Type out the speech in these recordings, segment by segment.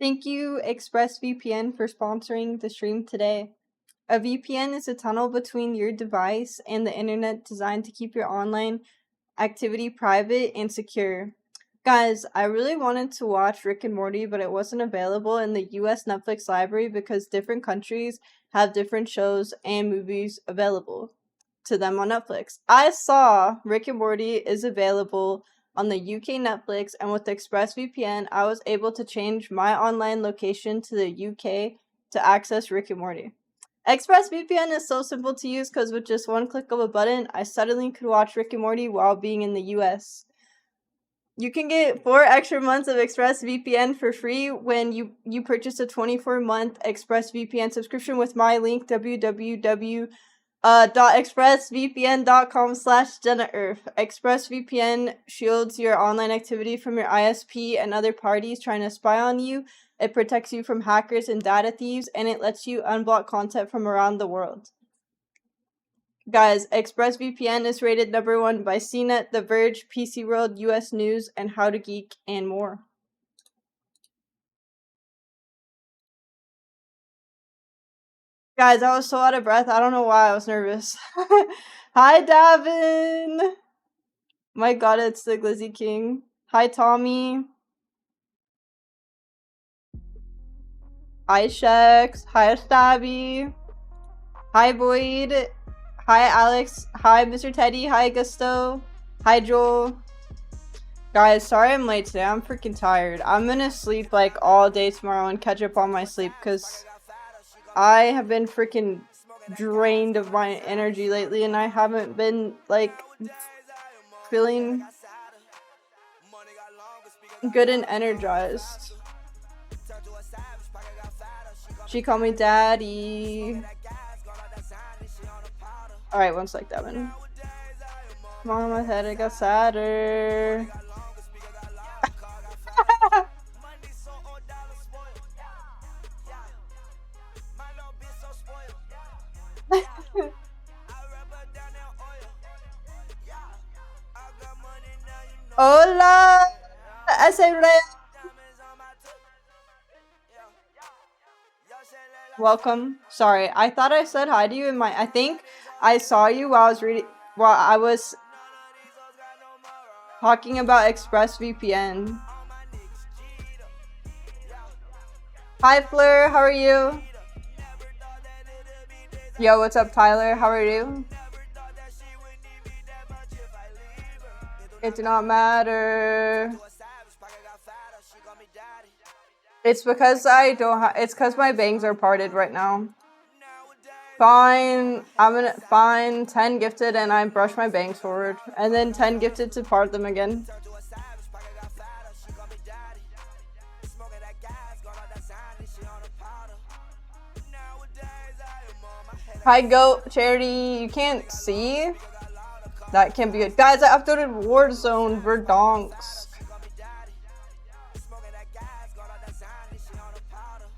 Thank you, ExpressVPN, for sponsoring the stream today. A VPN is a tunnel between your device and the internet designed to keep your online activity private and secure. Guys, I really wanted to watch Rick and Morty, but it wasn't available in the US Netflix library because different countries have different shows and movies available to them on Netflix. I saw Rick and Morty is available on the UK Netflix, and with ExpressVPN, I was able to change my online location to the UK to access Rick and Morty. ExpressVPN is so simple to use because with just one click of a button, I suddenly could watch Rick and Morty while being in the US. You can get 4 extra months of ExpressVPN for free when you purchase a 24-month ExpressVPN subscription with my link www.expressvpn.com/JenaUrf. ExpressVPN shields your online activity from your ISP and other parties trying to spy on you. It protects you from hackers and data thieves, and it lets you unblock content from around the world. Guys, ExpressVPN is rated #1 by CNET, The Verge, PC World, US News, and How to Geek, and more. Guys, I was so out of breath. I don't know why I was nervous. Hi, Davin! My god, it's the Glizzy King. Hi, Tommy. Hi, Shex. Hi, Stabby. Hi, Boyd. Hi, Alex. Hi, Mr. Teddy. Hi, Gusto. Hi, Joel. Guys, sorry I'm late today. I'm freaking tired. I'm gonna sleep like all day tomorrow and catch up on my sleep because I have been freaking drained of my energy lately and I haven't been like feeling good and energized. She called me daddy. Alright, one sec, Devin. Come on, my head, it got sadder. Hola! Welcome. Sorry, I thought I said hi to you in my. I think I saw you while I was talking about ExpressVPN. Hi, Fleur. How are you? Yo, what's up, Tyler? How are you? It did not matter. It's because I don't it's because my bangs are parted right now. Fine. I'm gonna fine 10 gifted and I brush my bangs forward. And then 10 gifted to part them again. Hi, Goat Charity. You can't see? That can't be good. Guys, I uploaded Warzone Verdonks.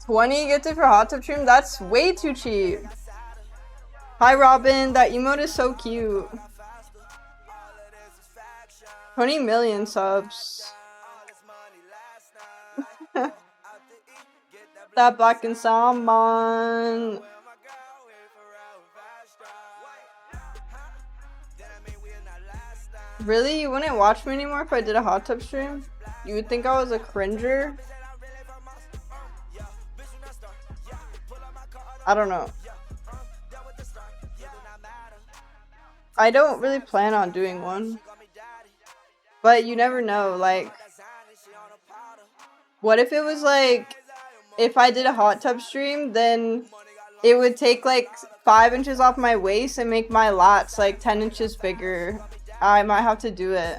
20 gifted for Hot Tub Stream? That's way too cheap. Hi, Robin. That emote is so cute. 20 million subs. That black and salmon. Really? You wouldn't watch me anymore if I did a hot tub stream? You would think I was a cringer? I don't know. I don't really plan on doing one. But you never know, like... What if it was like... If I did a hot tub stream, then it would take like 5 inches off my waist and make my lats like 10 inches bigger. I might have to do it.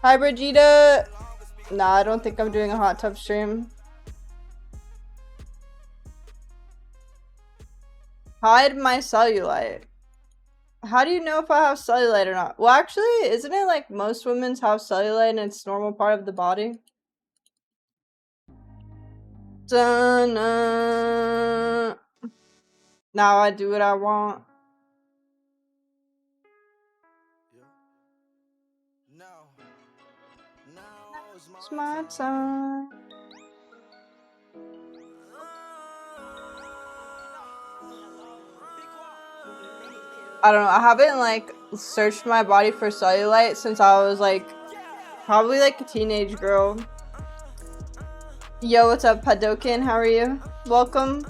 Hi, Brigida. Nah, I don't think I'm doing a hot tub stream. Hide my cellulite. How do you know if I have cellulite or not? Well, actually, isn't it like most women's have cellulite and it's a normal part of the body? Dun-na. Now I do what I want. It's my time. I don't know. I haven't like searched my body for cellulite since I was like probably like a teenage girl. Yo, what's up, Padokin? How are you? Welcome.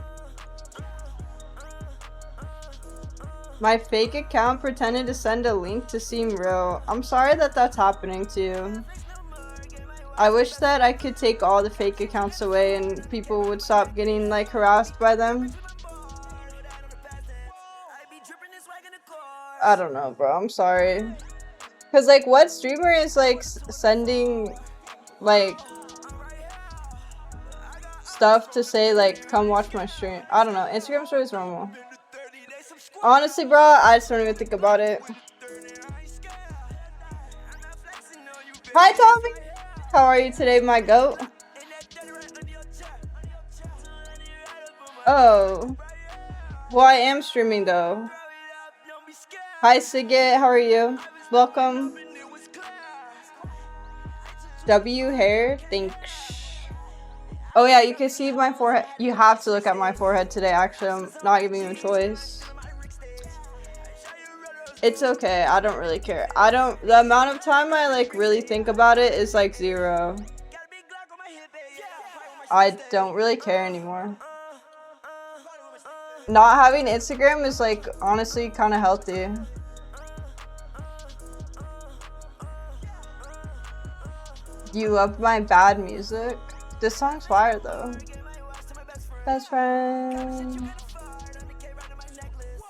My fake account pretended to send a link to seem real. I'm sorry that that's happening to you. I wish that I could take all the fake accounts away and people would stop getting like harassed by them. I don't know, bro. I'm sorry. Cause like what streamer is like sending like stuff to say like come watch my stream? I don't know. Instagram story is normal. Honestly, bro, I just don't even think about it. Hi, Tommy. How are you today, my goat? Oh. Well, I am streaming, though. Hi, Sigit. How are you? Welcome. W hair. Thanks. Oh, yeah, you can see my forehead. You have to look at my forehead today, actually. I'm not giving you a choice. It's okay. I don't really care. The amount of time I like really think about it is like 0. I don't really care anymore. Not having Instagram is like honestly kind of healthy. You love my bad music? This song's fire though. Best friend.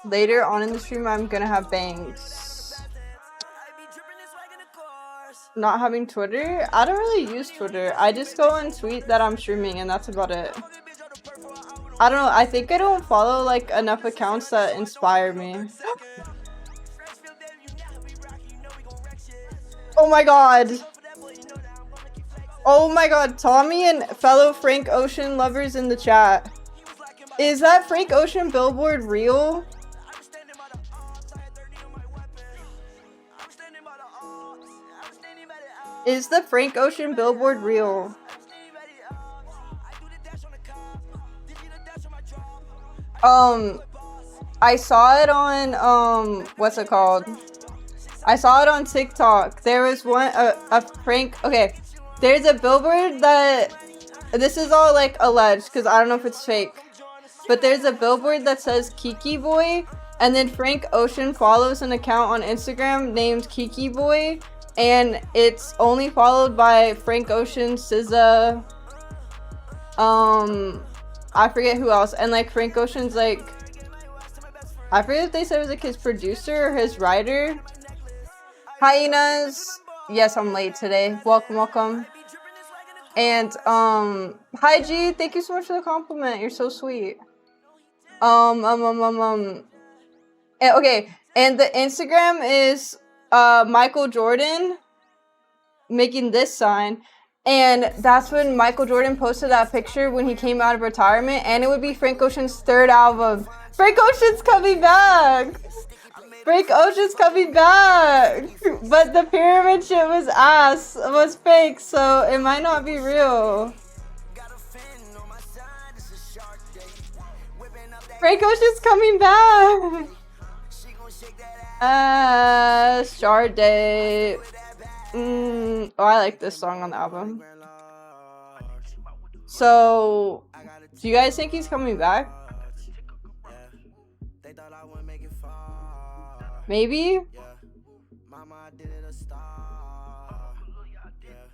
Later on in the stream, I'm gonna have bangs. Not having Twitter? I don't really use Twitter. I just go and tweet that I'm streaming and that's about it. I don't know. I think I don't follow like enough accounts that inspire me. Oh my god. Oh my god. Tommy and fellow Frank Ocean lovers in the chat. Is that Frank Ocean billboard real? Is the Frank Ocean billboard real? I saw it on, what's it called? I saw it on TikTok. There was one, a Frank, okay. There's a billboard that, this is all like alleged because I don't know if it's fake. But there's a billboard that says Kiki Boy. And then Frank Ocean follows an account on Instagram named Kiki Boy. And it's only followed by Frank Ocean, SZA, I forget who else. And like Frank Ocean's like, I forget if they said it was like his producer or his writer. Hyenas. Yes, I'm late today. Welcome, welcome. And hi G, thank you so much for the compliment. You're so sweet. Okay, and the Instagram is Michael Jordan making this sign, and that's when Michael Jordan posted that picture when he came out of retirement, and it would be Frank Ocean's 3rd album. Frank Ocean's coming back! Frank Ocean's coming back! But the pyramid shit was ass, was fake, so it might not be real. Frank Ocean's coming back! Shard Day. Oh, I like this song on the album. So, do you guys think he's coming back? Maybe?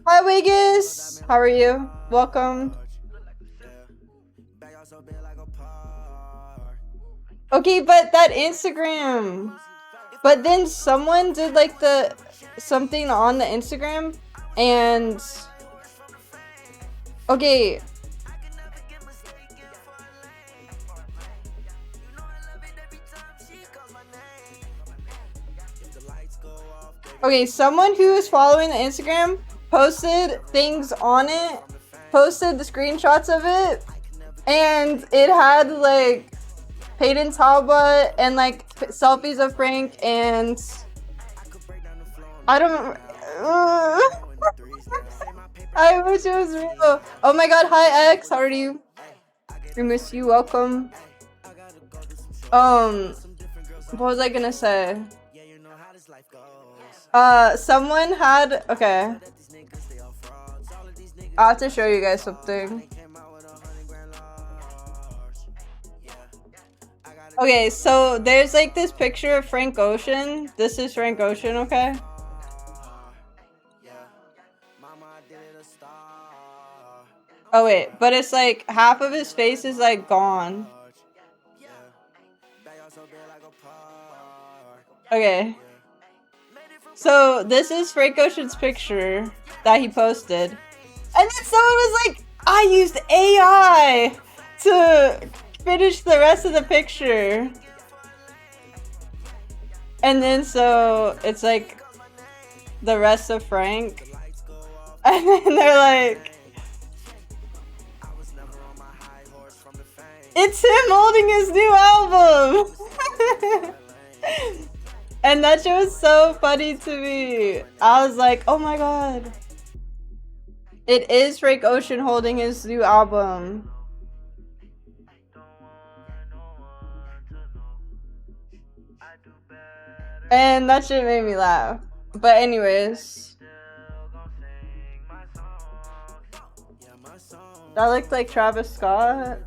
Hi, Wiggis! How are you? Welcome. Okay, but that Instagram. But then someone did like something on the Instagram and okay. Okay, someone who is following the Instagram posted things on it, posted the screenshots of it, and it had like Peyton Talbot and like selfies of Frank and I don't I wish it was real. Oh my god, hi X, how are you? We miss you, welcome. What was I gonna say? Someone had, okay. I have to show you guys something. Okay, so there's like this picture of Frank Ocean. This is Frank Ocean, okay? Oh wait, but it's like half of his face is like gone. Okay. So this is Frank Ocean's picture that he posted. And then someone was like, I used AI to finish the rest of the picture. And then so it's like the rest of Frank. And then they're like, it's him holding his new album! And that shit was so funny to me. I was like, oh my god. It is Frank Ocean holding his new album. And that shit made me laugh. But anyways. That looked like Travis Scott.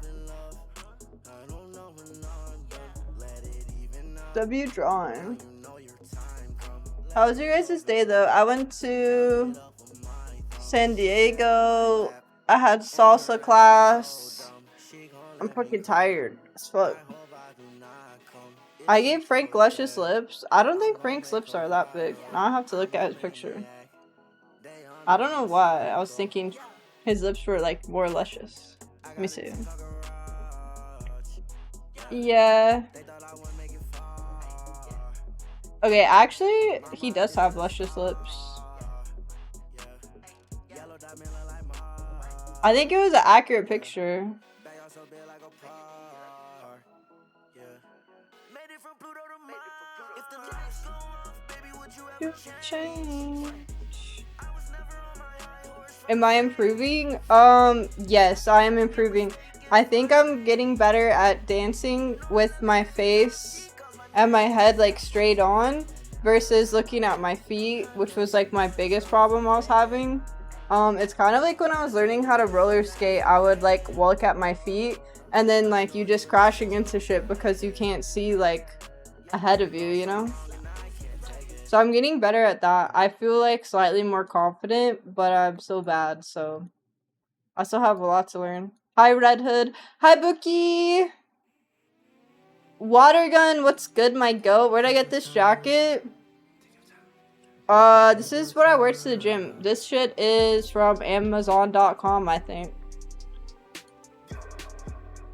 W drawing. How was your guys' day though? I went to San Diego. I had salsa class. I'm fucking tired as fuck. I gave Frank luscious lips. I don't think Frank's lips are that big. Now I have to look at his picture. I don't know why. I was thinking his lips were like more luscious. Let me see. Yeah. Okay, actually, he does have luscious lips. I think it was an accurate picture. Change. Am I improving? Yes, I am improving. I think I'm getting better at dancing with my face and my head like straight on versus looking at my feet, which was like my biggest problem I was having. It's kind of like when I was learning how to roller skate, I would like look at my feet and then like you just crashing into shit because you can't see like ahead of you, you know? So I'm getting better at that. I feel like slightly more confident, but I'm still bad, so I still have a lot to learn. Hi Red Hood. Hi Bookie! Water gun, what's good, my goat? Where'd I get this jacket? This is what I wear to the gym. This shit is from Amazon.com, I think.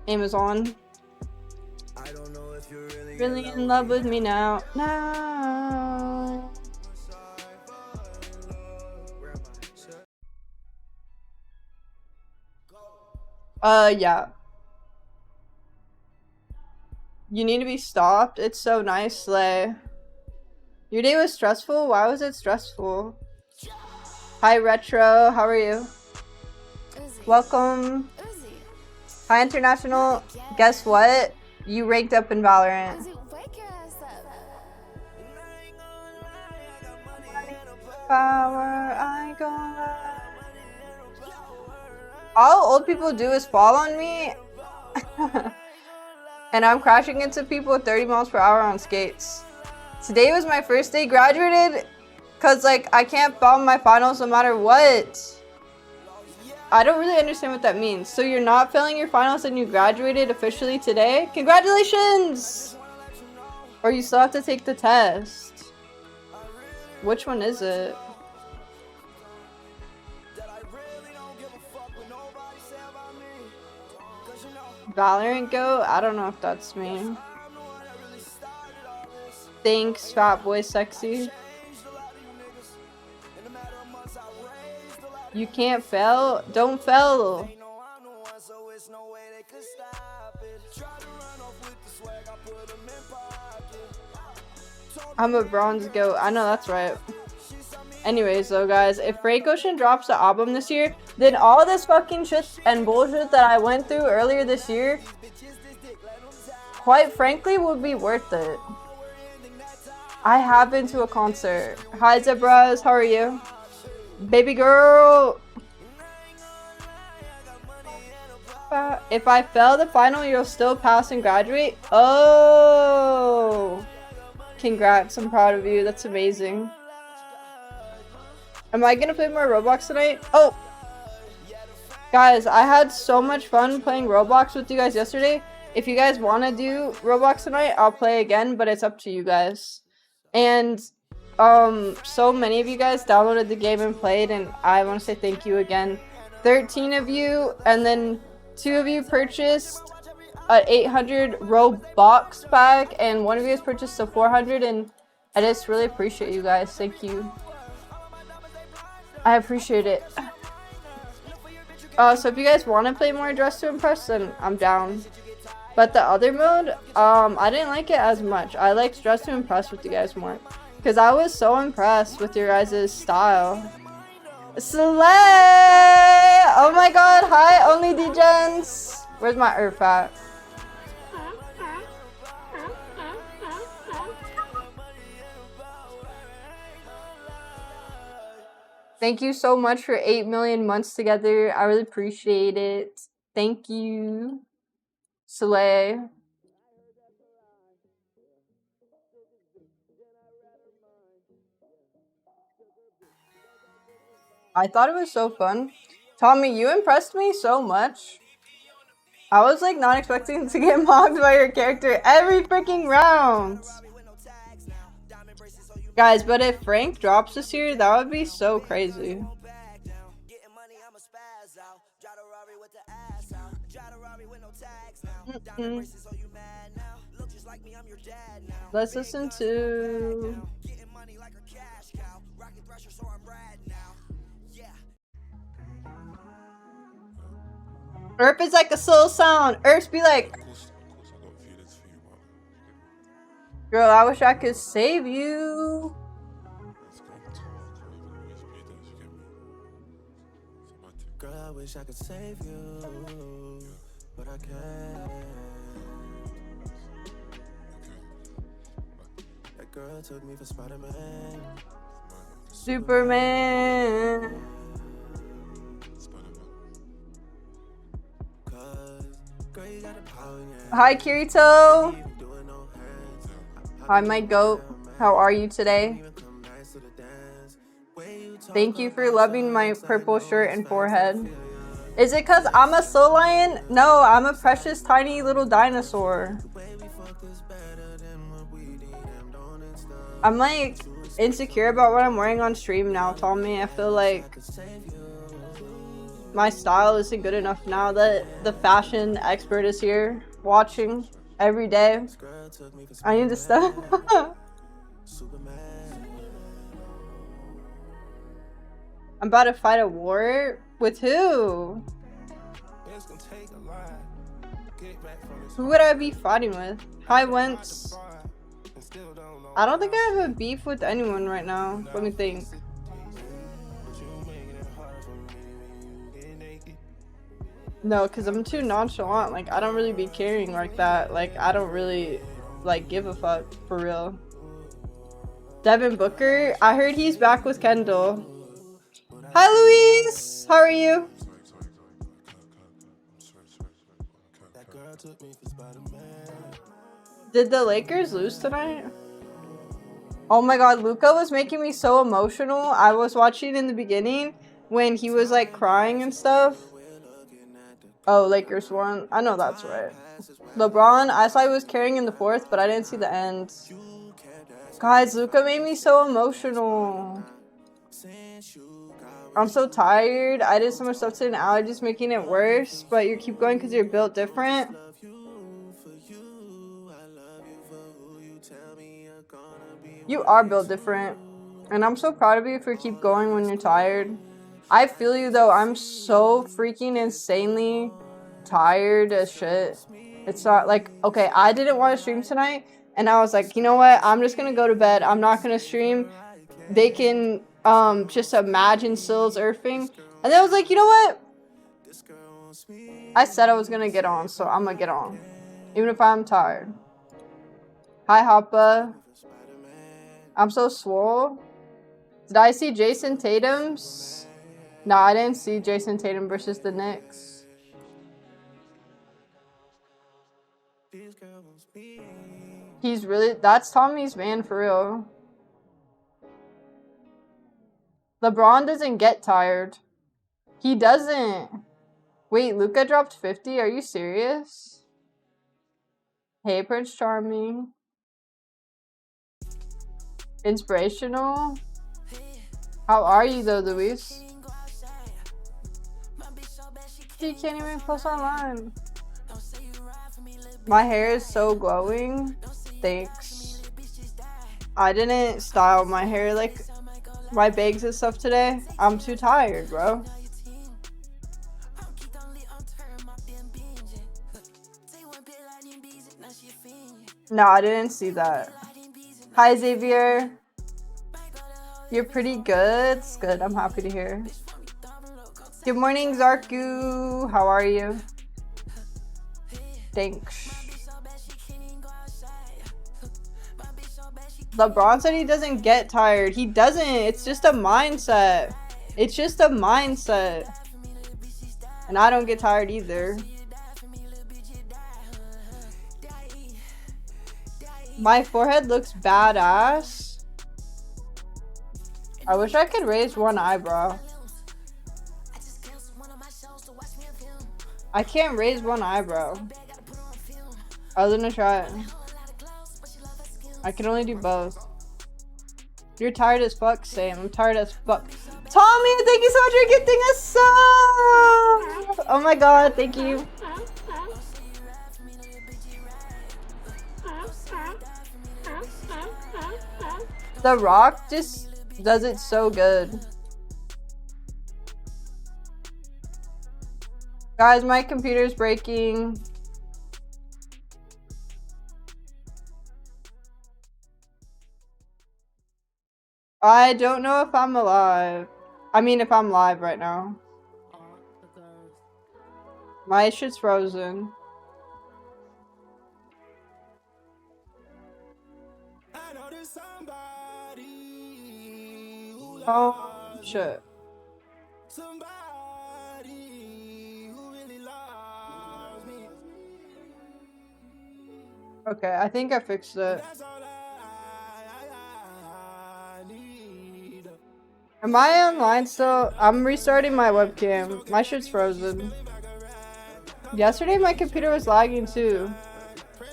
Amazon. I don't know if you're really in love with me now. Now. Yeah. You need to be stopped. It's so nice, Slay. Your day was stressful? Why was it stressful? Hi, Retro. How are you? Welcome. Hi, International. Guess what? You ranked up in Valorant. Power, I gonna... All old people do is fall on me. And I'm crashing into people at 30 miles per hour on skates. Today was my first day graduated because like I can't bomb my finals no matter what. I don't really understand what that means. So you're not failing your finals and you graduated officially today? Congratulations! Or you still have to take the test. Which one is it? Valorant Go? I don't know if that's me. Thanks, fat boy sexy. You can't fail? Don't fail. I'm a bronze goat. I know that's right. Anyways, though, guys, if Frank Ocean drops the album this year, then all this fucking shit and bullshit that I went through earlier this year, quite frankly, would be worth it. I have been to a concert. Hi, Zebras. How are you? Baby girl. If I fail the final, you'll still pass and graduate? Oh. Congrats. I'm proud of you. That's amazing. Am I gonna play more Roblox tonight? Oh! Guys, I had so much fun playing Roblox with you guys yesterday. If you guys want to do Roblox tonight, I'll play again, but it's up to you guys. And, so many of you guys downloaded the game and played, and I want to say thank you again. 13 of you, and then 2 of you purchased an 800 Robux pack, and 1 of you has purchased a 400, and I just really appreciate you guys. Thank you. I appreciate it. So if you guys want to play more Dress to Impress, then I'm down. But the other mode, I didn't like it as much. I liked Dress to Impress with you guys more. Because I was so impressed with your guys' style. Slay! Oh my god, hi, Only Degens! Where's my Urf at? Thank you so much for 8 million months together. I really appreciate it. Thank you. Slay. I thought it was so fun. Tommy, you impressed me so much. I was like not expecting to get mocked by your character every freaking round. Guys, but if Frank drops this year, that would be so crazy. Let's listen to... Urf is like a soul sound. Urf's be like... Girl, I wish I could save you. Girl, I wish I could save you, but I can't. That girl took me for Spider-Man. Superman. Hi, Kirito. Hi, my goat. How are you today? Thank you for loving my purple shirt and forehead. Is it because I'm a soul lion? No, I'm a precious tiny little dinosaur. I'm like insecure about what I'm wearing on stream now, Tommy. I feel like my style isn't good enough now that the fashion expert is here watching every day. I need to stop. I'm about to fight a war? With who? Who would I be fighting with? Hi, Wentz. I don't think I have a beef with anyone right now. Let me think. No, because I'm too nonchalant. Like, I don't really be caring like that. Like, I don't really, like, give a fuck, for real. Devin Booker? I heard he's back with Kendall. Hi, Louise! How are you? Did the Lakers lose tonight? Oh my god, Luka was making me so emotional. I was watching in the beginning when he was, like, crying and stuff. Oh, Lakers won. I know that's right. LeBron, I saw he was carrying in the fourth, but I didn't see the end. Guys, Luka made me so emotional. I'm so tired. I did so much stuff today and allergies making it worse, but you keep going because you're built different. You are built different. And I'm so proud of you for keep going when you're tired. I feel you though. I'm so freaking insanely tired as shit. It's not like, okay, I didn't want to stream tonight and I was like, you know what? I'm just gonna go to bed. I'm not gonna stream. They can just imagine Sills Urfing. And then I was like, you know what? I said I was gonna get on, so I'm gonna get on. Even if I'm tired. Hi, Hoppa. I'm so swole. Did I see Jason Tatum's? No, I didn't see Jason Tatum versus the Knicks. He's really... That's Tommy's man for real. LeBron doesn't get tired. He doesn't. Wait, Luka dropped 50? Are you serious? Hey, Prince Charming. Inspirational? How are you though, Luis? He can't even post online. My hair is so glowing. Thanks. I didn't style my hair like my bangs and stuff today. I'm too tired, bro. No, I didn't see that. Hi, Xavier. You're pretty good. It's good. I'm happy to hear. Good morning, Zarku. How are you? Thanks. LeBron said he doesn't get tired. He doesn't. It's just a mindset. It's just a mindset. And I don't get tired either. My forehead looks badass. I wish I could raise one eyebrow. I can't raise one eyebrow. I was gonna try it. I can only do both. You're tired as fuck, Sam. I'm tired as fuck. Tommy, thank you so much for gifting us sub! Oh my god, thank you. The Rock just does it so good. Guys, my computer's breaking. I don't know if I'm alive. I mean, if I'm live right now. My shit's frozen. Oh, shit. Okay, I think I fixed it. Am I online still? I'm restarting my webcam. My shit's frozen. Yesterday my computer was lagging too.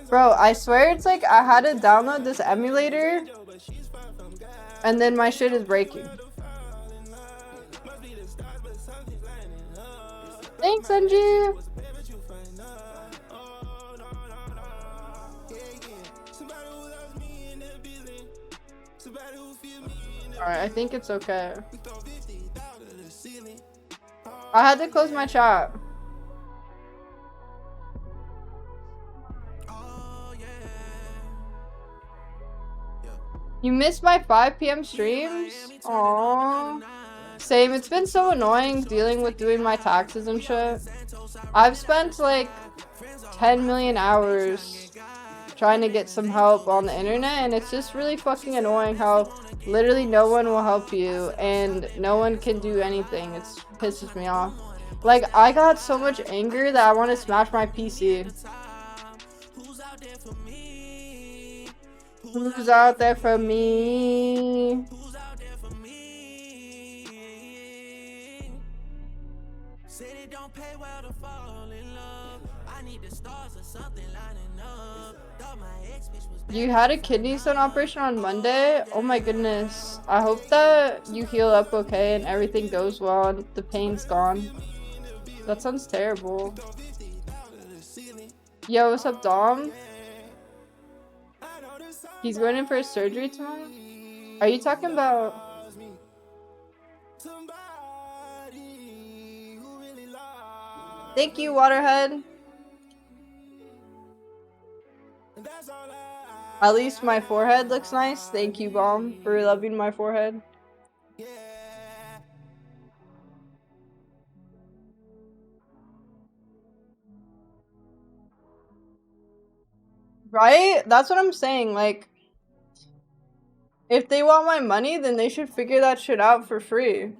Bro, I swear it's like I had to download this emulator and then my shit is breaking. Thanks, Anju! Alright, I think it's okay. I had to close my chat. You missed my 5 p.m. streams? Aww. Same, it's been so annoying dealing with doing my taxes and shit. I've spent like 10 million hours trying to get some help on the internet, and it's just really fucking annoying how literally no one will help you and no one can do anything. It pisses me off. Like, I got so much anger that I want to smash my PC. Who's out there for me? You had a kidney stone operation on Monday? Oh my goodness. I hope that you heal up okay and everything goes well and the pain's gone. That sounds terrible. Yo, what's up, Dom? He's going in for his surgery tomorrow? Are you talking about... Thank you, Waterhead. At least my forehead looks nice. Thank you, Bomb, for loving my forehead. Right? That's what I'm saying. Like, if they want my money, then they should figure that shit out for free.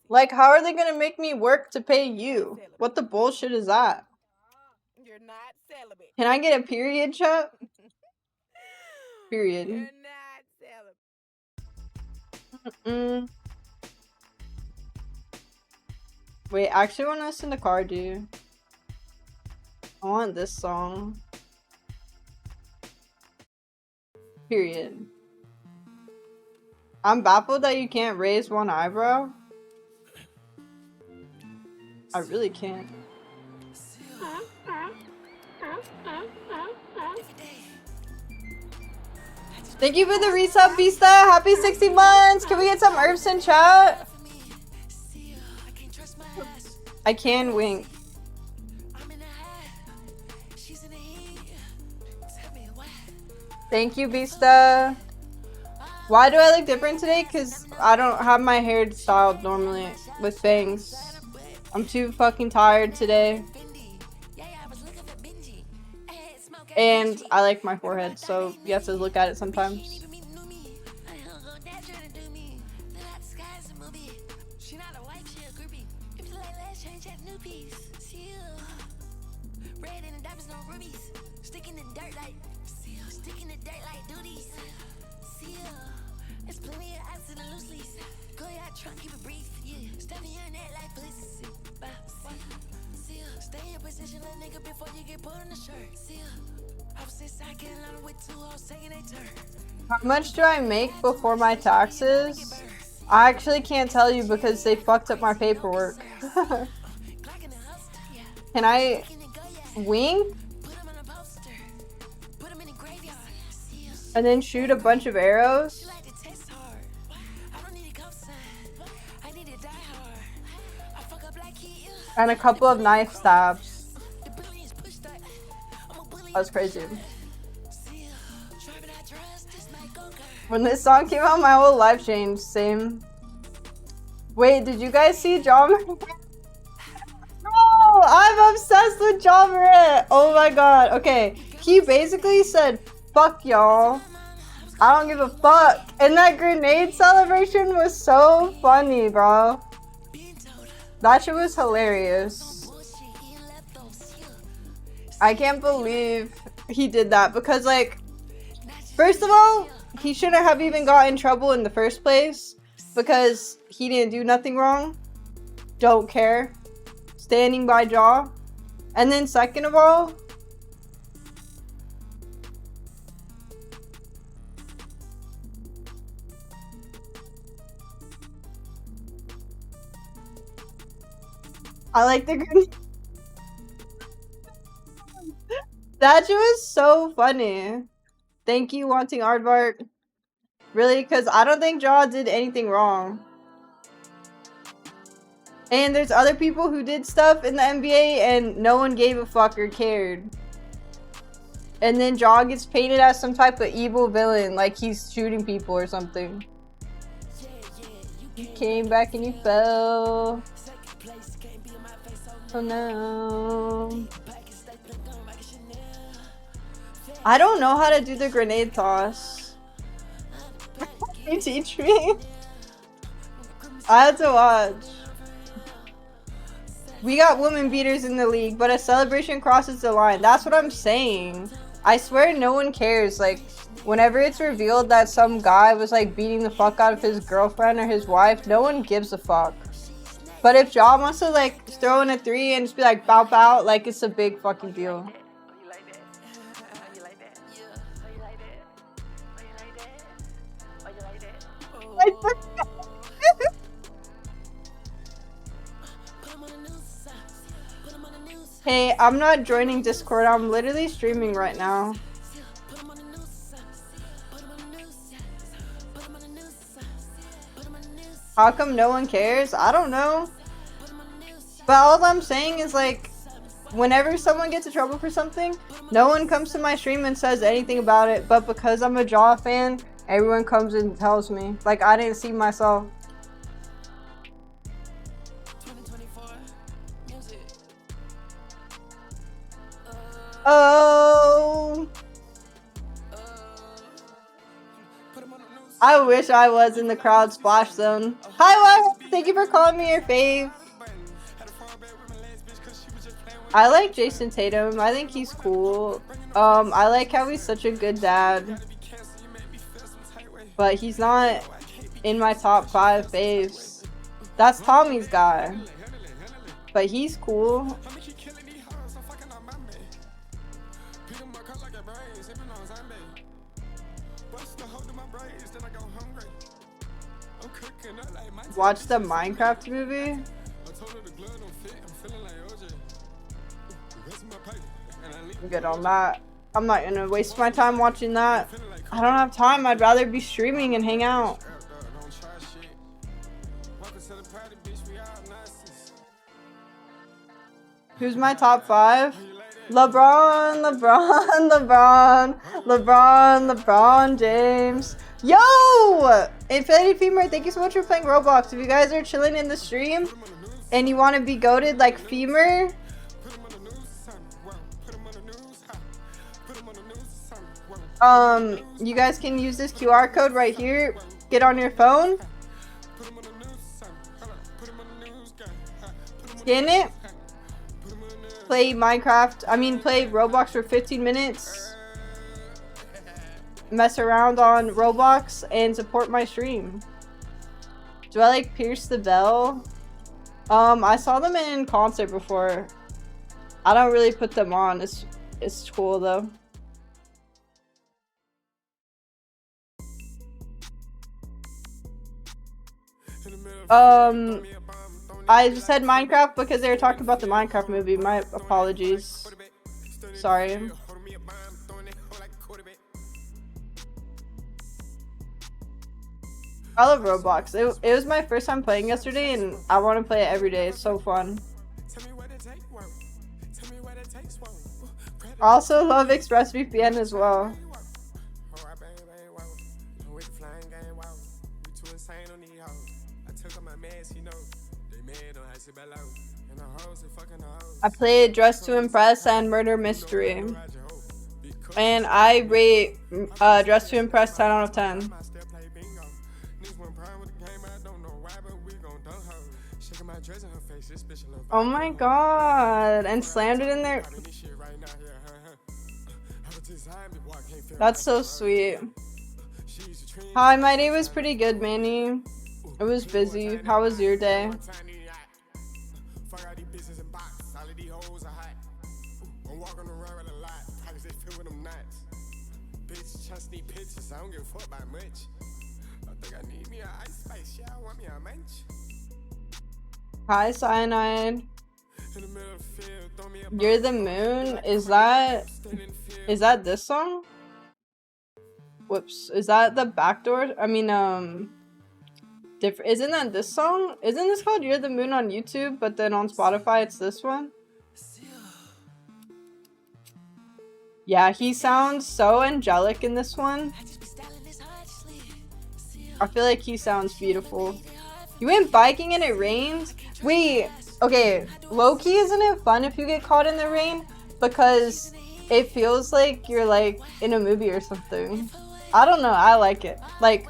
Like, how are they gonna make me work to pay you? What the bullshit is that? You're not celibate. Can I get a period, chat? Period. You're not celibate. Wait, I actually want to listen to Cardi. I want this song. Period. I'm baffled that you can't raise one eyebrow. I really can't. Thank you for the resub, Vista. Happy 60 months. Can we get some herbs in chat? I can wink. Thank you, Vista. Why do I look different today? Because I don't have my hair styled normally with bangs. I'm too fucking tired today. And I like my forehead, so you have to look at it sometimes. How much do I make before my taxes? I actually can't tell you because they fucked up my paperwork. Can I wink? And then shoot a bunch of arrows? And a couple of knife stabs. That's crazy. When this song came out, my whole life changed. Same. Wait, did you guys see John? No, I'm obsessed with John Morant. Oh my god. Okay, he basically said, "Fuck y'all. I don't give a fuck." And that grenade celebration was so funny, bro. That shit was hilarious. I can't believe he did that because, like, first of all, he shouldn't have even got in trouble in the first place because he didn't do nothing wrong. Don't care. Standing by Jaw. And then second of all, I like the grenade. That shit was so funny. Thank you, Wanting Aardvark. Really? Because I don't think Jaw did anything wrong. And there's other people who did stuff in the NBA and no one gave a fuck or cared. And then Jaw gets painted as some type of evil villain, like he's shooting people or something. You came back and you fell. Oh no. I don't know how to do the grenade toss. Can you teach me? I had to watch. We got woman beaters in the league, but a celebration crosses the line. That's what I'm saying. I swear no one cares. Like, whenever it's revealed that some guy was like beating the fuck out of his girlfriend or his wife, no one gives a fuck. But if Ja wants to like throw in a 3 and just be like bow bow, like it's a big fucking deal. Hey, I'm not joining Discord. I'm literally streaming right now. How come no one cares? I don't know. But all I'm saying is, like, whenever someone gets in trouble for something, no one comes to my stream and says anything about it. But because I'm a Jaw fan, everyone comes and tells me. Like, I didn't see myself. Oh, I wish I was in the crowd splash zone. Hi, Wah! Thank you for calling me your fave. I like Jason Tatum. I think he's cool. I like how he's such a good dad. But he's not in my top 5 faves. That's Tommy's guy. But he's cool. Watch the Minecraft movie? I'm good on that. I'm not gonna waste my time watching that. I don't have time. I'd rather be streaming and hang out. Who's my top 5? LeBron James. Yo! Infinity Femur, thank you so much for playing Roblox. If you guys are chilling in the stream and you want to be goated like Femur, you guys can use this QR code right here. Get on your phone. Scan it. Play play Roblox for 15 minutes. Mess around on Roblox and support my stream. Do I like Pierce the Bell? I saw them in concert before. I don't really put them on. It's cool though. I just said Minecraft because they were talking about the Minecraft movie. My apologies. Sorry. I love Roblox. It was my first time playing yesterday and I want to play it every day. It's so fun. I also love ExpressVPN as well. I played Dress to Impress and Murder Mystery. And I rate Dress to Impress 10 out of 10. Oh my god. And slammed it in there. That's so sweet. Hi, my day was pretty good, Manny. It was busy. How was your day? Hi, Cyanide. You're the Moon? Is that this song? Whoops. Is that the backdoor? I mean, isn't that this song? Isn't this called You're the Moon on YouTube, but then on Spotify it's this one? Yeah, he sounds so angelic in this one. I feel like he sounds beautiful. You went biking and it rained? Wait, okay, low-key, isn't it fun if you get caught in the rain? Because it feels like you're like in a movie or something. I don't know, I like it. Like,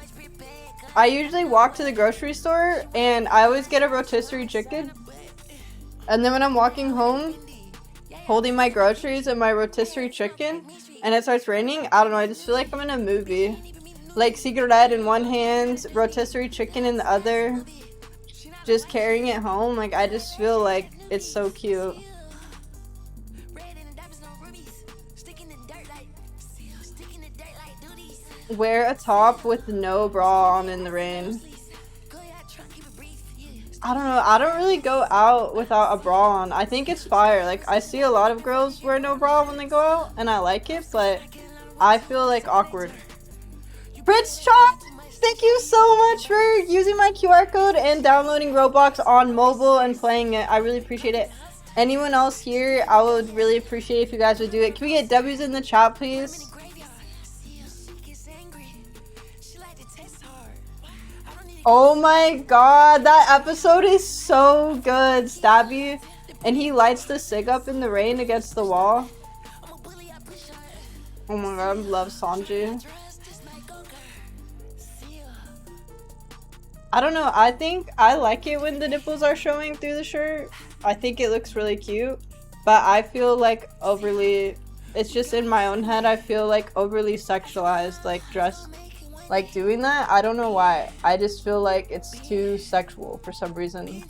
I usually walk to the grocery store and I always get a rotisserie chicken. And then when I'm walking home, holding my groceries and my rotisserie chicken, and it starts raining, I don't know, I just feel like I'm in a movie. Like cigarette in one hand, rotisserie chicken in the other, just carrying it home. Like, I just feel like it's so cute. Wear a top with no bra on in the rain. I don't know, I don't really go out without a bra on. I think it's fire. Like, I see a lot of girls wear no bra when they go out, and I like it, but I feel like awkward. Fritz Chalk, thank you so much for using my QR code and downloading Roblox on mobile and playing it. I really appreciate it. Anyone else here, I would really appreciate if you guys would do it. Can we get W's in the chat, please? Oh my god, that episode is so good. Stabby, and he lights the cig up in the rain against the wall. Oh my god, I love Sanji. I don't know, I think I like it when the nipples are showing through the shirt. I think it looks really cute, but I feel like overly, it's just in my own head, I feel like overly sexualized, like dressed, like doing that. I don't know why. I just feel like it's too sexual for some reason.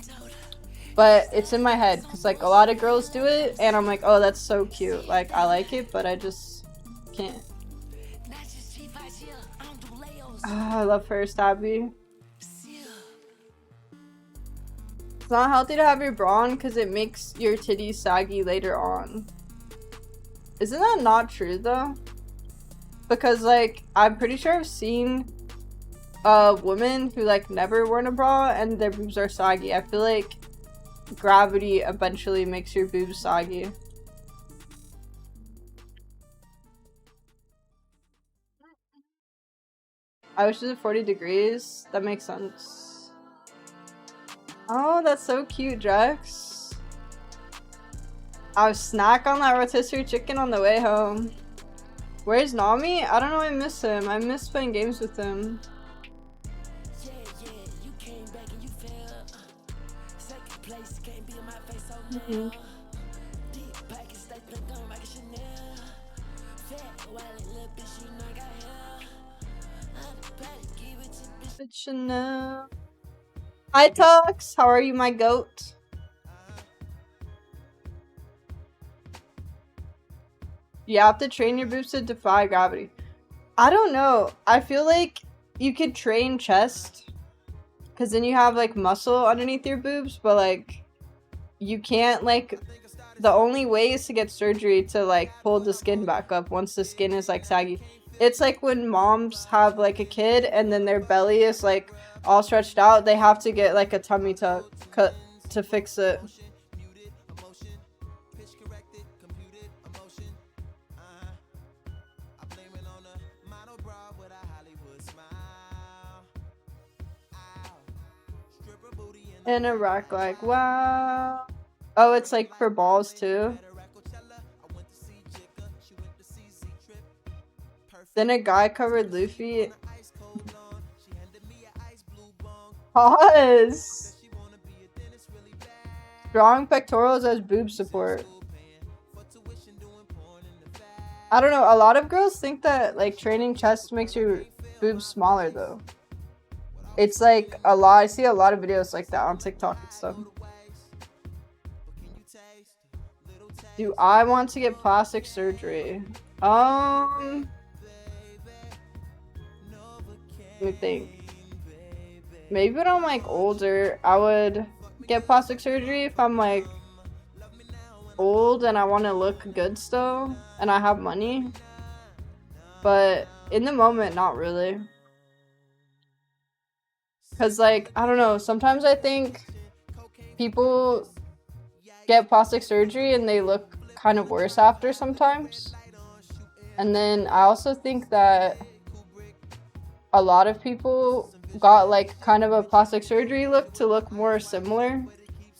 But it's in my head, because like a lot of girls do it, and I'm like, oh, that's so cute. Like, I like it, but I just can't. I love First Abby. It's not healthy to have your bra on because it makes your titties saggy later on. Isn't that not true though? Because like, I'm pretty sure I've seen women who like never worn a bra and their boobs are saggy. I feel like gravity eventually makes your boobs saggy. I wish it was 40 degrees. That makes sense. Oh, that's so cute, Jax. I'll snack on that rotisserie chicken on the way home. Where's Nami? I don't know, I miss him. I miss playing games with him. JenaUrf. Hi Tux, how are you, my goat? You have to train your boobs to defy gravity. I don't know. I feel like you could train chest, because then you have like muscle underneath your boobs, but like you can't like, the only way is to get surgery to like pull the skin back up once the skin is like saggy. It's like when moms have like a kid and then their belly is like all stretched out, they have to get like a tummy tuck cut to fix it. In a rack, like, wow. Oh, it's like for balls too. Then a guy covered Luffy. Pause. Strong pectorals as boob support. I don't know, a lot of girls think that like training chest makes your boobs smaller though. It's like a lot, I see a lot of videos like that on TikTok and stuff. Do I want to get plastic surgery? Let me think. Maybe when I'm like older, I would get plastic surgery if I'm like old and I want to look good still and I have money. But in the moment, not really. Because like, I don't know, sometimes I think people get plastic surgery and they look kind of worse after sometimes. And then I also think that a lot of people got like kind of a plastic surgery look to look more similar,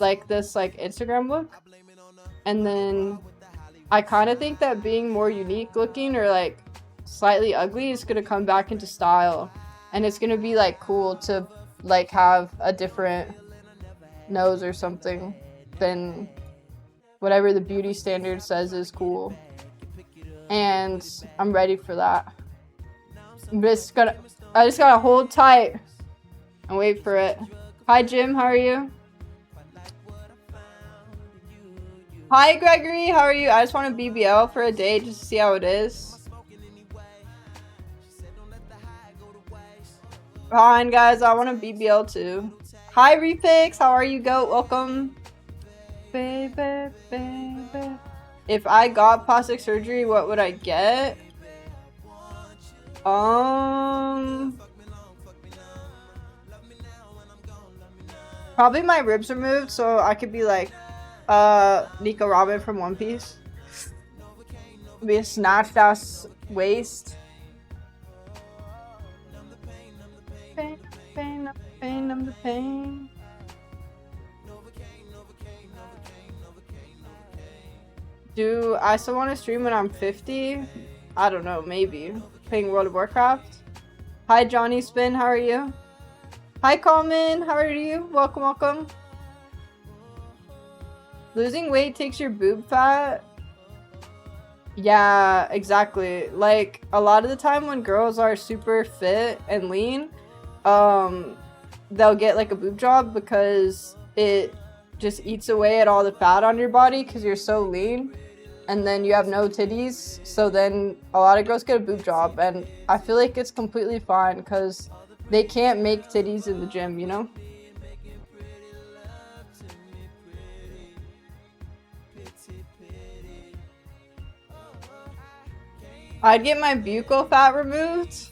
like this like Instagram look. And then I kind of think that being more unique looking or like slightly ugly is gonna come back into style, and it's gonna be like cool to like have a different nose or something than whatever the beauty standard says is cool. And I'm ready for that. I just gotta hold tight and wait for it. Hi Jim, how are you? Hi Gregory, how are you? I just want a BBL for a day just to see how it is. Fine guys, I want a BBL too. Hi Refix, how are you, goat? Welcome. Baby, baby. If I got plastic surgery, what would I get? Probably my ribs removed so I could be like Nico Robin from One Piece. Be a snatched ass waist. Pain, pain, pain, the pain. Do I still want to stream when I'm 50? I don't know, maybe. Playing World of Warcraft. Hi, Johnny Spin, how are you? Hi, Common, how are you? Welcome, welcome. Losing weight takes your boob fat. Yeah, exactly. Like, a lot of the time when girls are super fit and lean, they'll get like a boob job because it just eats away at all the fat on your body because you're so lean, and then you have no titties, so then a lot of girls get a boob job, and I feel like it's completely fine because they can't make titties in the gym, you know? I'd get my buccal fat removed.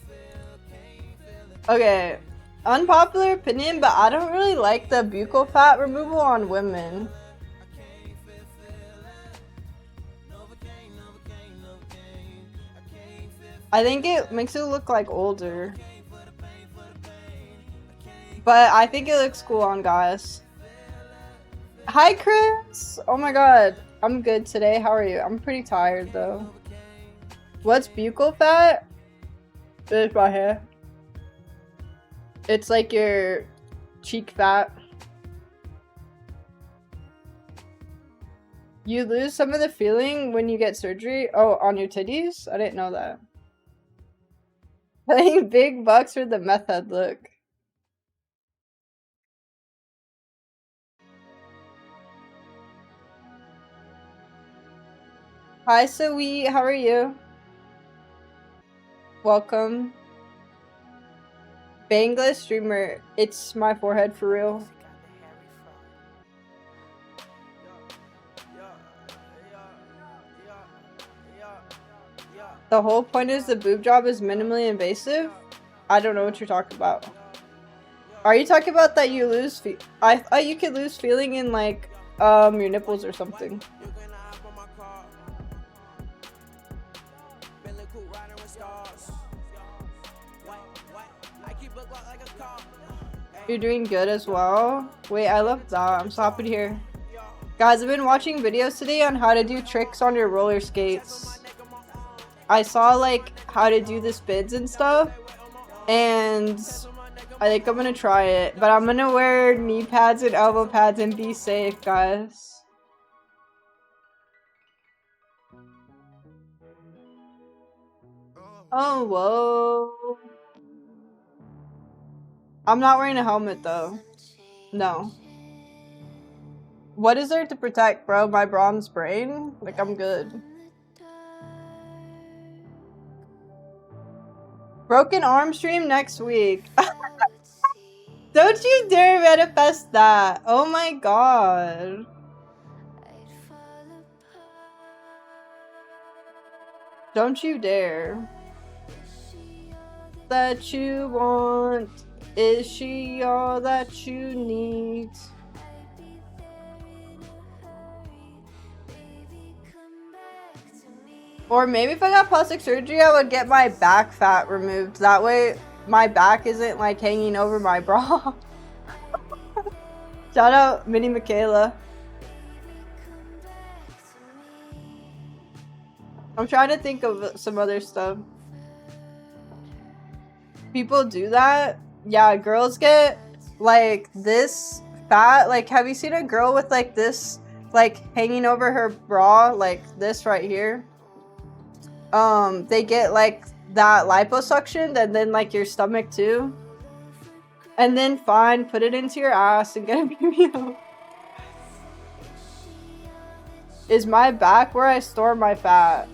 Okay, unpopular opinion, but I don't really like the buccal fat removal on women. I think it makes it look like older. But I think it looks cool on guys. Hi, Chris! Oh my god, I'm good today. How are you? I'm pretty tired though. What's buccal fat? It's my hair. It's like your cheek fat. You lose some of the feeling when you get surgery? Oh, on your titties? I didn't know that. Paying big bucks for the meth head look. Hi, Sweet. How are you? Welcome. Bangless streamer. It's my forehead for real. The whole point is the boob job is minimally invasive? I don't know what you're talking about. Are you talking about that you lose I thought you could lose feeling in like your nipples or something. You're doing good as well? Wait, I love that. I'm so happy to hear. Guys, I've been watching videos today on how to do tricks on your roller skates. I saw like how to do the spins and stuff, and I think I'm gonna try it, but I'm gonna wear knee pads and elbow pads and be safe, guys. Oh, whoa. I'm not wearing a helmet though. No. What is there to protect, bro? My bronze brain? Like, I'm good. Broken arm stream next week. Don't you dare manifest that. Oh my god. Don't you dare. That you want? Is she all that you need? Or maybe if I got plastic surgery, I would get my back fat removed. That way, my back isn't like hanging over my bra. Shout out Mini Michaela. I'm trying to think of some other stuff. People do that? Yeah, girls get like this fat. Like, have you seen a girl with like this, like hanging over her bra, like this right here? They get like that liposuction and then like your stomach too. And then fine, put it into your ass and get a BBL. Is my back where I store my fat?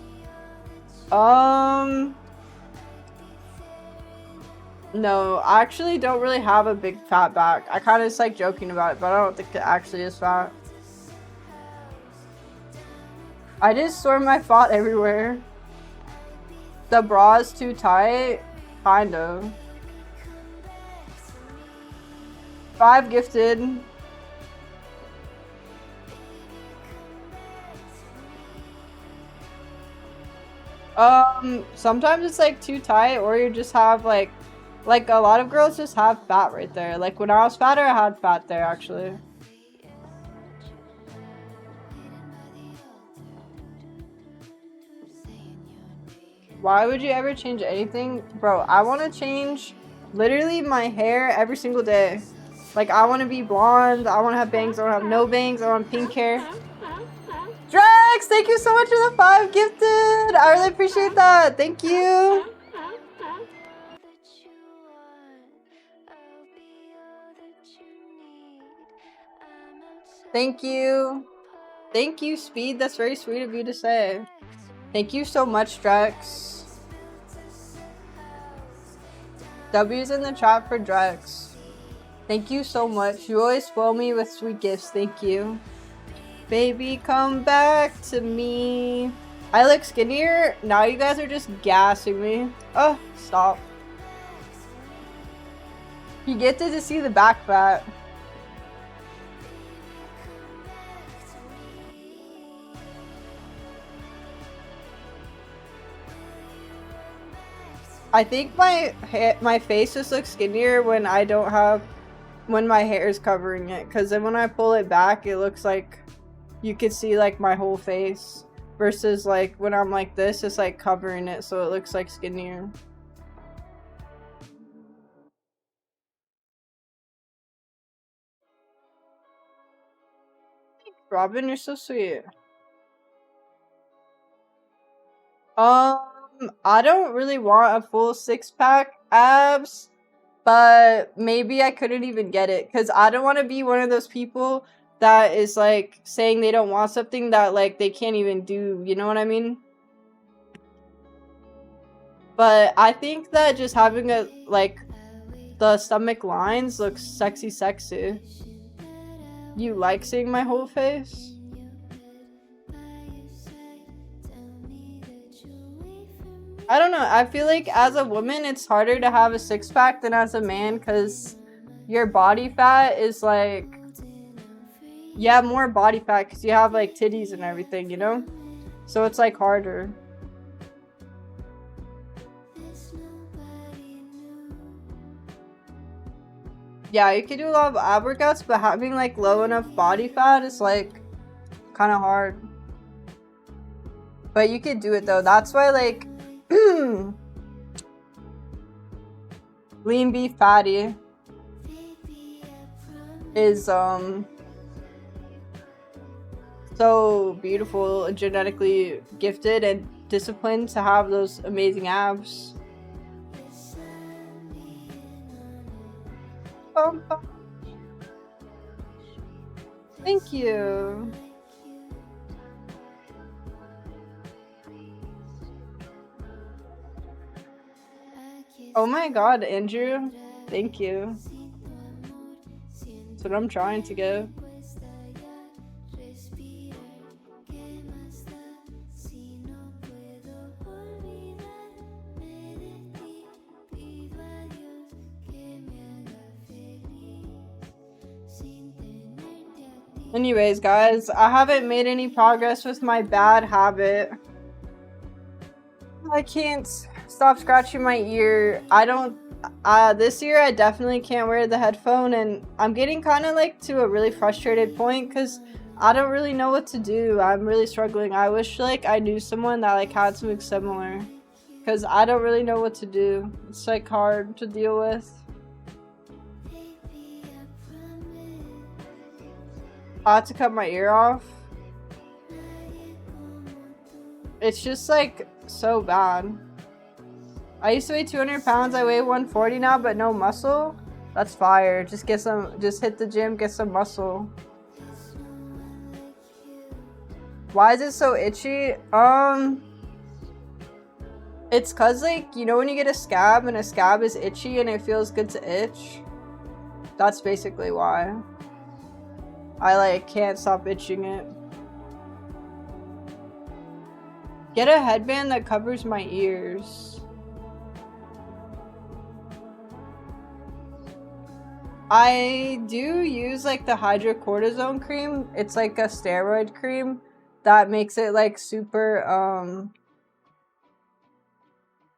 No, I actually don't really have a big fat back. I kind of just like joking about it, but I don't think it actually is fat. I just store my fat everywhere. The bra is too tight? Kind of. 5 gifted. Sometimes it's like too tight, or you just have like a lot of girls just have fat right there. Like when I was fatter, I had fat there actually. Why would you ever change anything? Bro, I want to change literally my hair every single day. Like, I want to be blonde. I want to have bangs. I want to have no bangs. I want pink hair. Drax, thank you so much for the 5 gifted. I really appreciate that. Thank you. Thank you. Thank you, Speed. That's very sweet of you to say. Thank you so much, Drax. W's in the chat for Drax. Thank you so much. You always spoil me with sweet gifts. Thank you. Baby, come back to me. I look skinnier. Now you guys are just gassing me. Oh, stop. You get to see the back fat. I think my face just looks skinnier when I don't have, when my hair is covering it. Because then when I pull it back, it looks like you could see like my whole face. Versus like when I'm like this, it's like covering it so it looks like skinnier. Robin, you're so sweet. I don't really want a full 6-pack abs, but maybe I couldn't even get it because I don't want to be one of those people that is like saying they don't want something that like they can't even do, you know what I mean? But I think that just having a like the stomach lines looks sexy. You like seeing my whole face? I don't know. I feel like as a woman, it's harder to have a 6-pack than as a man because your body fat is like, you have more body fat because you have like titties and everything, you know? So it's like harder. Yeah, you can do a lot of ab workouts, but having like low enough body fat is like kind of hard. But you could do it though. That's why like lean beef patty is so beautiful, genetically gifted and disciplined to have those amazing abs. Thank you. Oh my god, Andrew. Thank you. That's what I'm trying to get. Anyways, guys, I haven't made any progress with my bad habit. I can't stop scratching my ear. I don't, this year I definitely can't wear the headphone, and I'm getting kind of like to a really frustrated point because I don't really know what to do. I'm really struggling. I wish like I knew someone that like had something similar because I don't really know what to do. It's like hard to deal with. I had to cut my ear off. It's just like so bad. I used to weigh 200 pounds. I weigh 140 now, but no muscle. That's fire. Just get some, just hit the gym, get some muscle. Why is it so itchy? It's cause like, you know when you get a scab and a scab is itchy and it feels good to itch? That's basically why. I like can't stop itching it. Get a headband that covers my ears. I do use like the hydrocortisone cream. It's like a steroid cream that makes it like super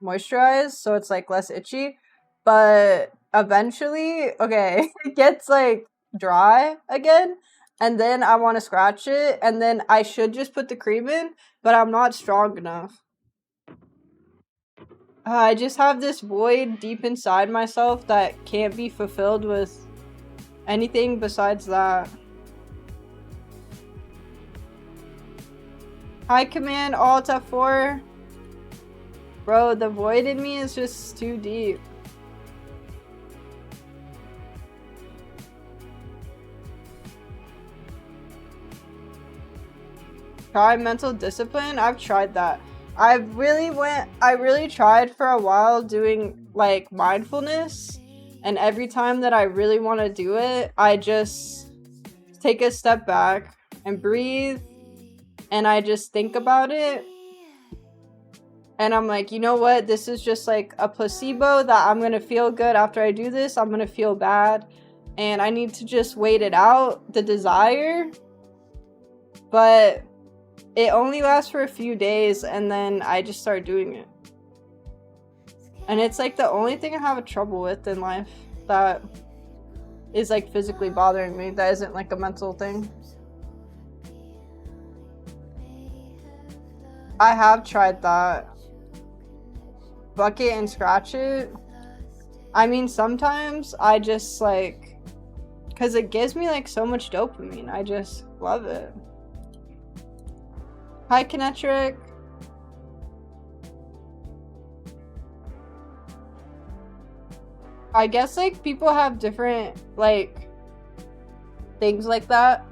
moisturized, so it's like less itchy. But eventually, okay, it gets like dry again, and then I want to scratch it, and then I should just put the cream in, but I'm not strong enough. I just have this void deep inside myself that can't be fulfilled with anything besides that. Hi, Command Alt F4. Bro, the void in me is just too deep. Try mental discipline? I've tried that. I really tried for a while doing like mindfulness, and every time that I really want to do it, I just take a step back and breathe, and I just think about it. And I'm like, you know what? This is just like a placebo that I'm gonna feel good after I do this. I'm gonna feel bad. And I need to just wait it out, the desire. But it only lasts for a few days, and then I just start doing it. And it's like the only thing I have a trouble with in life that is like physically bothering me, that isn't like a mental thing. I have tried that. Bucket and scratch it. I mean, sometimes I just like, because it gives me like so much dopamine. I just love it. Hi, Kinetric. I guess like people have different like things like that.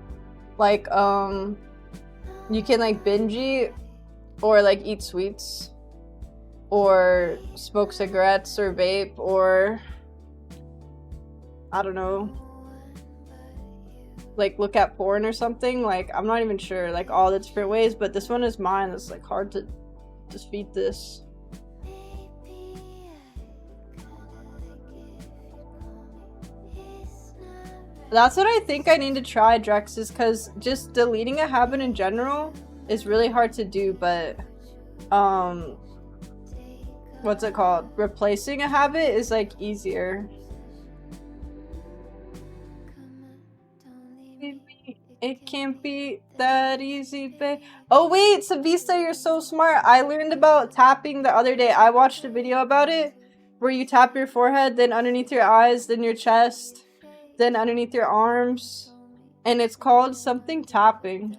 Like you can like binge eat or like eat sweets or smoke cigarettes or vape or I don't know, like look at porn or something. Like I'm not even sure like all the different ways, but this one is mine. It's like hard to defeat this. That's what I think I need to try, Drex, is because just deleting a habit in general is really hard to do, but what's it called? Replacing a habit is like easier. It can't be that easy, babe. Oh wait, Savista, you're so smart. I learned about tapping the other day. I watched a video about it where you tap your forehead, then underneath your eyes, then your chest, then underneath your arms, and it's called something tapping,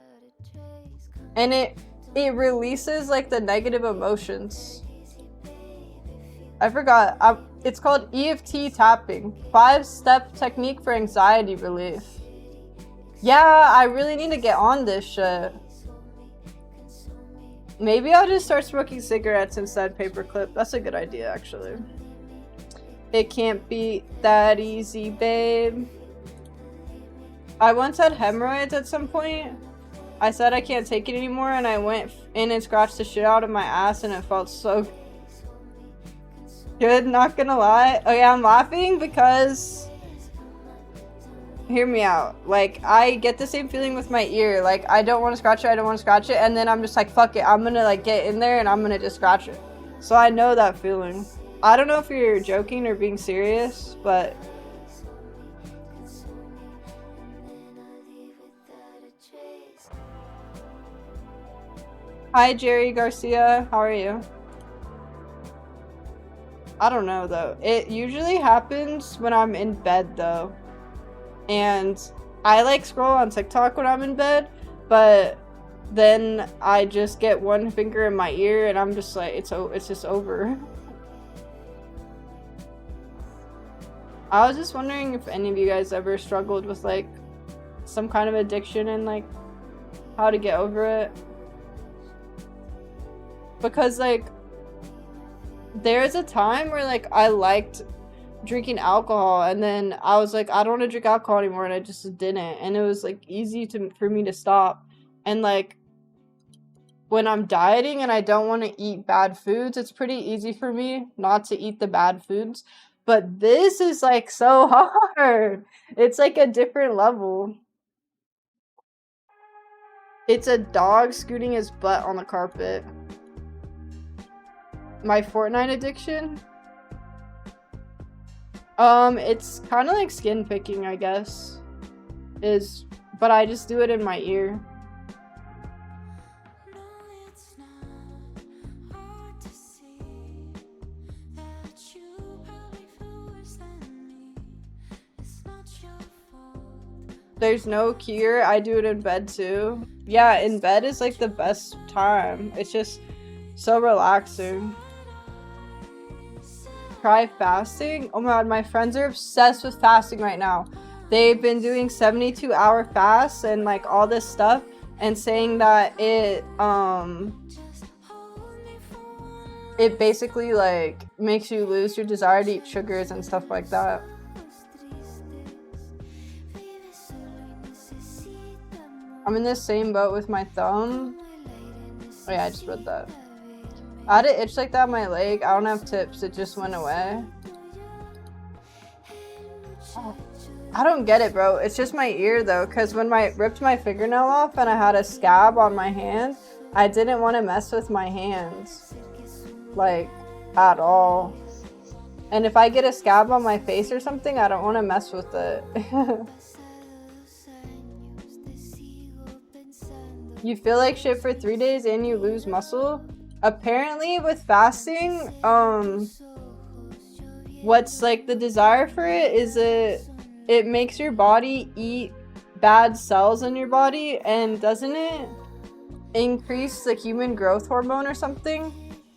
and it releases like the negative emotions. I forgot. It's called EFT tapping, 5-step technique for anxiety relief. Yeah, I really need to get on this shit. Maybe I'll just start smoking cigarettes instead paperclip. That's a good idea, actually. It can't be that easy, babe. I once had hemorrhoids at some point. I said I can't take it anymore, and I went in and scratched the shit out of my ass, and it felt so good, not gonna lie. Oh yeah, I'm laughing because... Hear me out. Like, I get the same feeling with my ear. Like, I don't want to scratch it, and then I'm just like, fuck it. I'm gonna like get in there and I'm gonna just scratch it. So I know that feeling. I don't know if you're joking or being serious, but... Hi, Jerry Garcia. How are you? I don't know, though. It usually happens when I'm in bed, though. And I like scroll on TikTok when I'm in bed, but then I just get one finger in my ear and I'm just like, it's just over. I was just wondering if any of you guys ever struggled with like some kind of addiction and like how to get over it. Because like there's a time where like I liked drinking alcohol, and then I was like, I don't want to drink alcohol anymore, and I just didn't, and it was like easy for me to stop. And like when I'm dieting and I don't want to eat bad foods, it's pretty easy for me not to eat the bad foods. But this is like so hard. It's like a different level. It's a dog scooting his butt on the carpet. My Fortnite addiction? It's kind of like skin picking, I guess. But I just do it in my ear. There's no cure. I do it in bed too. Yeah, in bed is like the best time. It's just so relaxing. Try fasting? Oh my god, my friends are obsessed with fasting right now. They've been doing 72-hour fasts and like all this stuff and saying that it basically like makes you lose your desire to eat sugars and stuff like that. I'm in the same boat with my thumb. Oh yeah, I just read that. I had an itch like that on my leg. I don't have tips. It just went away. Oh, I don't get it, bro. It's just my ear though, because when I ripped my fingernail off and I had a scab on my hand, I didn't want to mess with my hands. Like, at all. And if I get a scab on my face or something, I don't want to mess with it. You feel like shit for 3 days and you lose muscle? Apparently with fasting, what's like the desire for it is it makes your body eat bad cells in your body, and doesn't it increase the human growth hormone or something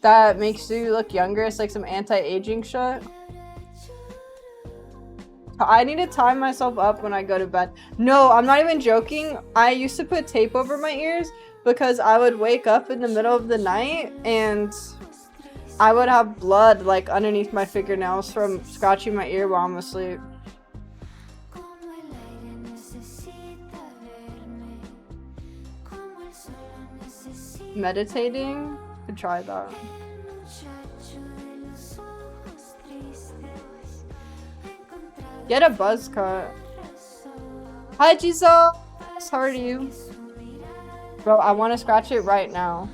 that makes you look younger? It's like some anti-aging shit. I need to tie myself up when I go to bed. No, I'm not even joking. I used to put tape over my ears because I would wake up in the middle of the night and I would have blood like underneath my fingernails from scratching my ear while I'm asleep. Meditating? Could try that. Get a buzz cut. Hi, Jesus! How are you? Bro, I want to scratch it right now.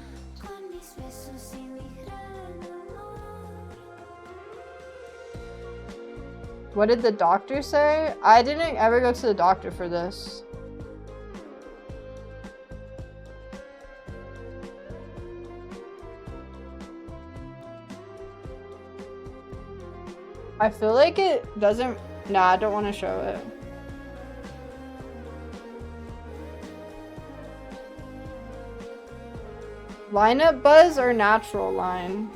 What did the doctor say? I didn't ever go to the doctor for this. I feel like it doesn't... Nah, I don't want to show it. Lineup buzz or natural line?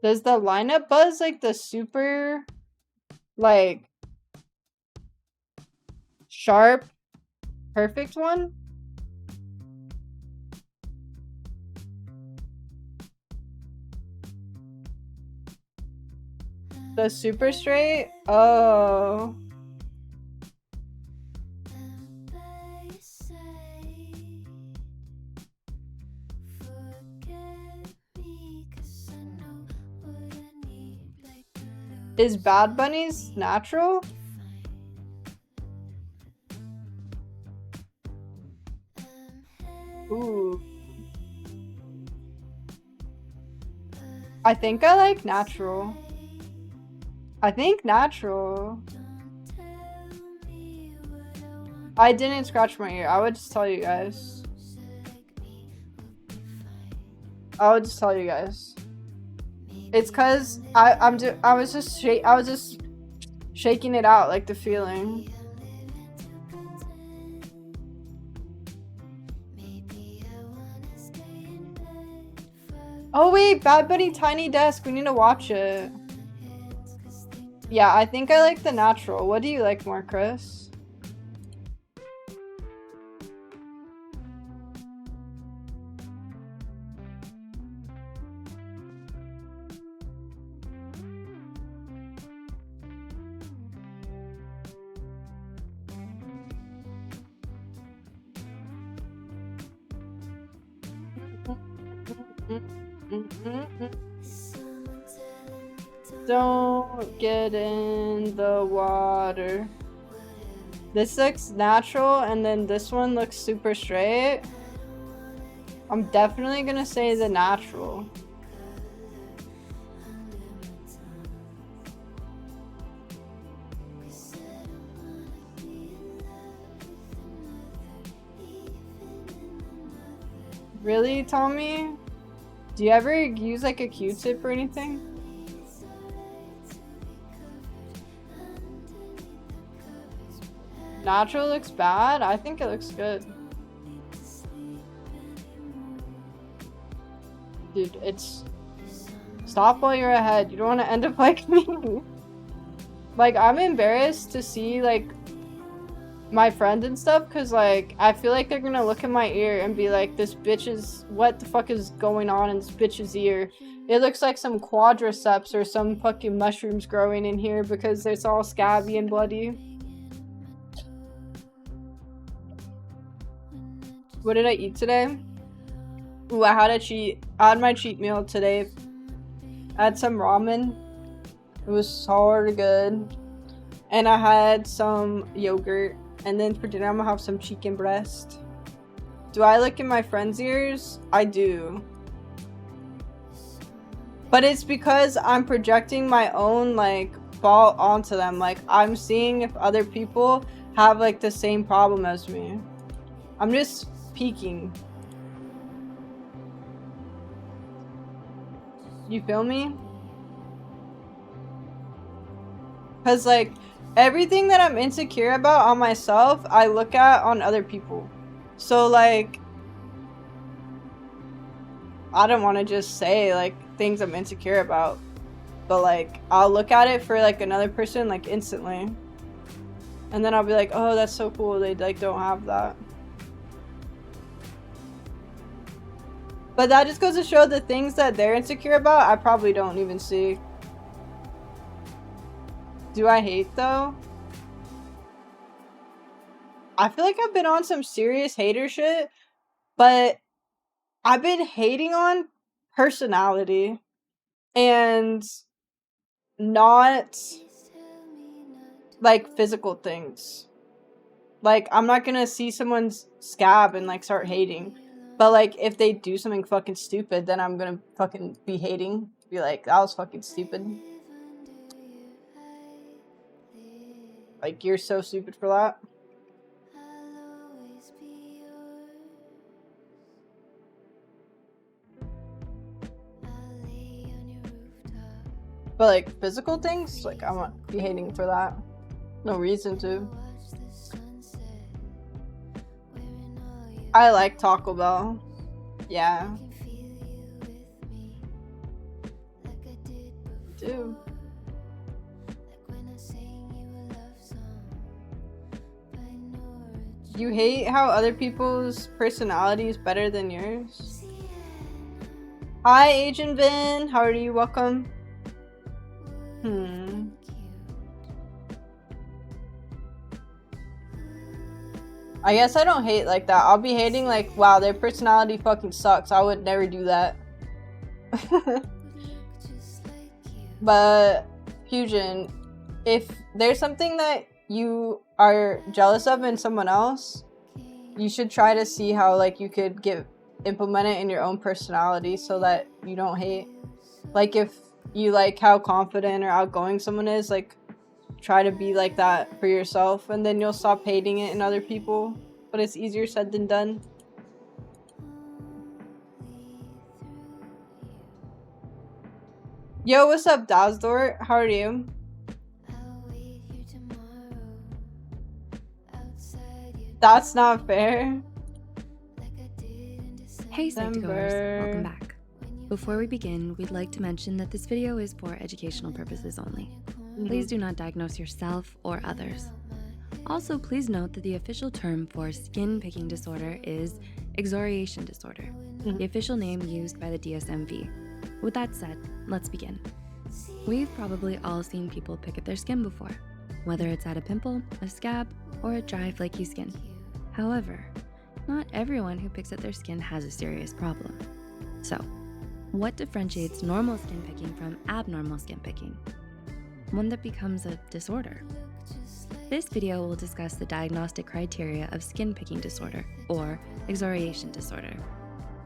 Does the lineup buzz like the super, like, sharp, perfect one? The super straight? Oh. Is Bad Bunny's natural? Ooh. I think I like natural. I think natural. I didn't scratch my ear. I would just tell you guys. I would just tell you guys. It's cause I was just shaking it out, like the feeling. Oh wait, Bad Bunny Tiny Desk. We need to watch it. Yeah, I think I like the natural. What do you like more, Chris? Don't get in the water. This looks natural, and then this one looks super straight. I'm definitely gonna say the natural. Really, Tommy? Do you ever use like a Q-tip or anything? Natural looks bad? I think it looks good. Dude, it's... Stop while you're ahead. You don't want to end up like me. Like, I'm embarrassed to see, like, my friends and stuff, because, like, I feel like they're gonna look in my ear and be like, this bitch is... What the fuck is going on in this bitch's ear? It looks like some quadriceps or some fucking mushrooms growing in here because it's all scabby and bloody. What did I eat today? Ooh, I had my cheat meal today. I had some ramen. It was so good. And I had some yogurt. And then for dinner, I'm gonna have some chicken breast. Do I look in my friends' ears? I do. But it's because I'm projecting my own, like, fault onto them. Like, I'm seeing if other people have, like, the same problem as me. I'm just peeking. You feel me? Because, like, everything that I'm insecure about on myself, I look at on other people. So, like, I don't want to just say, like, things I'm insecure about. But, like, I'll look at it for, like, another person, like, instantly. And then I'll be like, oh, that's so cool. They, like, don't have that. But that just goes to show the things that they're insecure about, I probably don't even see. Do I hate, though? I feel like I've been on some serious hater shit, but I've been hating on personality and not, like, physical things. Like, I'm not gonna see someone's scab and, like, start hating. But, like, if they do something fucking stupid, then I'm gonna fucking be hating. Be like, that was fucking stupid. Like, you're so stupid for that. But, like, physical things, like, I'm not be hating for that. No reason to. I like Taco Bell. Yeah. Do. You hate how other people's personality is better than yours? Hi, Agent Vin. How are you? Welcome. I guess I don't hate like that. I'll be hating like, wow, their personality fucking sucks. I would never do that. But, Fusion, if there's something that you are jealous of in someone else, you should try to see how like you could implement it in your own personality so that you don't hate. Like if you like how confident or outgoing someone is, like try to be like that for yourself and then you'll stop hating it in other people. But it's easier said than done. Yo, what's up, Dazdor? How are you? That's not fair. Hey Psych2Goers, welcome back. Before we begin, we'd like to mention that this video is for educational purposes only. Please do not diagnose yourself or others. Also, please note that the official term for skin picking disorder is excoriation disorder, the official name used by the DSM-V. With that said, let's begin. We've probably all seen people pick at their skin before, whether it's at a pimple, a scab, or a dry, flaky skin. However, not everyone who picks at their skin has a serious problem. So, what differentiates normal skin picking from abnormal skin picking? One that becomes a disorder. This video will discuss the diagnostic criteria of skin picking disorder, or excoriation disorder,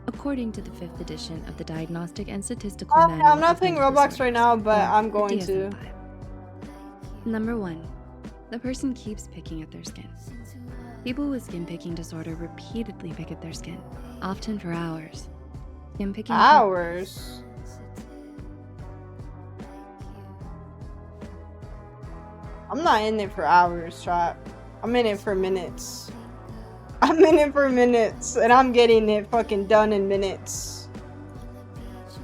according to the 5th edition of the Diagnostic and Statistical Manual. I'm not playing Roblox right now, but I'm going to. Number 1, the person keeps picking at their skin. People with skin picking disorder repeatedly pick at their skin, often for hours. Skin picking Hours? I'm not in it for hours, Trap. I'm in it for minutes. I'm in it for minutes, and I'm getting it fucking done in minutes.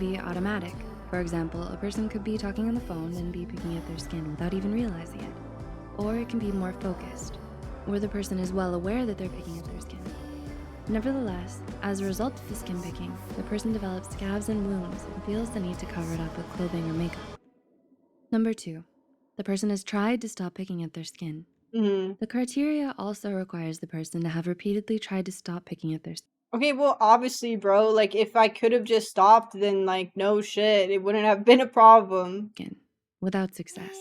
be automatic. For example, a person could be talking on the phone and be picking at their skin without even realizing it. Or it can be more focused, where the person is well aware that they're picking at their skin. Nevertheless, as a result of the skin picking, the person develops scabs and wounds and feels the need to cover it up with clothing or makeup. Number 2, the person has tried to stop picking at their skin. The criteria also requires the person to have repeatedly tried to stop picking at their skin. Okay, well, obviously, bro, like, if I could have just stopped, then, like, no shit, it wouldn't have been a problem. Without success.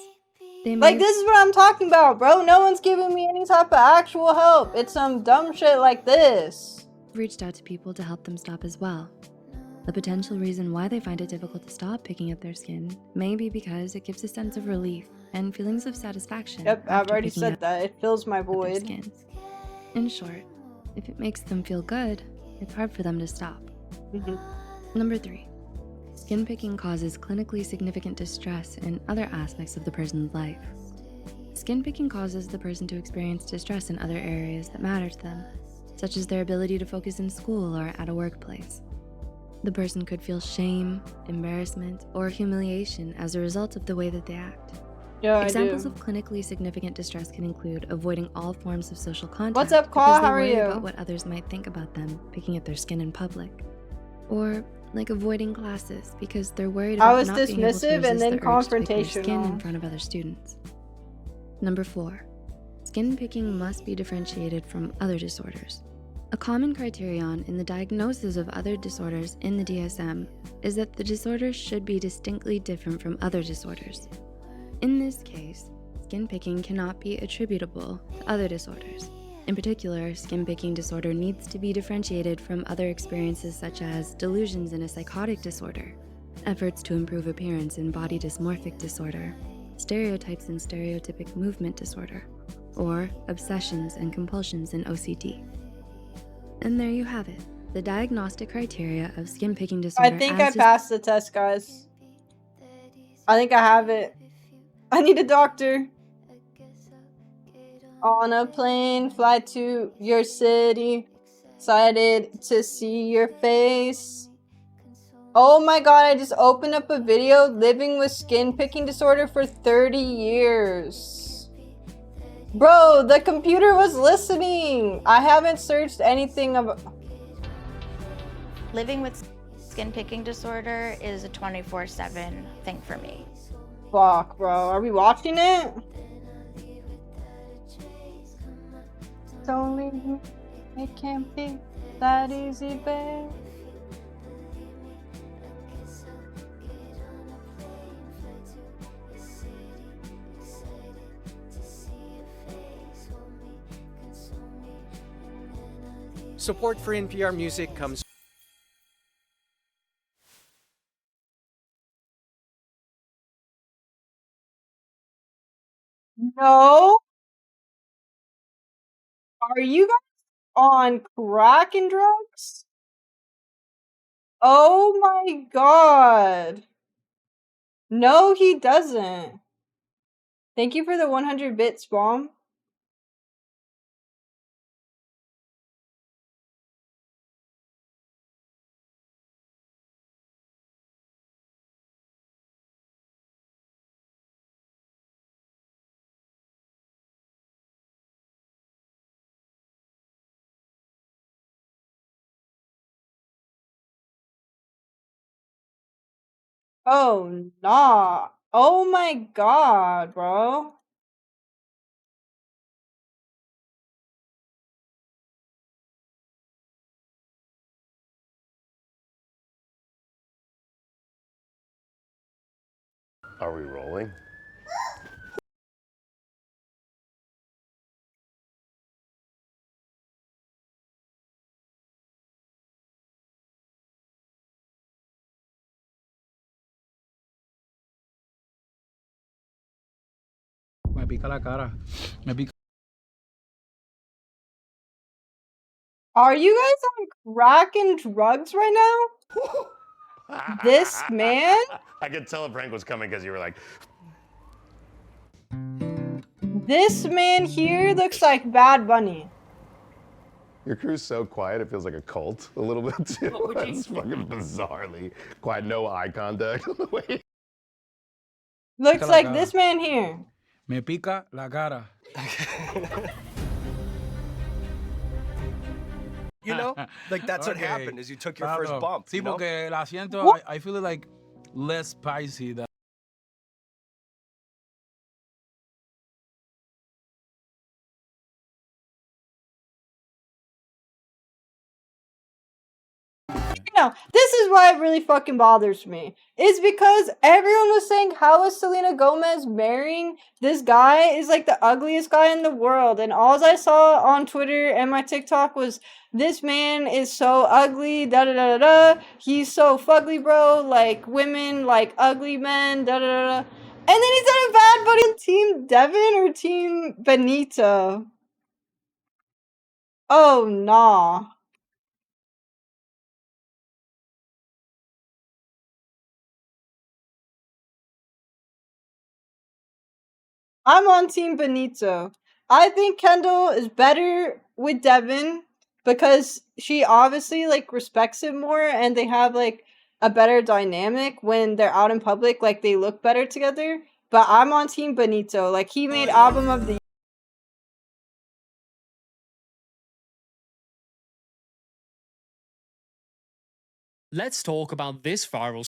Like, this is what I'm talking about, bro. No one's giving me any type of actual help. It's some dumb shit like this. Reached out to people to help them stop as well. The potential reason why they find it difficult to stop picking at their skin may be because it gives a sense of relief and feelings of satisfaction. Yep, I've already said that. It fills my void. In short, if it makes them feel good, it's hard for them to stop. Number 3, skin picking causes clinically significant distress in other aspects of the person's life. Skin picking causes the person to experience distress in other areas that matter to them, such as their ability to focus in school or at a workplace. The person could feel shame, embarrassment, or humiliation as a result of the way that they act. Yeah, Examples of clinically significant distress can include avoiding all forms of social contact. What's up, Call? How are you? About what others might think about them picking at their skin in public. Or like avoiding classes because they're worried about not being able to resist dismissive and then the urge to pick their skin confrontational. in front of other students. Number 4, skin picking must be differentiated from other disorders. A common criterion in the diagnosis of other disorders in the DSM is that the disorders should be distinctly different from other disorders. In this case, skin picking cannot be attributable to other disorders. In particular, skin picking disorder needs to be differentiated from other experiences such as delusions in a psychotic disorder, efforts to improve appearance in body dysmorphic disorder, stereotypes in stereotypic movement disorder, or obsessions and compulsions in OCD. And there you have it, the diagnostic criteria of skin picking disorder. I think I passed the test, guys. I think I have it. I need a doctor. On a plane, fly to your city. Excited to see your face. Oh my god, I just opened up a video living with skin picking disorder for 30 years. Bro, the computer was listening. I haven't searched anything about... Living with skin picking disorder is a 24/7 thing for me. Fuck, bro. Are we watching it? It's only you. It can't be that easy, babe. Support for NPR Music comes. No. Are you guys on crack and drugs? Oh my god. No, he doesn't. Thank you for the 100 bits, Bomb. Oh, nah. Oh my god, bro. Are we rolling? Me pica la cara. Me pica. Are you guys on crack and drugs right now? This man? I could tell a prank was coming because you were like, This man here looks like Bad Bunny. your crew's so quiet, it feels like a cult a little bit too. It's fucking bizarrely quiet, no eye contact on the way. Looks like this man here. Me pica la cara. You know, like that's what happened. Is you took your first bump. Sí, you know? porque el asiento, I feel it like less spicy. Than No, this is why it really fucking bothers me. It's because everyone was saying, how is Selena Gomez marrying this guy? Is like the ugliest guy in the world. And all I saw on Twitter and my TikTok was, this man is so ugly, da da da da da. He's so fugly, bro. Like women like ugly men, da da da da. And then he's on a Bad Bunny. Team Devin or Team Benito? Oh, nah. I'm on Team Benito. I think Kendall is better with Devin because she obviously like respects him more and they have like a better dynamic when they're out in public, like they look better together. But I'm on Team Benito. Like he made album of the Let's talk about this viral.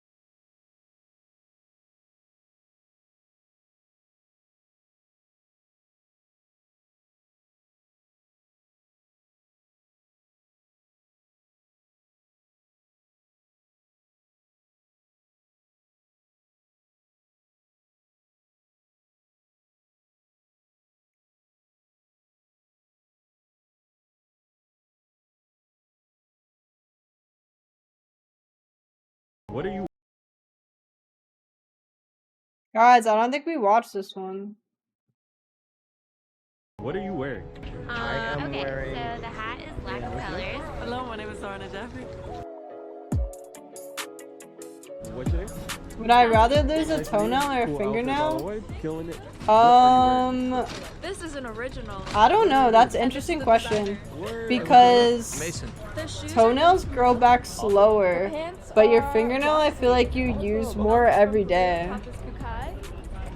What are you? guys. I don't think we watched this one. What are you wearing? I am wearing. So the hat is black colors. Hello, my name is Sarah Jeffrey. What's your name? Would I rather lose a toenail or a fingernail? Killing it. This is an original. I don't know. That's an interesting question because toenails grow back slower, but your fingernail I feel like you use more every day.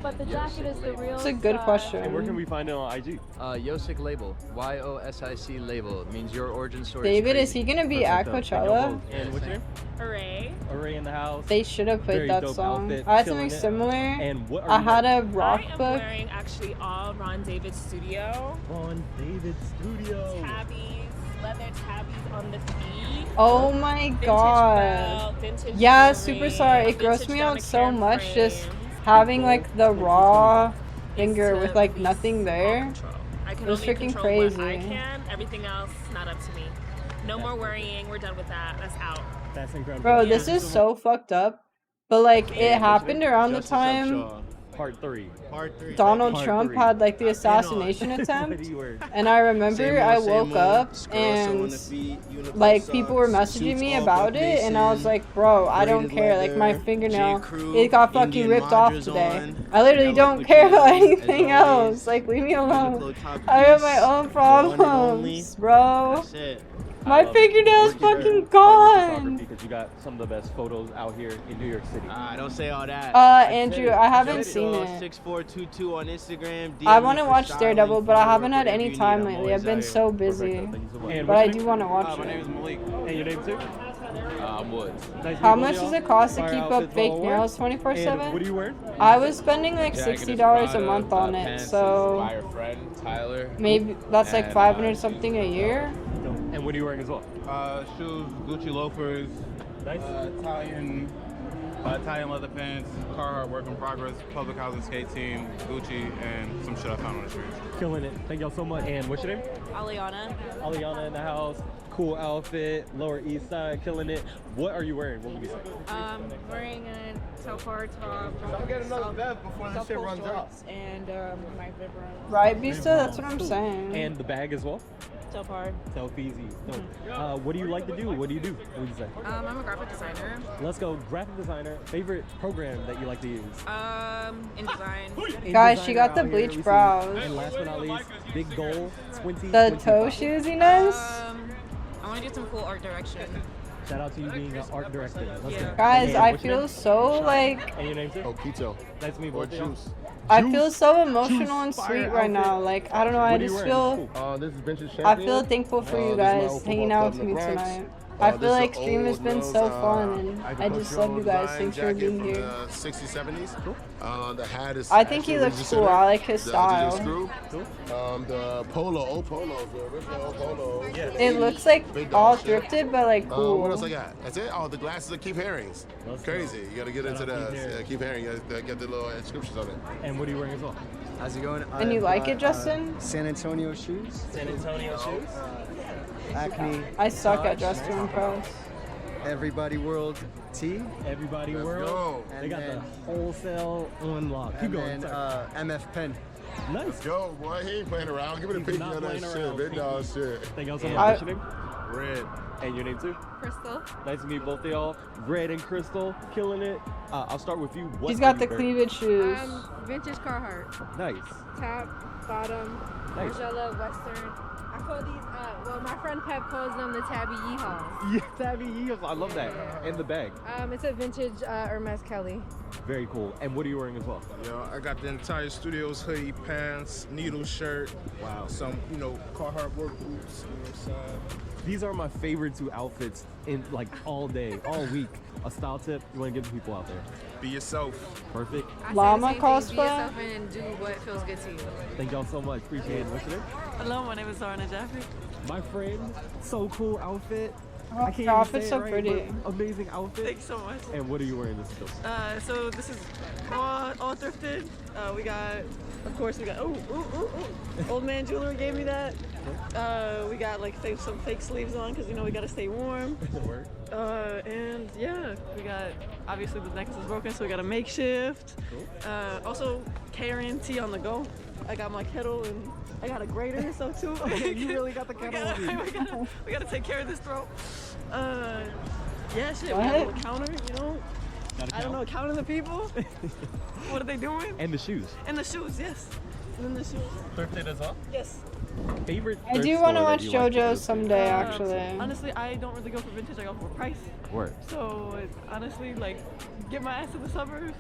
But the jacket is the real. It's a good question. And where can we find it on IG? Yosic label. Y-O-S-I-C label. It means your origin story. David, is he gonna be at Coachella? And what's your name? Array. Array in the house. They should have played Very that dope song. outfit, I had killing something it. similar. And what are I you had wearing? a rock I am book. wearing actually all Ron David Studio. On David Studio. Tabbies, leather tabbies on the feet. Oh my Vintage god. belt, vintage Yeah, jewelry, super sorry. It grossed vintage me out diamond so care much just frames. having like the raw finger It's with to like please nothing all there. control. I can It was only freaking control what I crazy. can. Everything else, not up to me. No more worrying. We're done with that. That's out. That's incredible. Bro, this is so fucked up. But like it happened around the Justice time Upshaw. Part 3. Donald Part Trump 3. had like the assassination What attempt. are you wearing? And I remember I woke up and like people were messaging me about it and I was like, bro, I don't care. Like my fingernail, it got fucking ripped off today. I literally don't care about anything else. Like leave me alone. I have my own problems, bro. My fingernail's fucking gone. Because you got some of the best photos out here in New York City. Don't say all that. Andrew, I haven't seen it. 6422 on Instagram. I want to watch Daredevil, but I haven't had any time lately. I've been so busy. Thank you so much. And But what's I your do name? want to watch My name it. is Malik. And your name too? I'm Woods. Nice How meeting much you does all. it cost to Fire keep up outfits fake all nails work. And what are 24/7? you wearing? I was spending like $60 a month on it, so Your friend Tyler. maybe that's like 500 something a year. And what are you wearing as well? Shoes, Gucci loafers, Nice. Italian leather pants, Carhartt work in progress, public housing skate team, Gucci, and some shit I found on the streets. Killing it. Thank y'all so much. And what's your name? Aliana. Aliana in the house. Cool outfit. Lower East Side. Killing it. What are you wearing? What would you say? Wearing a Telfar top. I'll get another bev before this shit runs out. And my Vibram. Right, Bista? That's what I'm saying. And the bag as well? Telfar. Telfeezy. No. What do you like to do? What do you do? What would you say? I'm a graphic designer. Let's go. Graphic designer. Favorite program that you like to use? InDesign. Guys, she got the bleach brows. And last but not least, big goal. The toe shoesiness. I want to do some cool art direction. Shout out to you being an art director. Let's go. Guys, And I what's your feel name? so like. And your name, sir? Oh, Quito. Nice to meet you. Or both of y'all. juice. I feel so emotional Juice and fire sweet right now. outfit. Like, I don't know, I What are you just wearing? feel. This is Vintage I Champion. feel thankful for you This is my guys old hanging football out club with me in the Bronx. tonight. I This feel is like the stream has old been nose, so fun, and I just agricultural love you guys. design Thanks for jacket being from here. the 60s, 70s. The hat is. I think he actually looks registered cool. I in like his the style. Screw. The polo, old polos, the original old polos. It looks like Big all dog shit. thrifted, but like cool. What else I got? That's it. Oh, the glasses of Keith Haring's. Crazy. You gotta get into the Keith Haring. You gotta get the little inscriptions on it. And what are you wearing as well? How's it going? And you like it, Justin? San Antonio shoes. San Antonio shoes. Acne. I suck at dress to impress. Everybody World Tee. Everybody Let's World. go. They got the wholesale unlock. Keep And going. then sorry. MF Pen. Nice. Yo, boy, he ain't playing around. Give me the He's picture not of that playing shit. around. Big dog shit. Thank y'all so much. I- What's your name? Red. And your name too? Crystal. Nice to meet both of y'all. Red and Crystal, killing it. I'll start with you. What She's are got you the wearing? cleavage shoes. Vintage Carhartt. Nice. Top, bottom, Nice. Margiela, Western. I call these, well, my friend Pep calls them the Tabby Yeehaws. Yeah, Tabby Yeehaws. I love that. And the bag. It's a vintage Hermes Kelly. Very cool. And what are you wearing as well? Yo, I got the entire Studios hoodie, pants, needle shirt. Wow. Some, Carhartt work boots. You know what I'm saying? These are my favorite two outfits in like all day, all week. A style tip you want to give the people out there? Be yourself. Perfect. Llama cosplay. and do what feels good to you. Thank y'all so much. Appreciate it. What's your name? Hello, my name is Sarna Jeffrey. My friend. So cool outfit. Oh, I can't your even outfit's say so it right, pretty. but amazing outfit. Thanks so much. And what are you wearing this is? So this is all thrifted. We got, of course, Old Man Jewelry gave me that. We got like some fake sleeves on because we gotta stay warm. And yeah, we got, obviously the necklace is broken, so we got a makeshift. Also carrying tea on the go. I got my kettle and I got a grater, so too. You really got the kettle. we gotta take care of this throat. Yeah, shit. What? We got a little counter, Gotta I don't know, counting the people. What are they doing? And the shoes. And the shoes, yes. And then the shoes. Thrifted as well? Yes. Favorite I thrift do want to store that watch you like to go JoJo to? someday, actually. Honestly, I don't really go for vintage, I go for price. Word. So honestly, like, get my ass to the suburbs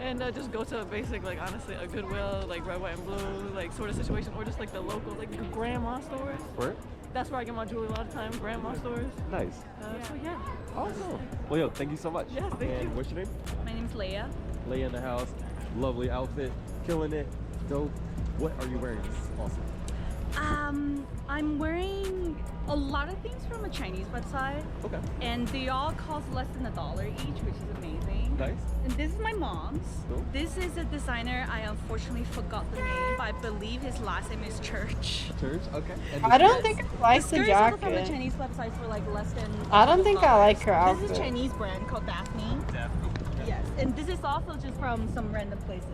and just go to a basic, like, honestly, a Goodwill, like red, white, and blue, like sort of situation, or just like the local, like the grandma stores. Word. That's where I get my jewelry a lot of times, grandma stores. Nice. So yeah. Awesome. Well, yo, thank you so much. Yes, thank and you. what's your name? My name's Leia. Leia in the house. Lovely outfit. Killing it. Dope. What are you wearing? This is awesome. I'm wearing a lot of things from a Chinese website. Okay. And they all cost less than $1 each, which is amazing. Nice. And this is my mom's. Cool. This is a designer. I unfortunately forgot the name, but I believe his last name is Church. Church. Okay. And I don't think I like the Skirts also from the jacket. Chinese websites for like less than I don't think I like her This is outfit. a Chinese brand called Daphne. Yes. And this is also just from some random places.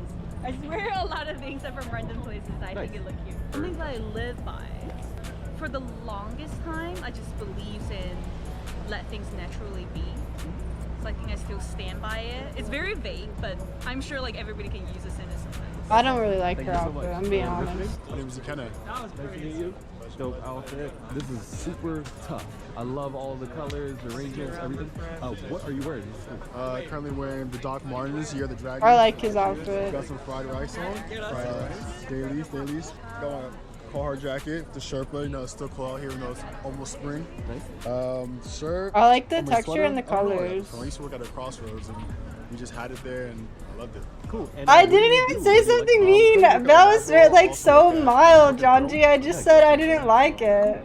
I swear a lot of things are from random places. I Nice. think it look cute. Something that I live by. For the longest time, I just believed in let things naturally be. So I think I still stand by it. It's very vague, but I'm sure like everybody can use this in it sometimes. I don't really like Thank her you so much. outfit, I'm being What's your honest. name? My name is Kenna. Nice to meet you. Dope outfit. This is super tough. I love all the colors, the arrangements, everything. What are you wearing? This is cool. Currently wearing the Doc Martens, Year of the Dragon. I like his outfit. Got some fried rice on. Dailies. Got my Carhartt jacket, the Sherpa, it's still cold out here, it's almost spring. Nice. Shirt. I like the my texture sweater. and the I don't know, colors. I used to work at a Crossroads and we just had it there and I loved it. Cool. And I what do didn't you even do? say What do you something like? mean. Favorite That was color? like so mild, Janji. I just said I didn't like it.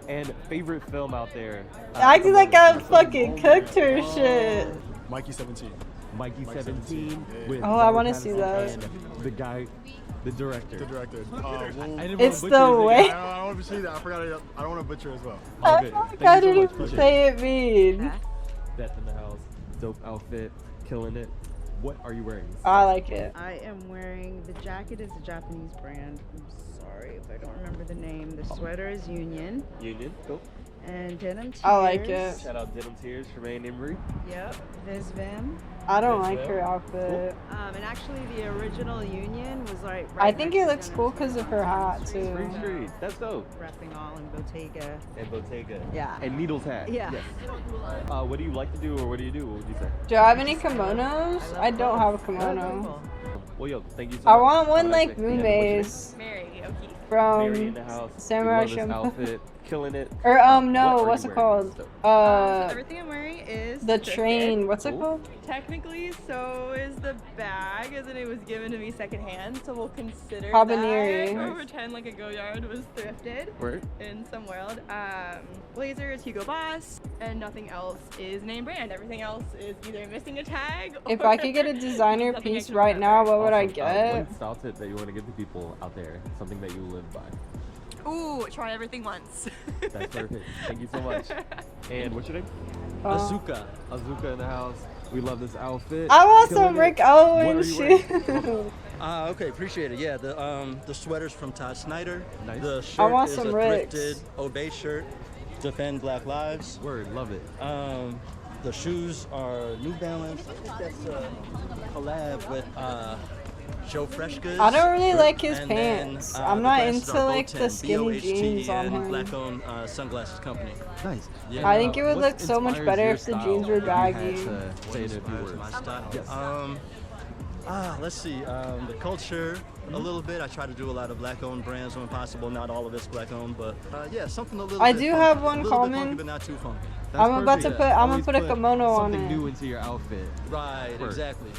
And favorite film out there? Acting like I fucking cooked her shit. Mikey 17. Mikey 17 with Oh, I Robert wanna see Pattinson that. and the guy, the director. The director. I didn't It's wanna butcher the his name. way. I don't want to say that. I forgot it. I don't want to butcher as well. All I good. feel like Thank I you so much. didn't Appreciate it. say it mean. Death in the house. Dope outfit. Killing it. What are you wearing? I like it. I am wearing, the jacket is a Japanese brand. I'm sorry if I don't remember the name. The sweater is Union. Union, cool. And denim tears. I like it. Shout out Denim Tears for May and Emery. Yep. Viz Vim. I don't like her outfit. And actually the original Union was like I think it looks cool because of her hat too. Spring Street, that's dope. Repping all in Bottega. And Bottega. Yeah. And Needles hat. Yeah. Yes. What do you like to do, or what do you do? What would you say? Do I have any kimonos? I don't have a kimono. Well, yo, thank you so much. I want one like Mume's Mary, okay. from Mary in the house. Samurai We love this Champloo. outfit. Killing it. Or no, what's it called? Everything I'm wearing is The thrifted. train. What's it called? Technically, so is the bag, as in it was given to me secondhand. So we'll consider Habaneri. that. Or pretend like a Goyard was thrifted Word. in some world. Blazer is Hugo Boss, and nothing else is name brand. Everything else is either missing a tag. If or I could get a designer something piece extra right now, what would I One get? style tip that you want to give to people out there, something that you live by. Ooh, try everything once. That's perfect. Thank you so much. And what's your name? Azuka. Azuka in the house. We love this outfit. I want Killing some it. Rick What Owen are you wearing? shoes. Okay, appreciate it. Yeah, the sweater's from Todd Snyder. Nice. The shirt I want is some a Ricks. thrifted Obey shirt. Defend Black Lives. Word, love it. The shoes are New Balance. I think that's a collab with Joe Fresh Goods. I don't really like his And pants. then, I'm the not glasses into are like the Botan, skinny jeans on and him. Black-owned sunglasses company. Nice. Yeah. I think it would What look so much inspires better your if the style? jeans were If you had baggy. to say it in a few Inspires words. my style. Yes. Let's see. The culture, a little bit. I try to do a lot of black-owned brands when possible. Not all of it's black-owned, but yeah, something a little I bit do funky. have one A little bit common. funky, but not too funky. That's I'm about to perfect. put. I'm gonna Always put a kimono on something it. new into your outfit. Right, Word. exactly.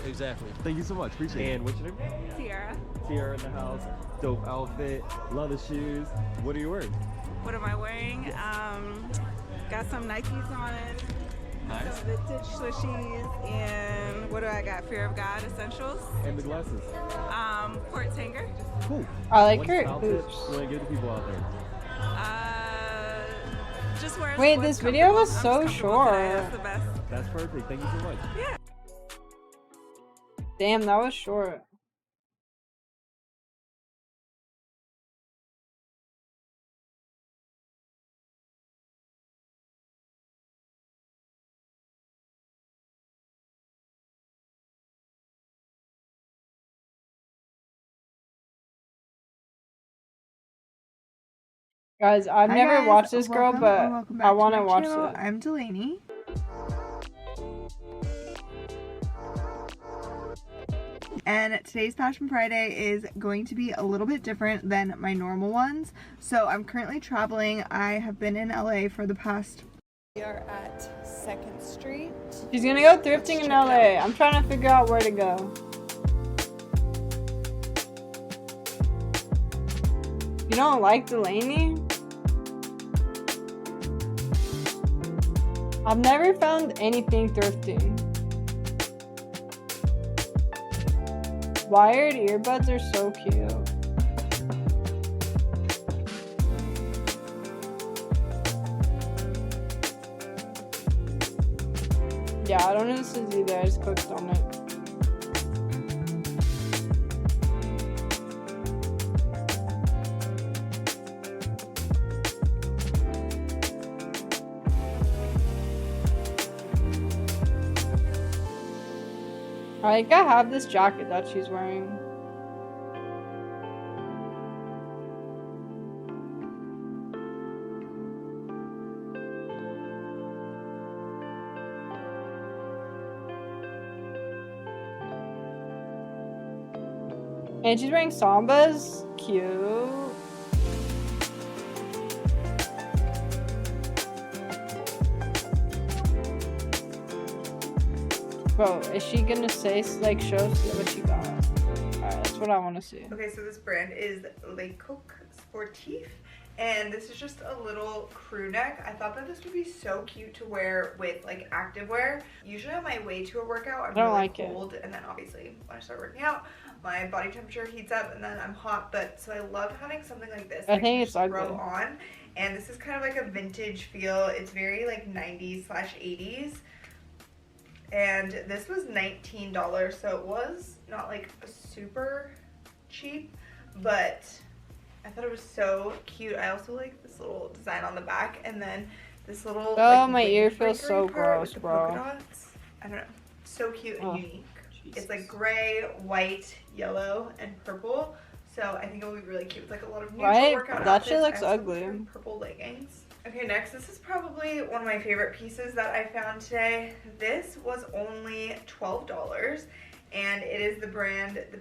Thank you so much. Appreciate it. And what's your name? Tiara. Tiara in the house. Dope outfit. Love the shoes. What are you wearing? What am I wearing? Got some Nikes on. Nice. Some vintage swishies, and what do I got? Fear of God essentials. And the glasses. Port Tanger. Cool. I like One her style tip oops. you want to give to people out there? Just wear. Wait, what's this video was comfortable. so I'm just comfortable today, short. That's the best. That's perfect. Thank you so much. Yeah. Damn, that was short. Guys, I've never watched this girl, but I want to watch it. I'm Delaney. And today's Passion Friday is going to be a little bit different than my normal ones. So I'm currently traveling. I have been in LA for the past... We are at 2nd Street. She's gonna go thrifting in LA. I'm trying to figure out where to go. You don't like Delaney? I've never found anything thrifting. Wired earbuds are so cute. Yeah, I don't know if this is either. I just clicked on it. I think I have this jacket that she's wearing. And she's wearing Sambas. Cute. Bro, is she gonna say, like, show us what she got? Alright, that's what I want to see. Okay, so this brand is Le Coq Sportif. And this is just a little crew neck. I thought that this would be so cute to wear with like activewear. Usually on my way to a workout, I'm really like it. cold. And then obviously when I start working out, my body temperature heats up and then I'm hot. But so I love having something like this. I that think can it's just throw ugly. on. And this is kind of like a vintage feel. It's very like 90s/80s. and this was $19, so it was not like super cheap, but I thought it was so cute. I also like this little design on the back, and then this little like, my ear windbreaker feels so part gross, with the bro. polka dots. I don't know, so cute and Oh, unique. It's like gray, white, yellow, and purple. So I think it will be really cute with like a lot of neutral Right? workout That outfits. shit looks I also ugly. have purple leggings. Okay, next, this is probably one of my favorite pieces that I found today. This was only $12, and it is the brand, the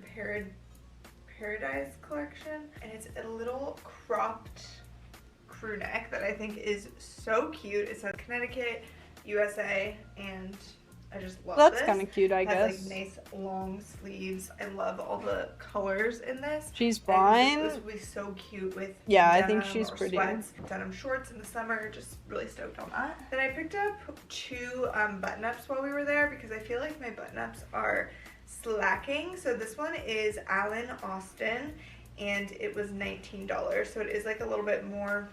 Paradise collection, and it's a little cropped crew neck that I think is so cute. It says Connecticut, USA, and I just love That's this. kind of cute, I It has, guess. like nice long sleeves. I love all the colors in this. She's And fine. This would be so cute with Yeah, I think denim she's or pretty. sweats, denim shorts in the summer. Just really stoked on that. Then I picked up 2 button-ups while we were there because I feel like my button-ups are slacking. So this one is Allen Austin, and it was $19. So it is like a little bit more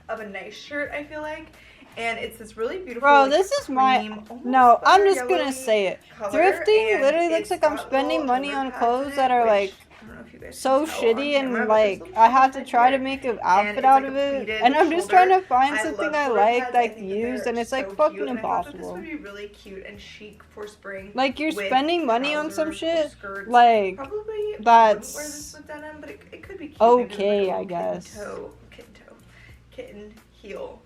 of a nice shirt, I feel like. And it's this really beautiful, Bro, like, this is my cream, almost no. I'm butter just gonna yellowy say it. color, Thrifting and literally looks it's like I'm got spending little money on overcuts clothes in that it, are which like I don't know if you guys so can tell on shitty, and camera, but like there's I have to little try to here. make an And outfit it's out like of a it, pleated and I'm just trying to shoulder. find I something love I shoulder like pads. that I I can think that use, they're and it's like so fucking cute, and I thought that this impossible. would be really cute and chic for spring. Like you're with spending money on some trousers or shit, skirts. like Probably wouldn't wear this that's with denim, but it could be cute. okay, I Maybe guess. like kitten heel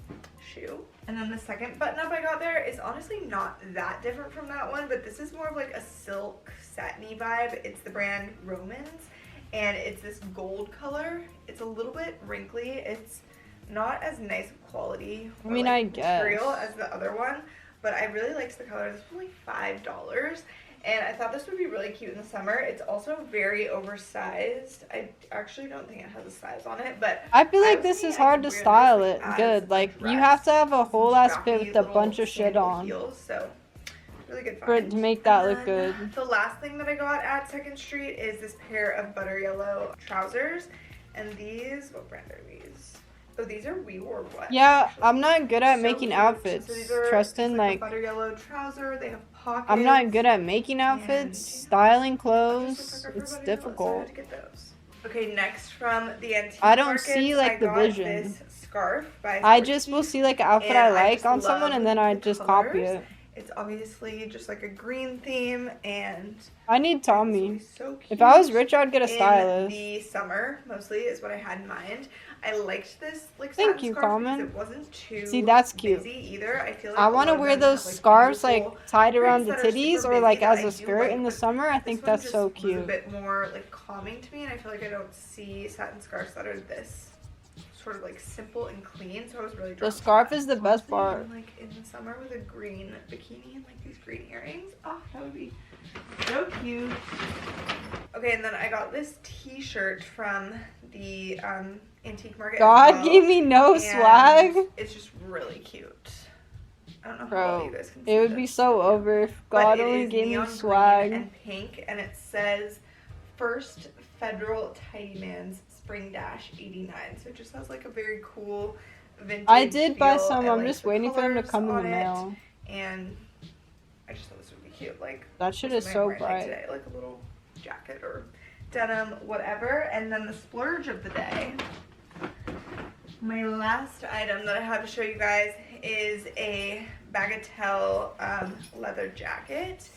shoe. And then the second button up I got there is honestly not that different from that one, but this is more of like a silk satiny vibe. It's the brand Romans, and it's this gold color. It's a little bit wrinkly. It's not as nice of quality I or, mean, like, I guess. material as the other one, but I really liked the color. This was like $5. And I thought this would be really cute in the summer. It's also very oversized. I actually don't think it has a size on it, but I feel like was this thinking is I hard could to wear style this, it like, as good. a Like you dress have to have a with some whole ass fit strappy with a little bunch of shit sandal on heels, so really good for it find. to make that And look then good. The last thing that I got at 2nd Street is this pair of butter yellow trousers, and these, what brand are these? Oh, these are We Wore What. Yeah, actually. I'm not good at So making cute. outfits. So these are Tristan, just like a butter yellow trouser. They have pockets. I'm not good at making outfits, styling clothes. It's difficult. Okay, next from the antique I don't markets, see like I the got vision. This scarf by I just will see like an outfit and I I like just on someone, love and then I the just copy colors. it. It's obviously just like a green theme, and I need Tommy. so If I was cute. rich, I'd get a In stylist. the summer, mostly, is what I had in mind. I liked this like Thank satin you, scarf because Common. it wasn't too See, that's cute. busy either. I feel like I a want lot to of wear them those have, like, scarves like beautiful tied around prints the that are titties super or busy like that as I a do skirt like, in the but summer. I this think one that's just so was a cute. bit more like calming to me, and I feel like I don't see satin scarves that are this sort of like simple and clean, so I was really drawn The to scarf that. is the best Honestly, part. and, like in the summer with a green bikini and like these green earrings. Oh, that would be so cute. Okay, and then I got this t-shirt from the antique market. God as well, gave me no and swag. It's just really cute. I don't know how well Bro, you guys can see it would this. be so over if But God it only is gave me neon green swag. and pink, and it says First Federal Tidy Man's Spring Dash 89. So it just has like a very cool vintage I did buy feel. some. I I'm like just the waiting for them to colors come in the on it, mail. and I just thought this would be cute. Like That shit what's is something so I'm wearing, like, bright. today, like a little jacket or denim, whatever. And then the splurge of the day. My last item that I have to show you guys is a Bagatelle leather jacket.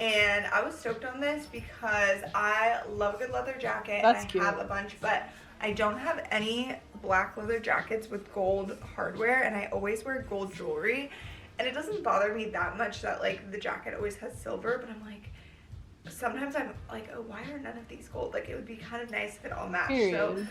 And I was stoked on this because I love a good leather jacket. That's and I cute. have a bunch, but I don't have any black leather jackets with gold hardware, and I always wear gold jewelry. And it doesn't bother me that much that like the jacket always has silver, but I'm like, sometimes I'm like, oh, why are none of these gold? Like it would be kind of nice if it all matched. So Period.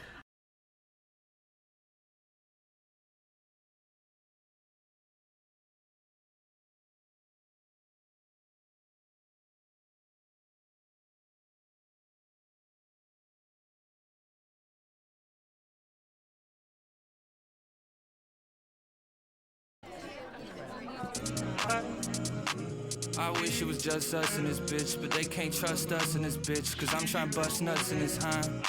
I wish it was just us in this bitch, but they can't trust us in this bitch, cause I'm trying to bust nuts in this time.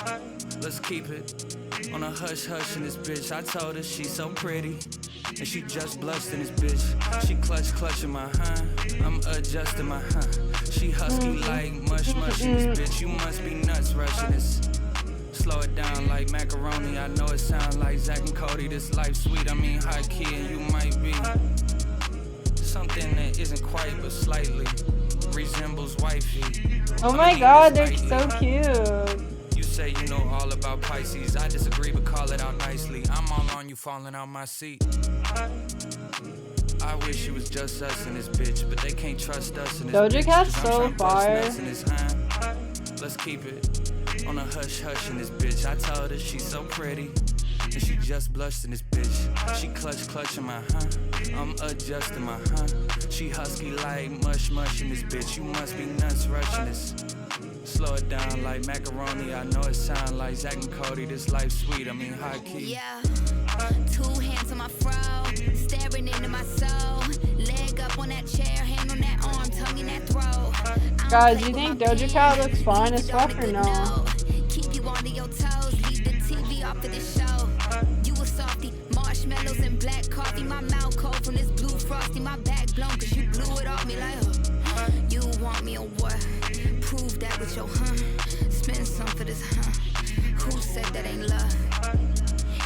Let's keep it on a hush hush in this bitch. I told her she's so pretty, and she just blushed in this bitch. She clutching my hind, I'm adjusting my hind. She husky like mush in this bitch. You must be nuts rushing this. Slow it down like macaroni. I know it sounds like Zach and Cody. This life sweet, I mean high key, and you might be something that isn't quite but slightly resembles wifey. Oh my god, they're so cute. You say you know all about Pisces. I disagree, but call it out nicely. I'm all on you falling out my seat. I wish it was just us in this bitch, but they can't trust us in this Doja bitch, Cat's 'cause I'm so tryna bust fire. nuts in this hind. Let's keep it on a hush hush in this bitch. I told her she's so pretty, and she just blushed in this bitch. She clutching my hind, I'm adjusting my hind. She husky like mush in this bitch. You must be nuts rushing this. Slow it down like macaroni. I know it sound like Zach and Cody. This life sweet, I mean high key. Yeah, 2 hands on my fro, staring into my soul. Leg up on that chair, hand on that arm, tongue in that throat. Guys, you think Doja Cat looks fine as fuck or no? Keep you on your toes, leave the TV off of the show. You a softy, marshmallows and black coffee. My mouth cold from this blue frosty. My back blown cause you blew it off me like, you want me or what? Prove that with your spend some for this, Who said that ain't love?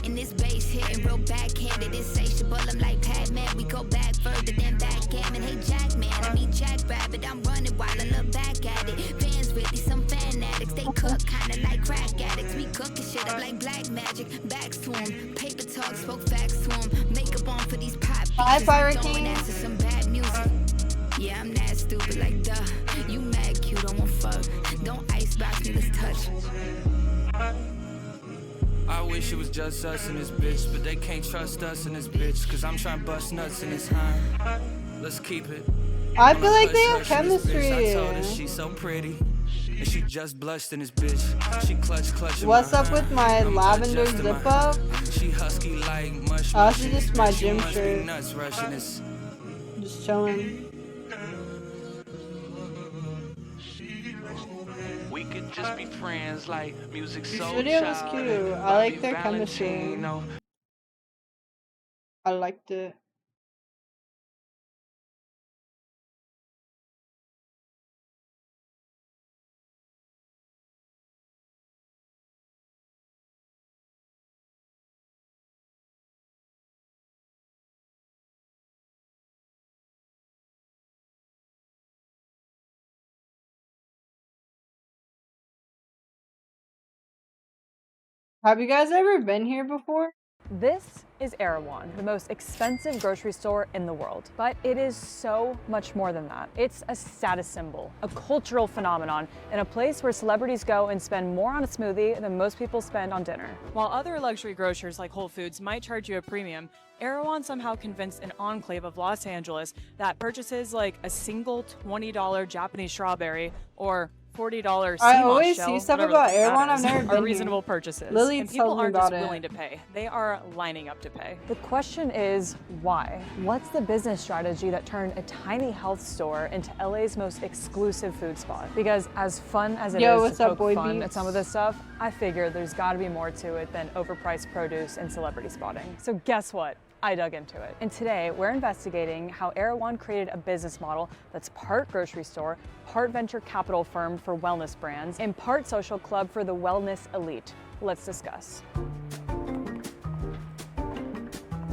And this bass hitting real backhanded, insatiable. I'm like Pac-Man, we go back further than backgammon. Hey Jackman, I mean Jackrabbit, I'm running while I look back at it. Fans really some fan addicts, they cook kinda like crack addicts. We cooking shit up like black magic, backs to 'em. Paper talk, spoke facts to 'em. Makeup on for these pop Bye, Fire I'm throwing King. ass to some bad music. Yeah, I'm that stupid like duh. You mad cute, don't want fuck. Don't icebox me, let's touch. I wish it was just us in this bitch, but they can't trust us in this bitch, cause I'm trying to bust nuts in this hind. Let's keep it. I feel like they have Hush in this bitch. chemistry. I told her she's so pretty, and she just blushed in this bitch. She clutching What's my up with hind. my I'm lavender adjusting my zip up? hind. She husky like mush. Oh, this is in this just my bitch. You gym must be shirt. nuts rushing this. Just chilling. We could just be friends like music This so video was child cute. and I like Bobby their chemistry. Valentino. I liked it. Have you guys ever been here before? This is Erewhon, the most expensive grocery store in the world. But it is so much more than that. It's a status symbol, a cultural phenomenon, and a place where celebrities go and spend more on a smoothie than most people spend on dinner. While other luxury grocers like Whole Foods might charge you a premium, Erewhon somehow convinced an enclave of Los Angeles that purchases like a single $20 Japanese strawberry or $40 I sea moss always shell, see stuff whatever about the fuck Erewhon, that I've is, never been are here. reasonable purchases. Lily And people tells me aren't about just it. willing to pay, they are lining up to pay. The question is why? What's the business strategy that turned a tiny health store into LA's most exclusive food spot? Because as fun as it Yo, is what's to up, poke boy fun beats? at some of this stuff, I figure there's gotta be more to it than overpriced produce and celebrity spotting. So guess what? I dug into it. And today we're investigating how Erewhon created a business model that's part grocery store, part venture capital firm for wellness brands, and part social club for the wellness elite. Let's discuss.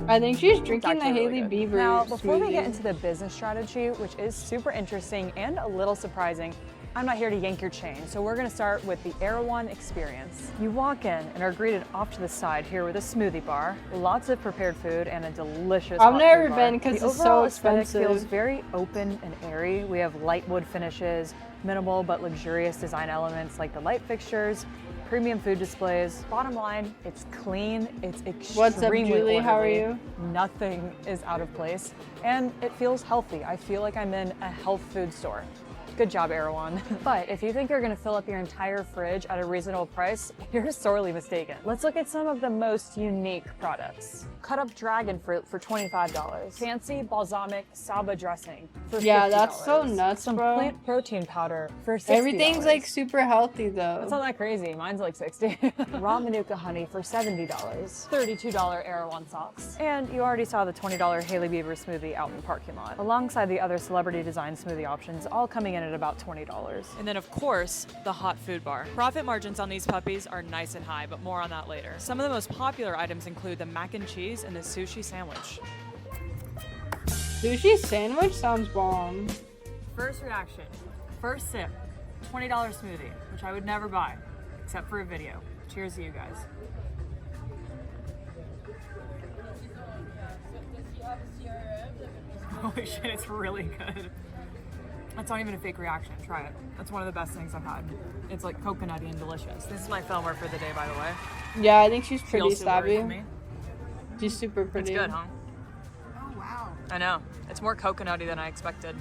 I think she's drinking It's the actually really Hailey good. Bieber Now, before we smoothie. get into the business strategy, which is super interesting and a little surprising, I'm not here to yank your chain, so we're gonna start with the Erewhon experience. You walk in and are greeted off to the side here with a smoothie bar, lots of prepared food, and a delicious I've hot never food bar. been 'cause The it's so overall aesthetic expensive. feels very open and airy. We have light wood finishes, minimal but luxurious design elements like the light fixtures, premium food displays. Bottom line, it's clean, it's extremely What's up, Julie? How are orderly. you? Nothing is out of place, and it feels healthy. I feel like I'm in a health food store. Good job, Erewhon. But if you think you're gonna fill up your entire fridge at a reasonable price, you're sorely mistaken. Let's look at some of the most unique products. Cut up dragon fruit for $25. Fancy balsamic Saba dressing for $50. Yeah, that's so nuts, Some bro. plant protein powder for $60. Everything's like super healthy though. That's not that crazy. Mine's like $60. Raw Manuka honey for $70. $32 Erewhon socks. And you already saw the $20 Hailey Bieber smoothie out in the parking lot, alongside the other celebrity design smoothie options, all coming in at about $20. And then of course, the hot food bar. Profit margins on these puppies are nice and high, but more on that later. Some of the most popular items include the mac and cheese and the sushi sandwich. Sushi sandwich sounds bomb. First reaction, first sip, $20 smoothie, which I would never buy, except for a video. Cheers to you guys. Holy shit, it's really good. That's not even a fake reaction. Try it. That's one of the best things I've had. It's like coconutty and delicious. This is my filmer for the day, by the way. Yeah, I think she's pretty also worried for stabby. me. She's super pretty. It's good, huh? Oh, wow. I know. It's more coconutty than I expected.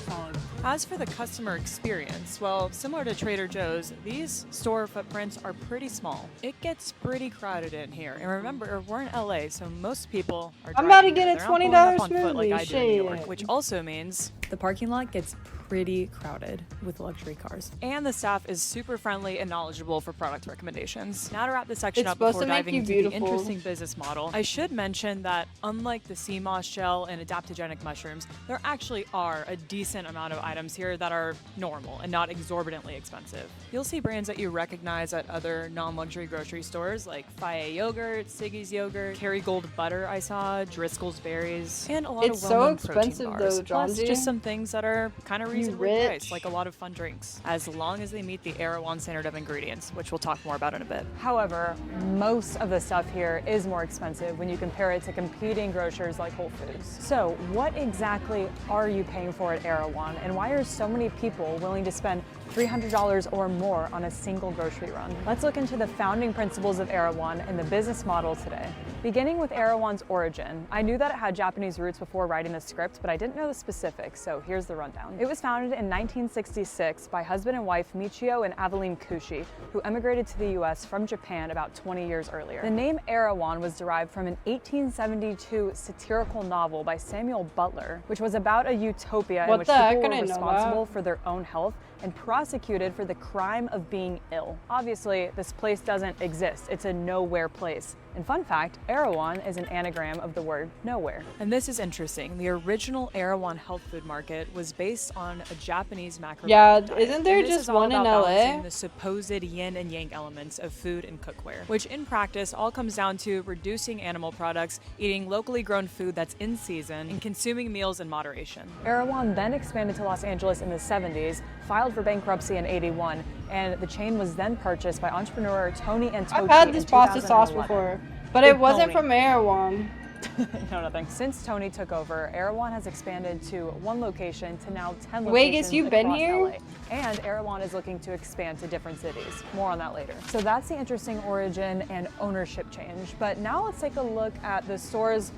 Solid. As for the customer experience, well, similar to Trader Joe's, these store footprints are pretty small. It gets pretty crowded in here. And remember, we're in LA, so most people are I'm about to driving get here. a They're not pulling $20 up on foot like I do in New York, shit. which also means the parking lot gets pretty crowded with luxury cars. And the staff is super friendly and knowledgeable for product recommendations. Now to wrap this section It's up supposed before to make diving you into beautiful. the interesting business model, I should mention that unlike the sea moss gel and adaptogenic mushrooms, there actually are a decent amount of items here that are normal and not exorbitantly expensive. You'll see brands that you recognize at other non-luxury grocery stores like Faye yogurt, Siggy's yogurt, Kerrygold butter I saw, Driscoll's berries, and a lot It's of so well-known protein expensive bars. though, Plus Jonji. just some things that are kind of reasonably rich. priced, like a lot of fun drinks, as long as they meet the Erewhon standard of ingredients, which we'll talk more about in a bit. However, most of the stuff here is more expensive when you compare it to competing grocers like Whole Foods. So what exactly are you paying for at Erewhon, and why are so many people willing to spend $300 or more on a single grocery run? Let's look into the founding principles of Erewhon and the business model today. Beginning with Erewhon's origin, I knew that it had Japanese roots before writing the script, but I didn't know the specifics, so here's the rundown. It was founded in 1966 by husband and wife Michio and Aveline Kushi, who emigrated to the US from Japan about 20 years earlier. The name Erewhon was derived from an 1872 satirical novel by Samuel Butler, which was about a utopia in What which the heck? people I were didn't know responsible that. for their own health and prosecuted for the crime of being ill. Obviously, this place doesn't exist. It's a nowhere place. And fun fact, Erewhon is an anagram of the word nowhere. And this is interesting. The original Erewhon health food market was based on a Japanese macro Yeah, diet. isn't there And this just is all one in about LA? balancing the supposed yin and yang elements of food and cookware, which in practice all comes down to reducing animal products, eating locally grown food that's in season, and consuming meals in moderation. Erewhon then expanded to Los Angeles in the 70s, filed for bankruptcy in '81, and the chain was then purchased by entrepreneur Tony and I've had this pasta sauce before, but it wasn't from Erewhon. No, nothing. Since Tony took over, Erewhon has expanded to one location to now 10 locations Vegas, you've been across here? LA. And Erewhon is looking to expand to different cities. More on that later. So that's the interesting origin and ownership change. But now let's take a look at the store's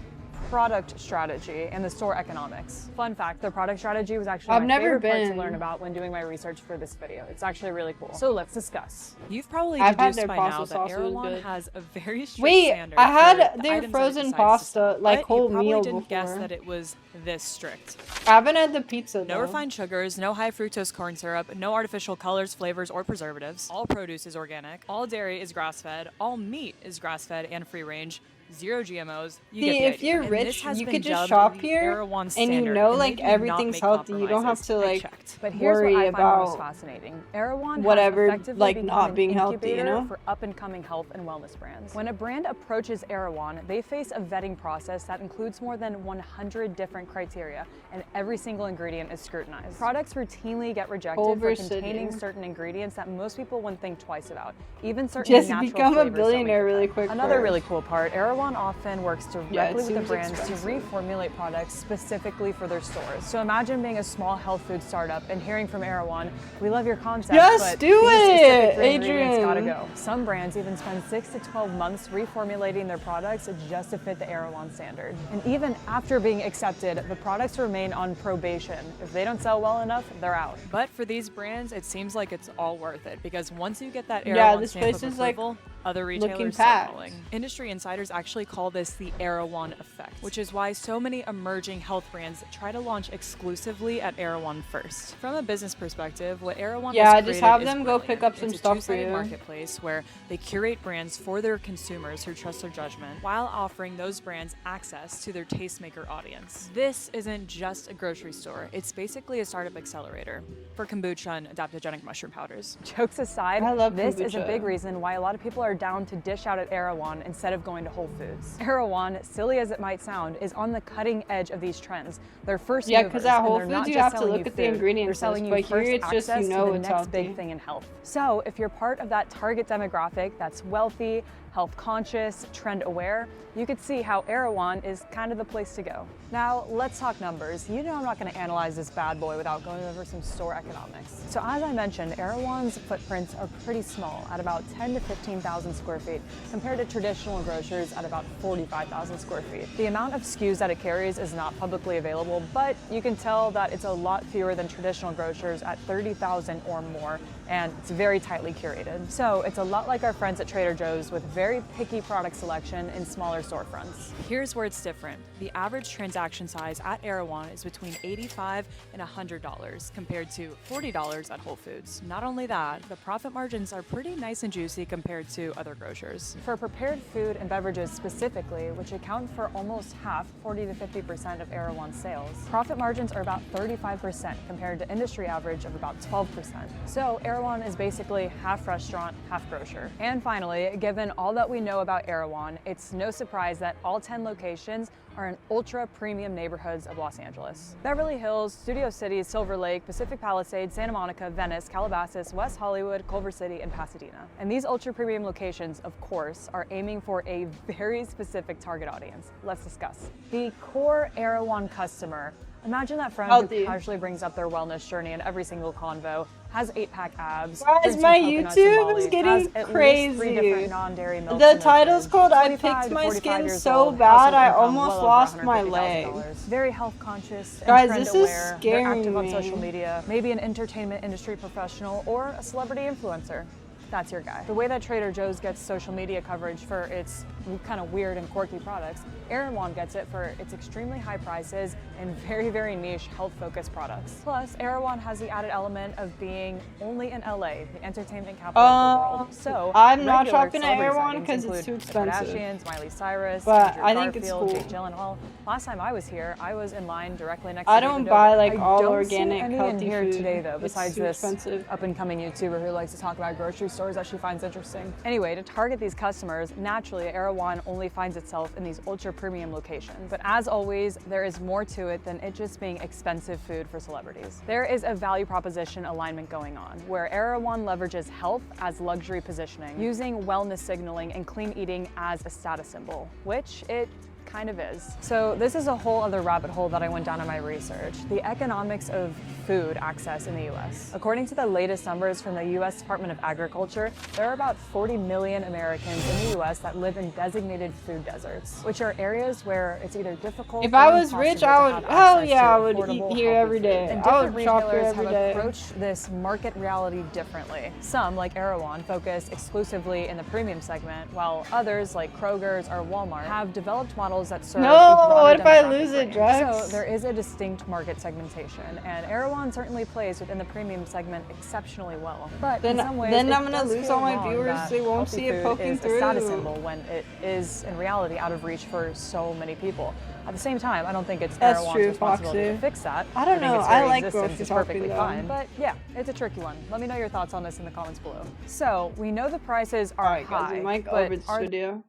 product strategy and the store economics. Fun fact, the product strategy was actually I've my never favorite part to been. learn about when doing my research for this video. It's actually really cool. So let's discuss. You've probably I've had deduced their by pasta now that sauce, it was Erewhon good. has a very strict Wait, standard I for had the their items that it frozen decides to pasta, sell. like But whole you probably meal didn't guess before. that it was this strict. I haven't had the pizza No though. refined sugars, no high fructose corn syrup, no artificial colors, flavors, or preservatives. All produce is organic. All dairy is grass-fed. All meat is grass-fed and free-range. Zero GMOs. You get See, the if idea. you're And rich, this has you been could just dubbed shop the here Erewhon and you standard, know and like they do not everything's make healthy. You don't have compromises. to I like checked. But here's worry what I find most about fascinating. Erewhon whatever, has effectively like, become not an being healthy, you incubator know? for up-and-coming health and wellness brands. When a brand approaches Erewhon, they face a vetting process that includes more than 100 different criteria, and every single ingredient is scrutinized. Products routinely get rejected for Oversitting. containing certain ingredients that most people wouldn't think twice about, even certain Just natural become a flavors that we billionaire get. really quick Another first. really cool part, Erewhon Erewhon often works Yeah, directly it with the seems brands expensive. to reformulate products specifically for their stores. So imagine being a small health food startup and hearing from Erewhon, we love your concept, Yes, but do these it, specific three ingredients gotta Adrian. go. Some brands even spend 6 to 12 months reformulating their products just to fit the Erewhon standard. And even after being accepted, the products remain on probation. If they don't sell well enough, they're out. But for these brands, it seems like it's all worth it because once you get that Yeah, Erewhon this stamp place of is, like, approval, other looking retailers start packed. following. Industry insiders actually call this the Erewhon effect, which is why so many emerging health brands try to launch exclusively at Erewhon first. From a business perspective, what Erewhon Yeah, has just created have is them go brilliant. pick up some It's a stuff for two-sided you. marketplace where they curate brands for their consumers who trust their judgment while offering those brands access to their tastemaker audience. This isn't just a grocery store, it's basically a startup accelerator for kombucha and adaptogenic mushroom powders. Jokes aside, I love this is a kombucha. big reason why a lot of people are down to dish out at Erewhon instead of going to Whole Foods. Erewhon, silly as it might sound, is on the cutting edge of these trends. They're first Yeah, movers, 'cause at and Whole they're not Foods you just have to selling look you at the food, ingredients they're selling list, you but here first it's just, access you know, to the it's next healthy. big thing in health. So if you're part of that target demographic that's wealthy, health conscious, trend aware, you could see how Erewhon is kind of the place to go. Now, let's talk numbers. You know I'm not going to analyze this bad boy without going over some store economics. So as I mentioned, Erewhon's footprints are pretty small at about 10 to 15,000 square feet compared to traditional grocers at about 45,000 square feet. The amount of SKUs that it carries is not publicly available, but you can tell that it's a lot fewer than traditional grocers at 30,000 or more, and it's very tightly curated. So it's a lot like our friends at Trader Joe's with very picky product selection in smaller storefronts. Here's where it's different. The average transaction size at Erewhon is between $85 and $100 compared to $40 at Whole Foods. Not only that, the profit margins are pretty nice and juicy compared to other grocers. For prepared food and beverages specifically, which account for almost half, 40 to 50% of Erewhon's sales, profit margins are about 35% compared to industry average of about 12%. So Erewhon is basically half restaurant, half grocer. And finally, given all that we know about Erewhon, it's no surprise that all 10 locations are in ultra-premium neighborhoods of Los Angeles. Beverly Hills, Studio City, Silver Lake, Pacific Palisades, Santa Monica, Venice, Calabasas, West Hollywood, Culver City, and Pasadena. And these ultra-premium locations, of course, are aiming for a very specific target audience. Let's discuss. The core Erewhon customer. Imagine that friend Healthy. who casually brings up their wellness journey in every single convo, has 8-pack abs, Guys, drinks my some coconuts YouTube in is Bali, has getting at least 3 crazy. different non-dairy milks in The their title's fridge, called I 25 picked to my 45 skin years so old, bad household I income almost well over lost my leg. $150,000. Very health conscious and Guys, trend this is aware. They're scaring active on me. social media, maybe an entertainment industry professional or a celebrity influencer. That's your guy. The way that Trader Joe's gets social media coverage for its kind of weird and quirky products, Erewhon gets it for its extremely high prices and very, very niche health-focused products. Plus, Erewhon has the added element of being only in LA, the entertainment capital of the world. So I'm not regular shopping at celebrity Erewhon sightings 'cause it's include too the expensive. Kardashians, Miley Cyrus, But Andrew I think it's Garfield, cool. Jake Gyllenhaal. Last time I was here, I was in line directly next I to don't David buy, Dobrik. like, I all don't organic, see any in healthy here food. today though, It's besides too this expensive. up-and-coming YouTuber who likes to talk about grocery stores that she finds interesting. Anyway, to target these customers, naturally Erewhon only finds itself in these ultra-premium locations. But as always, there is more to it than it just being expensive food for celebrities. There is a value proposition alignment going on, where Erewhon leverages health as luxury positioning, using wellness signaling and clean eating as a status symbol, which it kind of is. So this is a whole other rabbit hole that I went down in my research, the economics of food access in the US. According to the latest numbers from the US Department of Agriculture, there are about 40 million Americans in the US that live in designated food deserts, which are areas where it's either difficult If or I was rich, impossible I to would, have hell access yeah, to I would eat affordable, here healthy every food. day. And I different would shop here retailers every have day. approached this market reality differently. Some, like Erewhon, focus exclusively in the premium segment, while others, like Kroger's or Walmart, have developed models that serve No, a broader what if I demographic lose it, range. Drex? So there is a distinct market segmentation, and Erewhon certainly plays within the premium segment exceptionally well. But Then- in some ways, then it I'm gonna does lose feel all my wrong viewers, that they won't healthy see it food poking is a status through. symbol when it is in reality out of reach for so many people. At the same time, I don't think it's That's Erewhon's true, responsibility to Foxy. fix that. I don't think know, its I very like existence grocery is perfectly shopping, though. fine. But yeah, it's a tricky one. Let me know your thoughts on this in the comments below. So we know the prices are Alright guys, high, we might go but over this are video.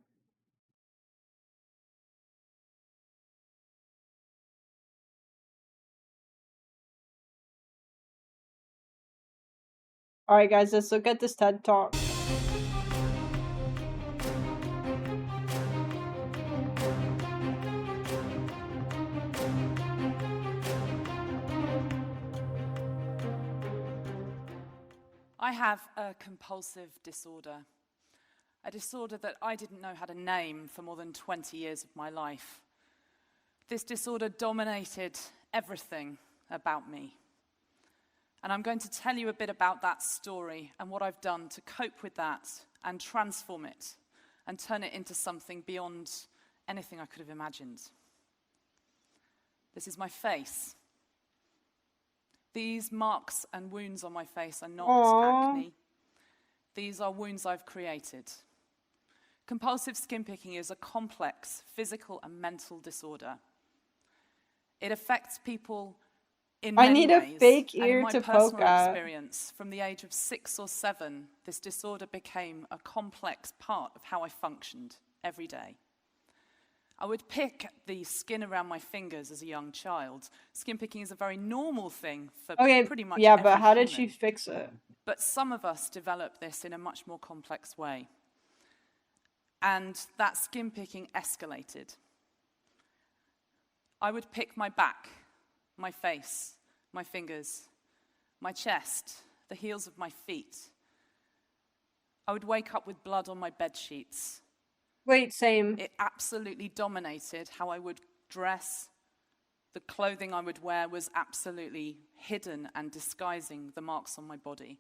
Alright guys, let's look at this TED Talk. I have a compulsive disorder, a disorder that I didn't know had a name for more than 20 years of my life. This disorder dominated everything about me. And I'm going to tell you a bit about that story and what I've done to cope with that and transform it and turn it into something beyond anything I could have imagined. This is my face. These marks and wounds on my face are not acne. These are wounds I've created. Compulsive skin picking is a complex physical and mental disorder. It affects people in many ways. I need a fake and in ear my to personal poke at. experience, from the age of 6 or 7, this disorder became a complex part of how I functioned every day. I would pick the skin around my fingers as a young child. Skin picking is a very normal thing for pretty much yeah, every but how did human. she fix it? But some of us develop this in a much more complex way. And that skin picking escalated. I would pick my back, my face, my fingers, my chest, the heels of my feet. I would wake up with blood on my bed sheets. Wait, same. It absolutely dominated how I would dress. The clothing I would wear was absolutely hidden and disguising the marks on my body.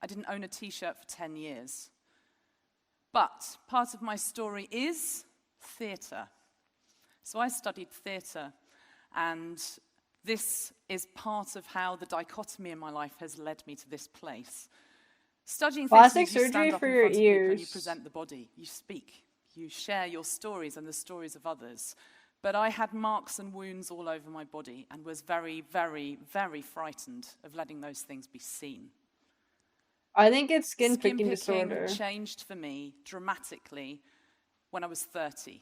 I didn't own a t-shirt for 10 years. But part of my story is theatre. So I studied theatre, and this is part of how the dichotomy in my life has led me to this place. Studying theatre Plastic means you stand surgery up for in your front of people and you ears. present the body, you speak. You share your stories and the stories of others. But I had marks and wounds all over my body and was very, very, very frightened of letting those things be seen. I think it's skin picking Skin-picking disorder. changed for me dramatically when I was 30.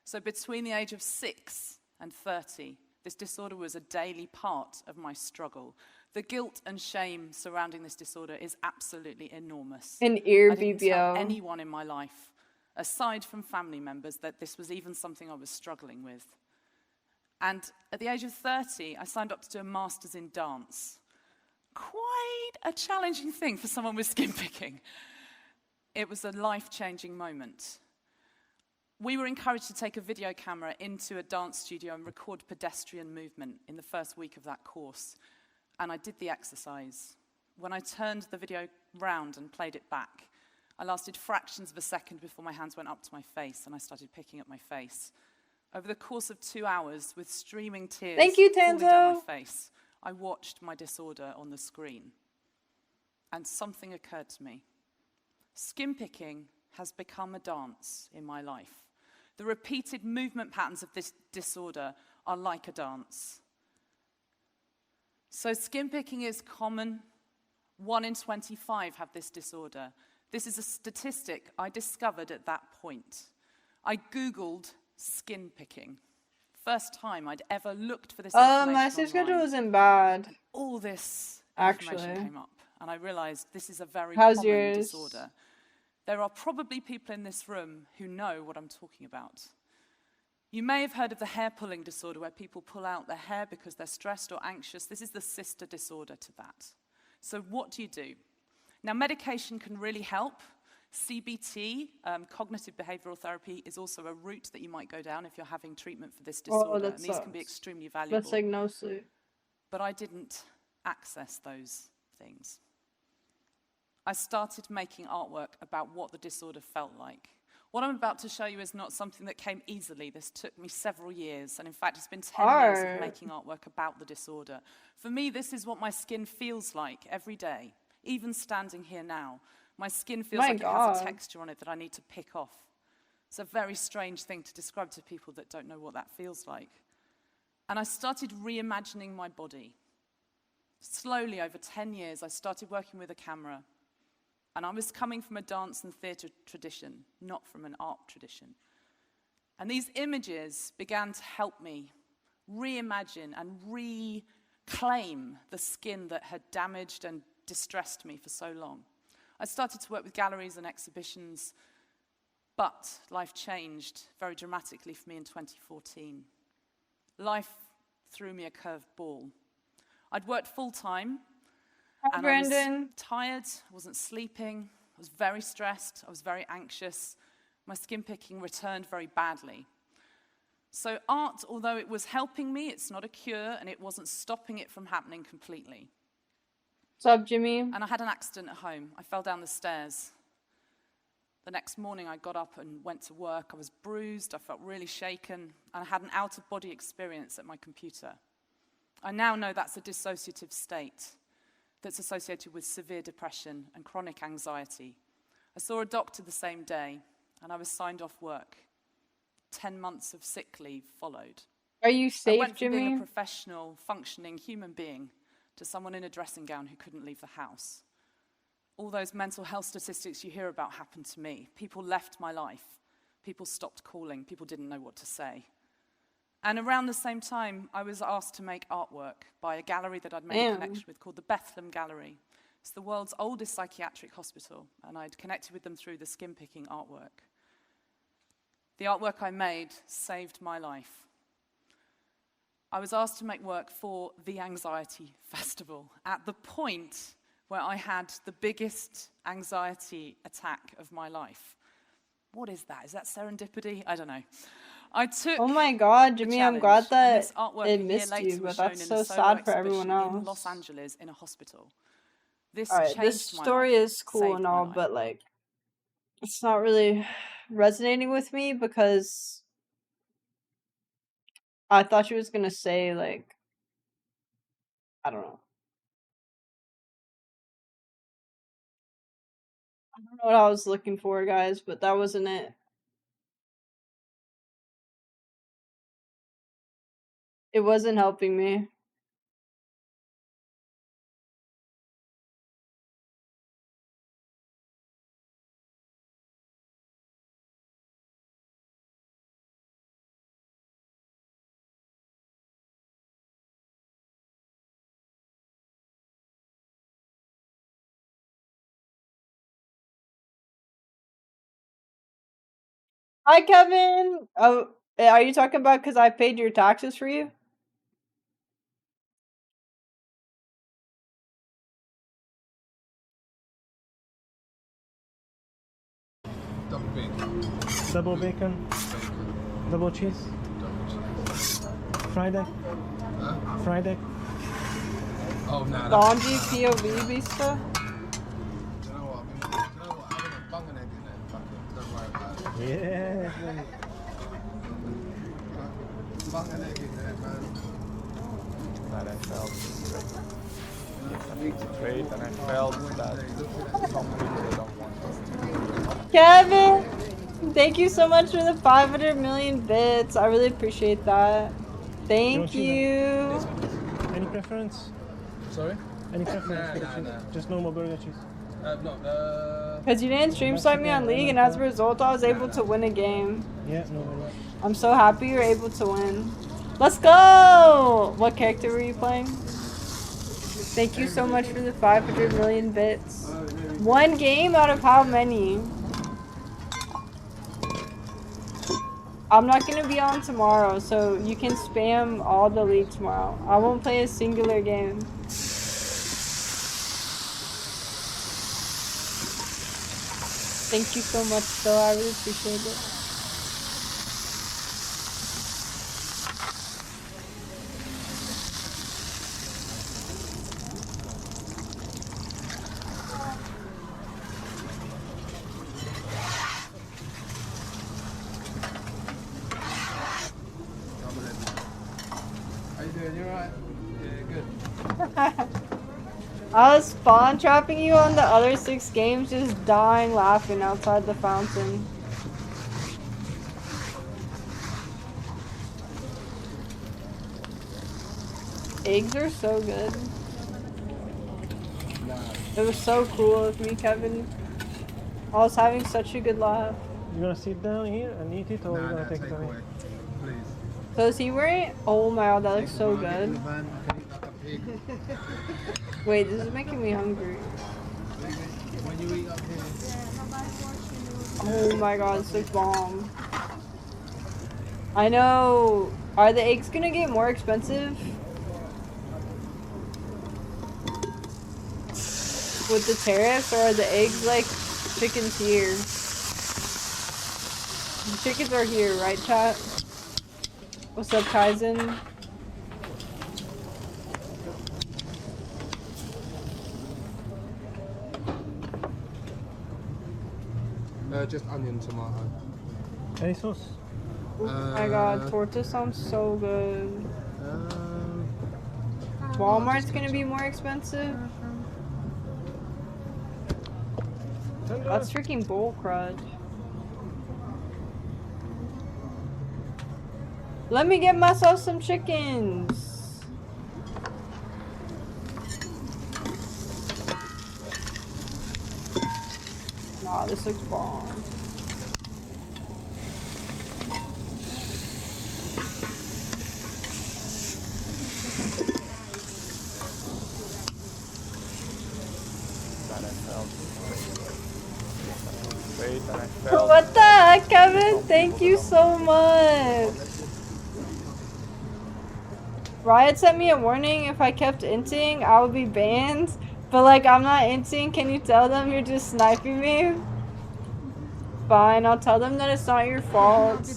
So between the age of 6 and 30, this disorder was a daily part of my struggle. The guilt and shame surrounding this disorder is absolutely enormous. An ear I didn't tell BBL. anyone in my life, aside from family members, that this was even something I was struggling with. And at the age of 30, I signed up to do a master's in dance. Quite a challenging thing for someone with skin picking. It was a life-changing moment. We were encouraged to take a video camera into a dance studio and record pedestrian movement in the first week of that course. And I did the exercise. When I turned the video round and played it back, I lasted fractions of a second before my hands went up to my face and I started picking at my face. Over the course of 2 hours, with streaming tears Thank you, falling down my Tanzo. face, I watched my disorder on the screen. And something occurred to me. Skin picking has become a dance in my life. The repeated movement patterns of this disorder are like a dance. So skin picking is common. 1 in 25 have this disorder. This is a statistic I discovered at that point. I Googled skin picking. First time I'd ever looked for this information My sleep schedule online. isn't bad. All this information Actually. came up, and I realized this is a very How's common yours? disorder. There are probably people in this room who know what I'm talking about. You may have heard of the hair pulling disorder, where people pull out their hair because they're stressed or anxious. This is the sister disorder to that. So what do you do? Now, medication can really help. CBT, cognitive behavioral therapy, is also a route that you might go down if you're having treatment for this disorder. that And these can be sucks. extremely valuable. That's like no sleep. But I didn't access those things. I started making artwork about what the disorder felt like. What I'm about to show you is not something that came easily. This took me several years, and in fact, it's been 10 years Art. of making artwork about the disorder. For me, this is what my skin feels like every day, even standing here now. My skin feels My like it has a God. texture on it that I need to pick off. It's a very strange thing to describe to people that don't know what that feels like. And I started reimagining my body. Slowly, over 10 years, I started working with a camera. And I was coming from a dance and theatre tradition, not from an art tradition. And these images began to help me reimagine and reclaim the skin that had damaged and distressed me for so long. I started to work with galleries and exhibitions, but life changed very dramatically for me in 2014. Life threw me a curved ball. I'd worked full-time, Hi, and I Brandon. was tired, I wasn't sleeping, I was very stressed, I was very anxious. My skin picking returned very badly. So art, although it was helping me, it's not a cure, and it wasn't stopping it from happening completely. What's up, Jimmy? And I had an accident at home. I fell down the stairs. The next morning I got up and went to work. I was bruised, I felt really shaken, and I had an out-of-body experience at my computer. I now know that's a dissociative state that's associated with severe depression and chronic anxiety. I saw a doctor the same day, and I was signed off work. 10 months of sick leave followed. Are you safe, I went from being Jimmy? a professional, functioning human being to someone in a dressing gown who couldn't leave the house. All those mental health statistics you hear about happened to me. People left my life. People stopped calling. People didn't know what to say. And around the same time, I was asked to make artwork by a gallery that I'd made a connection with called the Bethlehem Gallery. It's the world's oldest psychiatric hospital, and I'd connected with them through the skin-picking artwork. The artwork I made saved my life. I was asked to make work for the Anxiety Festival at the point where I had the biggest anxiety attack of my life. What is that? Is that serendipity? I don't know. I took Oh my God, Jimmy, I'm glad and that this artwork it a year missed later you, was but that's shown so in a solo sad for everyone exhibition in else. Los Angeles in a hospital. This Alright, changed this my story life, is cool saved and my all, life. but like, it's not really resonating with me because I thought she was gonna say, like, I don't know. I don't know what I was looking for, guys, but that wasn't it. It wasn't helping me. Hi, Kevin! Oh, are you talking about because I paid your taxes for you? Double bacon. Double bacon. Double cheese. Fried egg. Fried egg. Oh, nah. Bonji POV Vista? You know what? I'm gonna bung an egg in there. Fuck it. Don't worry about it. Yeah. Bung an egg in there, man. That I felt I need to trade, and I felt that some people don't want us. Kevin! Thank you so much for the 500 million bits. I really appreciate that. Thank you. Any preference? Sorry? Any preference? Nah, for the nah, cheese? Just normal burger cheese. Because you didn't stream swipe me on League, and as a result, I was able to win a game. Yeah, no worries. I'm so happy you're able to win. Let's go! What character were you playing? Thank you so much for the 500 million bits. One game out of how many? I'm not gonna be on tomorrow, so you can spam all the League tomorrow. I won't play a singular game. Thank you so much, though. I really appreciate it. How you doing? You alright? Yeah, good. I was spawn trapping you on the other 6 games, just dying laughing outside the fountain. Eggs are so good. It was so cool of me, Kevin. I was having such a good laugh. You gonna sit down here and eat it, or you gonna take it away? Please. So is he wearing? Oh my god, that looks so good. Wait, this is making me hungry. When you eat up here. Oh my god, this looks bomb. I know. Are the eggs gonna get more expensive? with the tariffs, or are the eggs like chickens here? The chickens are here, right, chat? What's up, Kaizen? Just onion, tomato. Any sauce? Oh my god, torta sounds so good. Walmart's gonna be more expensive. That's freaking bull crud. Let me get myself some chickens. Nah, this looks bomb. What the heck, Kevin? Thank you so much. Riot sent me a warning if I kept inting, I would be banned. But like, I'm not inting. Can you tell them you're just sniping me? Fine, I'll tell them that it's not your fault.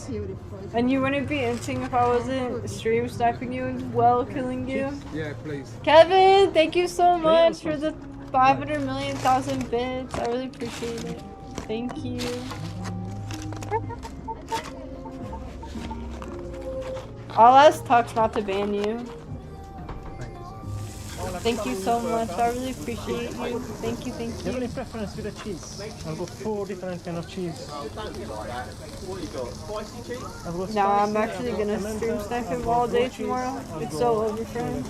And you wouldn't be inting if I wasn't stream sniping you and well killing you. Yeah, please. Kevin, thank you so much for the 500 million thousand bits. I really appreciate it. Thank you. I'll ask Tux not to ban you. Thank you so much. I really appreciate you. Thank you, thank Do you have you. any preference with the cheese? I've got 4 different kind of cheese. Nah, I'm actually gonna stream snipe him all day tomorrow. It's so over for him.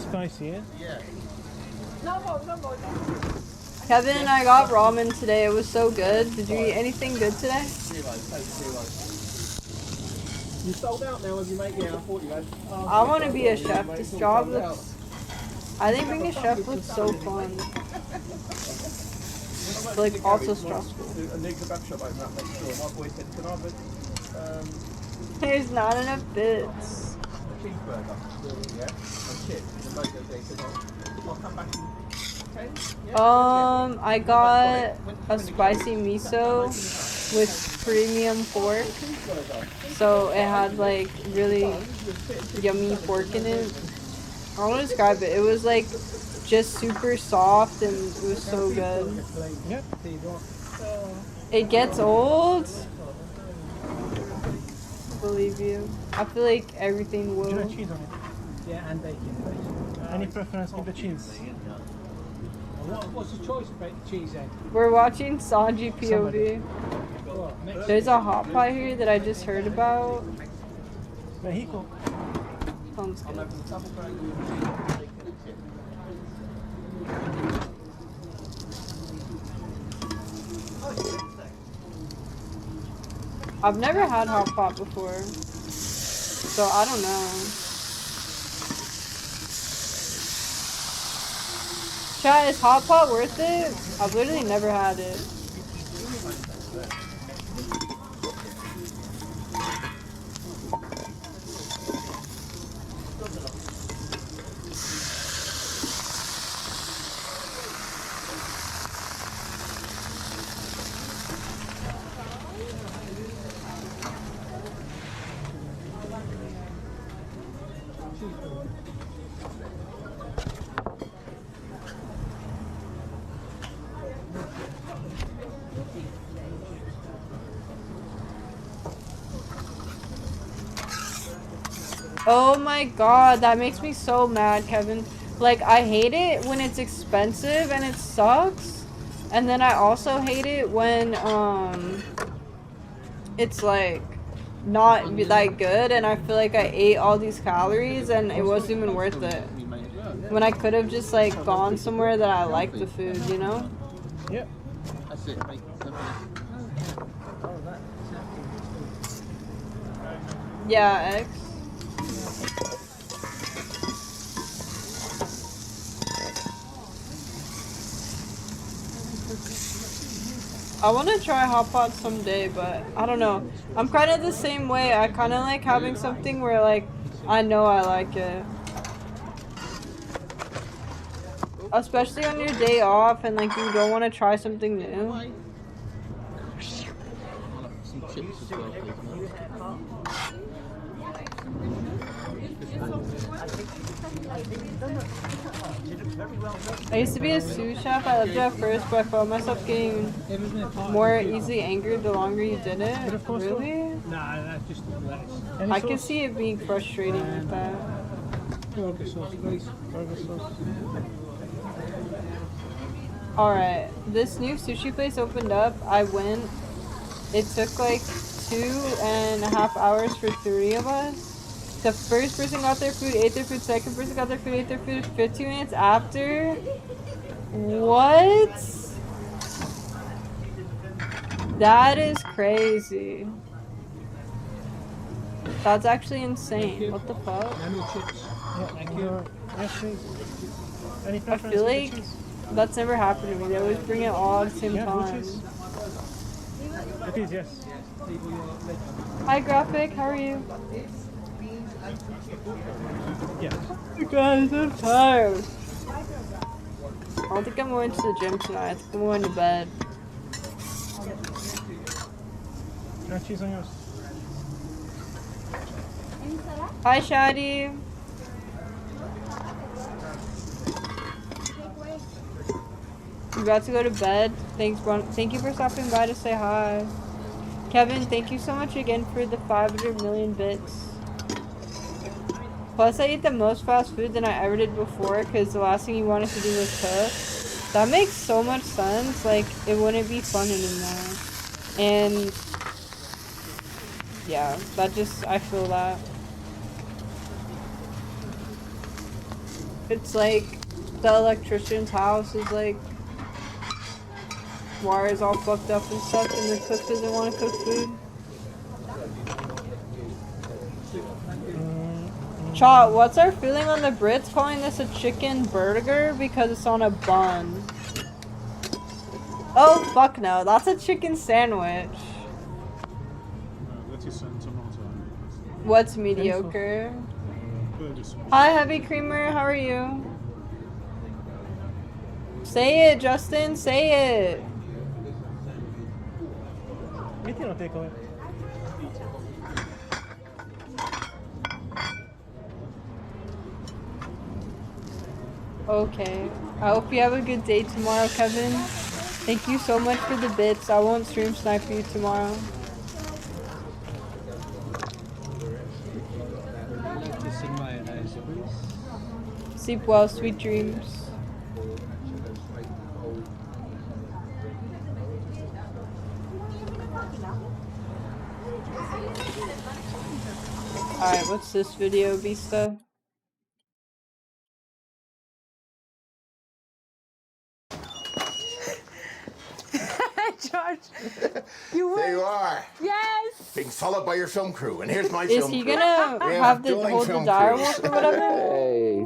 Spicy, yeah? Kevin and I got ramen today. It was so good. Did you eat anything good today? You sold out now, have you, mate? Yeah, I thought you had. I want to be a chef. This job looks... I think being a chef looks so fun. But like also stressful. A new kebab shop opened up next door. My boy said, can I have There's not enough bits. cheeseburger? Yeah, and chips. And most of the days, I'll come back in 10. I got a spicy miso with premium pork. So it had like really yummy pork in it. I don't want to describe it. It was like just super soft and it was so good. It gets old. Believe you. I feel like everything will. Do you want cheese on it? Yeah, and bacon. Any preference with the cheese? What's the choice about the cheese then? We're watching Sanji POV. There's a hot pot here that I just heard about. Mexico. Sounds good. I've never had hot pot before, so I don't know. Chat, is hot pot worth it? I've literally never had it. Oh my god, that makes me so mad, Kevin. Like, I hate it when it's expensive and it sucks. And then I also hate it when, it's like, not that good and I feel like I ate all these calories and it wasn't even worth it. When I could have just, like, gone somewhere that I like the food, you know? Yep. That's it, mate. Yeah, X. I want to try hot pot someday, but I don't know. I'm kind of the same way. I kind of like having something where like I know I like it. Especially on your day off and like you don't want to try something new. Some chips as well, please, I used to be a sous chef. I loved it at first, but I found myself getting more easily angered the longer you did it. Really? Nah, that's just I can see it being frustrating with that. Burger sauce, please. Burger sauce. Alright, this new sushi place opened up. I went. It took like 2.5 hours for 3 of us. The first person got their food, ate their food. Second person got their food, ate their food. 15 minutes after. What? That is crazy. That's actually insane. What the fuck? Thank you. Yes, please. Any I preference feel for the like cheese? that's never happened to me. They always bring it all at the same Yeah, time. cheese. It is, yes. Hi, Graphic. How are you? Yeah. You guys, I'm tired. I don't think I'm going to the gym tonight. I think I'm going to bed. No cheese on yours. Hi, Shadi. You about to go to bed? Thanks, bro. Thank you for stopping by to say hi. Kevin, thank you so much again for the 500 million bits. Plus, I eat the most fast food than I ever did before because the last thing you wanted to do was cook. That makes so much sense. Like, it wouldn't be fun anymore. And, yeah, that just, I feel that. It's like the electrician's house is like wires all fucked up and stuff, and the cook doesn't want to cook food. Cha, what's our feeling on the Brits calling this a chicken burger because it's on a bun? Oh fuck no, that's a chicken sandwich. What's mediocre? Hi, Heavy Creamer, how are you? Say it, Justin, say it. Meeting or takeaway? Okay. I hope you have a good day tomorrow, Kevin. Thank you so much for the bits. I won't stream snipe you tomorrow. Sleep well, sweet dreams. Alright, what's this video, Vista? George. There you are. Yes. Being followed by your film crew, and here's my Is film he crew. gonna We have the dueling hold the film direwolf crews. or whatever? Hey.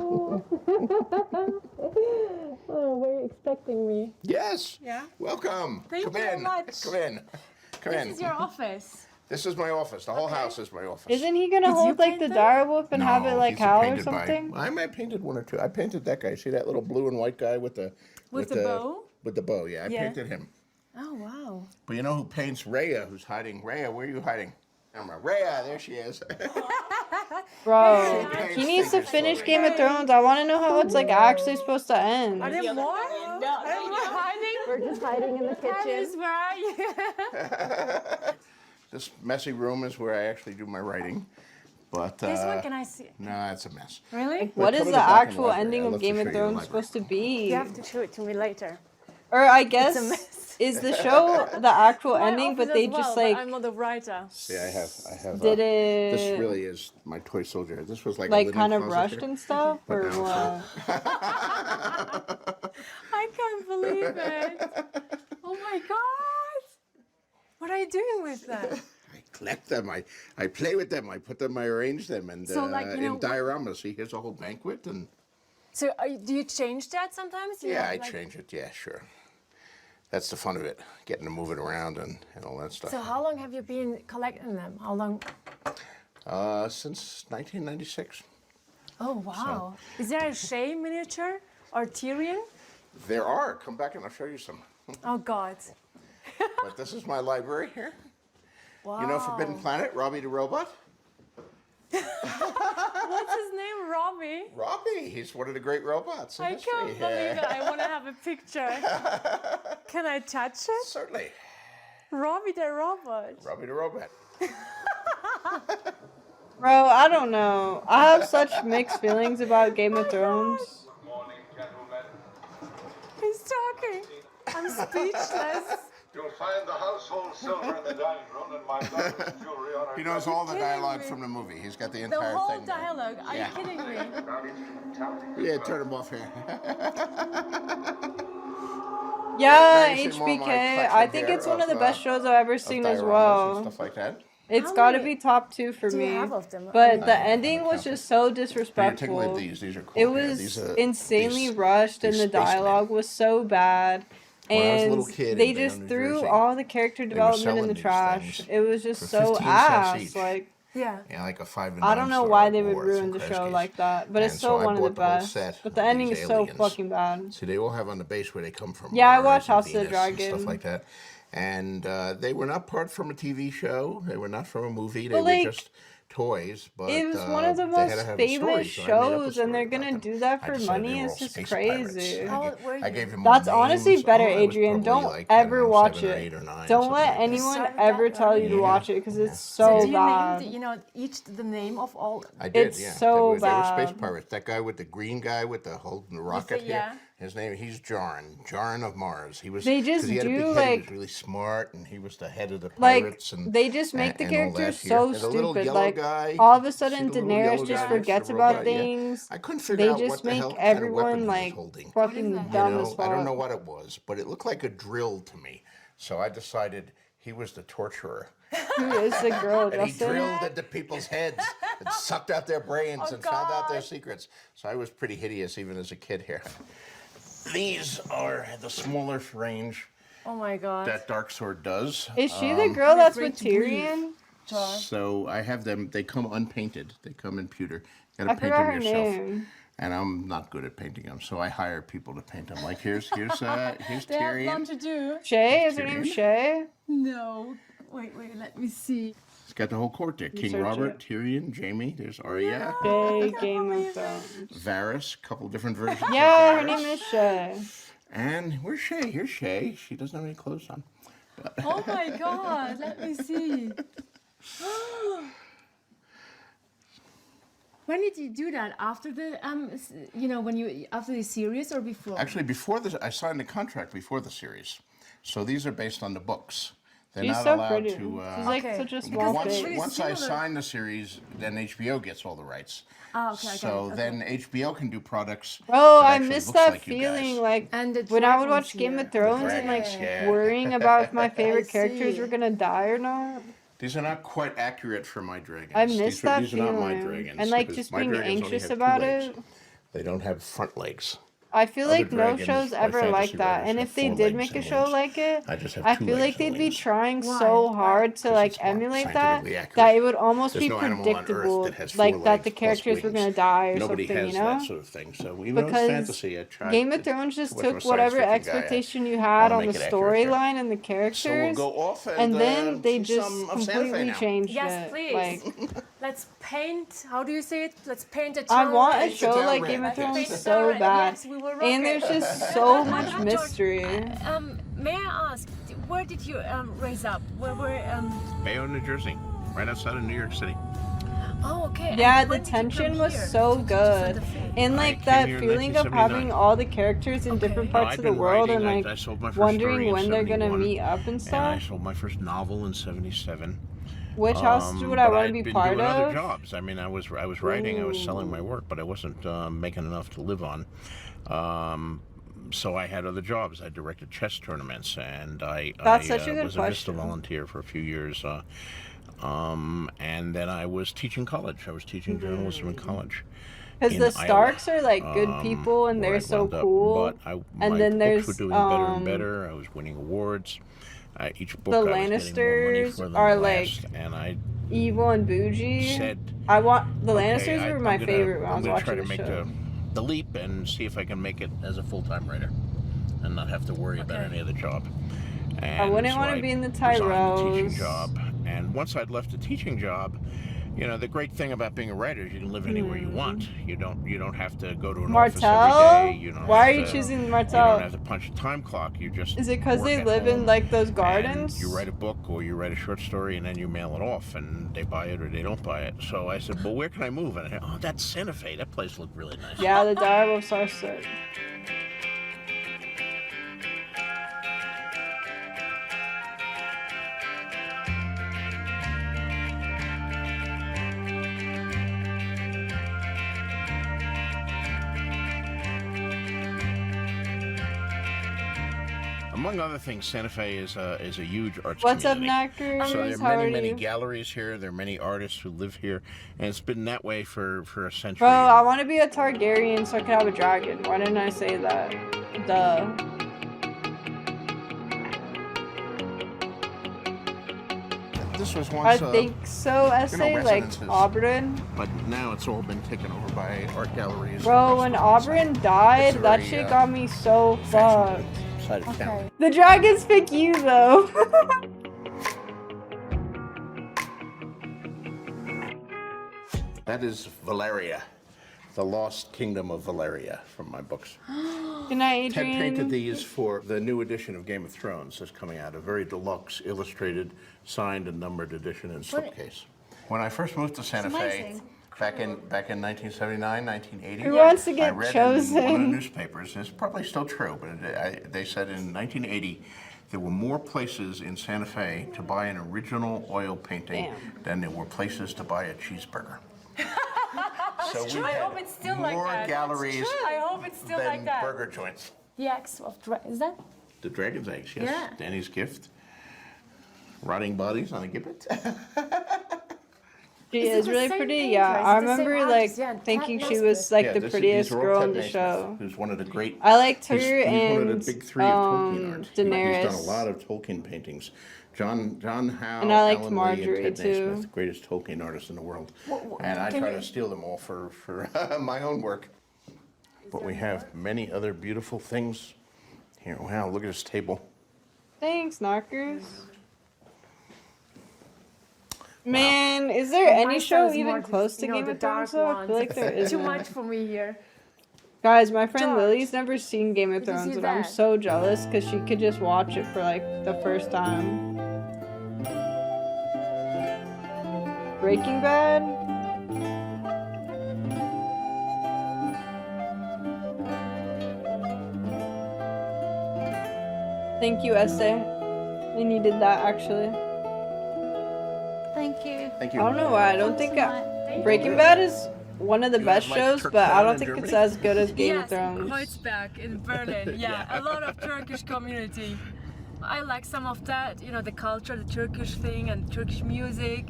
Oh, were you expecting me? Yes. Yeah. Welcome. Thank Come you in. very much. Come in. Come in. This is your office. This is my office. The whole house is my office. Isn't he gonna hold like the direwolf and have it like he's howl or painted by- something? I might painted one or two. I painted that guy. See that little blue and white guy with the With the bow? With the bow, yeah. I Yeah. painted him. Oh wow. But you know who paints Rhea? Who's hiding? Rhea, where are you hiding? Rhea, there she is. Bro, he needs to finish Game of Thrones. I want to know how it's like actually supposed to end. Are there more? We're hiding. We're just hiding in the kitchen. Where are you? This messy room is where I actually do my writing. But This one, can I see? No, it's a mess. Really? What is come the to the back and actual library. ending I'd of love to Game show of you the Thrones library. supposed to be? You have to show it to me later. Or I guess It's a mess. is the show the actual My ending, but office they as just well, like but I'm not the writer. See, I have. Did This it really is my toy soldier. This was like a like linen kind of closet rushed here. and stuff, But or now it's what? I can't believe it. Oh my god. What are you doing with that? Collect them. I play with them. I put them. I arrange them, and So, like, you know, in dioramas. See, here's a whole banquet, and So do you change that sometimes? You yeah, know, I like- change it. Yeah, sure. That's the fun of it, getting to move it around and all that stuff. So how long have you been collecting them? How long? Since 1996. Oh wow. Is there a Shay miniature or Tyrion? There are. Come back and I'll show you some. Oh God. But this is my library here. Wow. You know Forbidden Planet, Robbie the Robot? What's his name? Robbie? Robbie, he's one of the great robots in I history. can't believe it. I want to have a picture. Can I touch it? Certainly. Robbie the Robot. Robbie the Robot. Bro, I don't know. I have such mixed feelings about Game of Thrones. He's talking. I'm speechless. You'll find the household silver in the dining room and my daughter's jewelry on our... He knows all the dialogue from the movie. He's got the The entire whole thing. dialogue. Are Yeah. you kidding me? Yeah, turn him off here. Yeah, Now you see more of my HBK. collection I think here it's one of the of, best shows I've ever seen as dioramas well. and stuff like that. It's How got to many be top 2 for do you me. have of them? But the ending was just so Here, take a disrespectful. look at these. These are cool. It here. was These are- insanely these- rushed, and these the spacemen. dialogue was so bad. When I was a And little kid they in Bayonne, just New threw Jersey, all the character were development in selling the these trash. things It was just for so 15 cents ass. each. Like, Yeah. Yeah, like a 5 and I don't 9 know star why they would awards ruin and the show Kresge's. like that, but it's And still so I one of the bought the whole best. set But the of ending these is so aliens. fucking bad. See, they all have on the base where they come from. Yeah, I Mars watched and House of the Venus and Dragon. stuff like that. And they were not part from a TV show. They were not from a movie. They But, were like, just toys. But It was one of the they had most to have a famous story, so I made up a shows, and they're story gonna about do that I for decided money. they were It's all just space crazy. pirates. I gave them That's all honestly names. better, I was Adrian. probably Don't like, I ever don't know, watch 7 or it. 8 or 9, Don't something let like that. anyone Sorry, ever that tell you to Yeah. watch it because it's So so do you bad. name, each the name of all? I did, It's yeah. so they were space bad. pirates. That guy with the green guy with the holding the rocket here. yeah. His name, he's Jarin of Mars. He was. They just 'cause he had a do, big head, like- he was really smart, and he was the head of the Like, pirates. And they just make the and all that characters here. so And the little stupid. yellow like, guy, all of a see sudden, the little Daenerys yellow just guy, forgets the about robot, yeah. things. I couldn't figure They out just what the make hell kind of weapon everyone he was like holding. fucking You dumb know, as fuck. I don't know what it was, but it looked like a drill to me. So I decided he was the torturer. Who is the girl, And he Justin? drilled into people's heads and sucked out their brains and found out their secrets. So I was pretty hideous even as a kid here. These are the smaller range Oh my God. that Dark Sword does. Is she the girl that's with afraid to breathe. Tyrion? So I have them, they come unpainted. They come in pewter. You gotta I paint forgot them her yourself. name. And I'm not good at painting them, so I hire people to paint them. Like here's They have none Tyrion. to do. Shay? Is her name Tyrion? Shay? No. Wait, let me see. It's got the whole court there. King search Robert, Tyrion, Jaime. There's Arya, Shay, Game of Thrones. Varys. A couple different versions. of Yeah, her Varys. name is Shay. And where's Shay? Here's Shay. She doesn't have any clothes on. But Oh my God. Let me see. When did you do that? After the after the series or before? actually, before this, I signed a contract before the series. So these are based on the books. They're She's not so allowed pretty. to. She's like Okay. such a Because small once face. really once I similar. sign the series, then HBO gets all the rights. Ah, okay, I get So it, then HBO can do products. Bro, that I actually miss looks that like you guys. feeling like And the when I would dragons watch Game here. of Thrones and like dragons, yeah. worrying about if my favorite I characters see. were gonna die or not. These are not quite accurate for my dragons. I miss that these are not my feeling. dragons. And like because just my being dragons only anxious have 2 about legs. it. They don't have front legs. I feel Other like no dragons, shows like ever like fantasy that. writers, And have if they 4 did legs make a and show wings. like it, I just have I 2 feel legs like and they'd be wings. trying Why? so hard to like it's more emulate that scientifically accurate. that it would almost There's be no animal on Earth predictable, that has 4 like that the legs plus characters were wings. gonna die or Nobody something, has you know? that sort of thing. So even though it's Because fantasy, I tried. Game of to- Thrones just too much of a took science whatever fiction guy. expectation you had wanna on the make it accurate here. storyline and the characters, So we'll go off and then they see just some of Santa Fe completely now. changed Yes, it. please. Like, Let's paint. How do you say it? Let's paint a I town want a red. show town like red, Game of yes. Thrones Paint the so town red. bad, Yes, we will rock and it. there's just so much George, mystery. May I ask, where did you raise up? Where Bayonne, New Jersey, right outside of New York City. Oh, okay. Yeah, And the when did you come tension was here so to good, Santa Fe? and I like came that here in feeling of 1979. having all the characters in different No, parts I've of the been world, writing. and I like sold my first story wondering in when they're gonna 71, meet up and And I stuff. sold my first novel in 77. Which house would I but want to I'd be been part doing other of? jobs. I mean, I was writing, I was selling my work, but I wasn't making enough to live on. So I had other jobs. I directed chess tournaments, and I That's such a good was a Vista question. volunteer for a few years. And then I was teaching college. I was teaching journalism in college. Because in the Iowa, Starks are like good people and where they're I so wound up. cool. But And my then there's books were doing better and better. I was winning awards. Each book the I was getting more money Lannisters for than are the like last, and I evil and bougie. said, I want the okay, Lannisters were my favorite when I I'm was gonna try watching to the make show. the leap and see if I can make it as a full-time writer. and not have to worry about any other job. And I wouldn't so want to be in the resigned the teaching Tyrells. job. And once I'd left the teaching job, you know, the great thing about being a writer is you can live anywhere you want. You don't have to go to an office Martell? every day. You don't Why have are you to- choosing You Martell? don't have to punch a time clock. You just Is it because work they at live in home, like those and gardens? you write a book or you write a short story and then you mail it off and they buy it or they don't buy it. So I said, well, where can I move? And I, oh, that's Santa Fe. That place looked really nice. Yeah, the direwolves are sick. Among other things, Santa Fe is a huge arts What's up, community. Knackers? So there How are are many you? galleries here. There are many artists who live here, and it's been that way for a century. Bro, I want to be a Targaryen so I could have a dragon. Why didn't I say that? Duh. This was once I think so, essay, like residences. Oberyn. But now it's all been taken over by art galleries. Bro, when Oberyn died, It's that very, shit got me so fucked. Side of town. The dragons pick you, though. That is Valeria, the Lost Kingdom of Valeria from my books. Good night, Ted Adrian. painted these for the new edition of Game of Thrones that's coming out, a very deluxe, illustrated, signed and numbered edition in slipcase. When I first moved to Santa Fe, back in 1979, 1980, Who wants to get I read chosen? in one of the newspapers, and it's probably still true, but they said in 1980 there were more places in Santa Fe to buy an original oil painting than there were places to buy a cheeseburger. So we I had hope it's still like more that. galleries I hope it's still than like that. burger joints. The eggs of is that? The dragon's eggs, yes. Yeah. Danny's gift. Rotting bodies on a gibbet. She Is it is the really same pretty, painter? yeah. Is I it the same remember artist? like Yeah, thinking Ted she Nesbitt. was like Yeah, the prettiest these are all girl Ted in the Nesbitt, show. who's one of the great. I liked her he's one of and the big three of Tolkien art. He's done Daenerys. a lot of Tolkien paintings. John Howe, And I liked Alan Marjorie, Lee, and Ted too. Naismith, greatest Tolkien artists in the world. What- And I can try you- to steal them all for my own work. But we have many other beautiful things here. Wow, look at this table. Thanks, Knockers. Man, is there My any style show is even more close to you know, Game the of Thrones? dark Though? I feel ones. like there It's too isn't. much for me here. Guys, my friend George. Lily's never seen Game of Did you Thrones, see and I'm that? so jealous because she could just watch it for like the first time. Breaking Bad? Thank you, Esther. We needed that actually. Thank you. Thank I don't know why. I don't think Breaking Bad is one of the You best have, like, shows, Turk but I Town don't in think it's Germany? as good as Game of Yes, Thrones. Kreuzberg in Berlin. Yeah, a lot of Turkish community. I like some of that, you know, the culture, the Turkish thing, and Turkish music.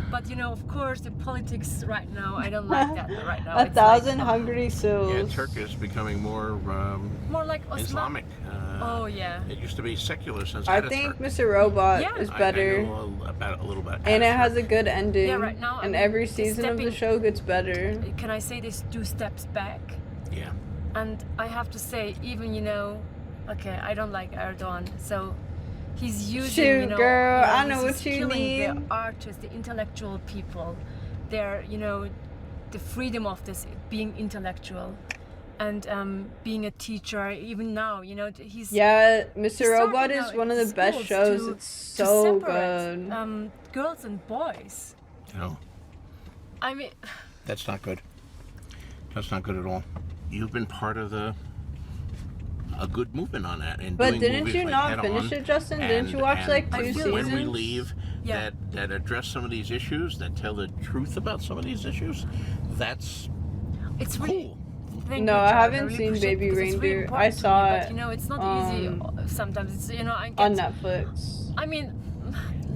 But you know, of course, the politics right now, I don't like that right now. A It's thousand like, hungry Yeah, souls. Turk is becoming more more like Islamic. Oh yeah. It used to be secular since I Ataturk. think Mr. Robot Yeah. is I better. know a little bit. And it has a good ending. Yeah, right now, and I mean, every the season of the stepping- show gets better. Can I say this? 2 steps back. Yeah. And I have to say, even you know, okay, I don't like Erdogan, so he's using, Shoot, you know, girl, I know he's what you killing need. the artists, the intellectual people. They're, you know, the freedom of this being intellectual, and being a teacher. Even now, you know, he's Yeah, he's Mr. Robot starting is now one of in the best schools shows. to- It's to so separate, good. girls and boys. No, I mean, that's not good. That's not good at all. You've been part of a good movement on that. And But doing didn't movies you like not Head finish On, it, Justin? Didn't you watch, like, 2 When we seasons? leave, Yeah. that address some of these issues, that tell the truth about some of these issues, that's it's really. Thank No, you, I Charles. haven't really seen appreciate it Baby because it's really Reindeer. important I to me, saw but, it, you know, it's not easy. Sometimes it's, you know, I get on Netflix. I mean,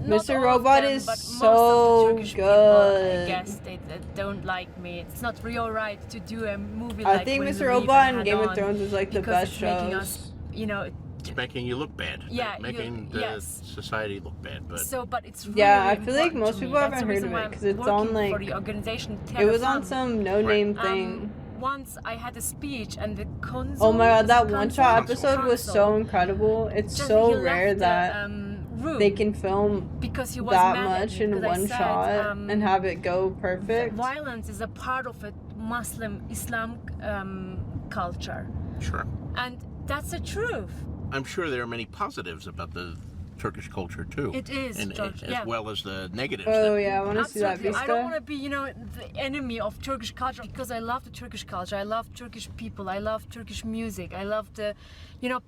not Mr. all Robot of them, is but most so of the Turkish people, I good. guess they don't like me. It's not real right to do a movie I like think When Mr. We Leave Robot and Head Game of On Thrones is like the because best it's making shows. us, you know, it's making you look bad. Yeah, making the yes. society look bad. But so, but it's really, Yeah, I really feel like important most to me. people That's haven't the heard reason of why it I'm because it's working on for like the organization it was on Telefon. some no-name thing. once I had a speech and the console. Oh my god, that console- one-shot episode was so incredible. It's Just so he rare left the, that room they can film because he was that mad at much me in because I one said, shot and have it go perfect. Violence is a part of a Islam culture, Sure. and that's the truth. I'm sure there are many positives about the Turkish culture too. It is, and, George, as yeah. well as the negatives. Oh yeah, I want to see that Absolutely. I vista. don't want to be, the enemy of Turkish culture because I love the Turkish culture. I love Turkish people. I love Turkish music. I love the,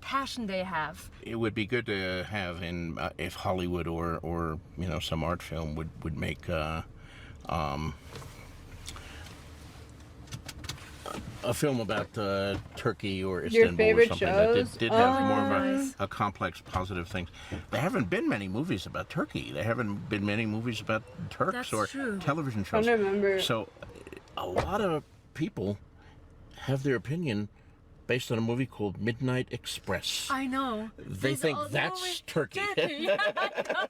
passion they have. It would be good to have in if Hollywood or some art film would make a film about Turkey or Istanbul or favorite something shows? that did have more of a complex, positive things. There haven't been many movies about Turkey. There haven't been many movies about Turks That's or true. television I shows. don't remember. So a lot of people have their opinion based on a movie called Midnight Express. I know. They think that's Turkey. Yeah, I know.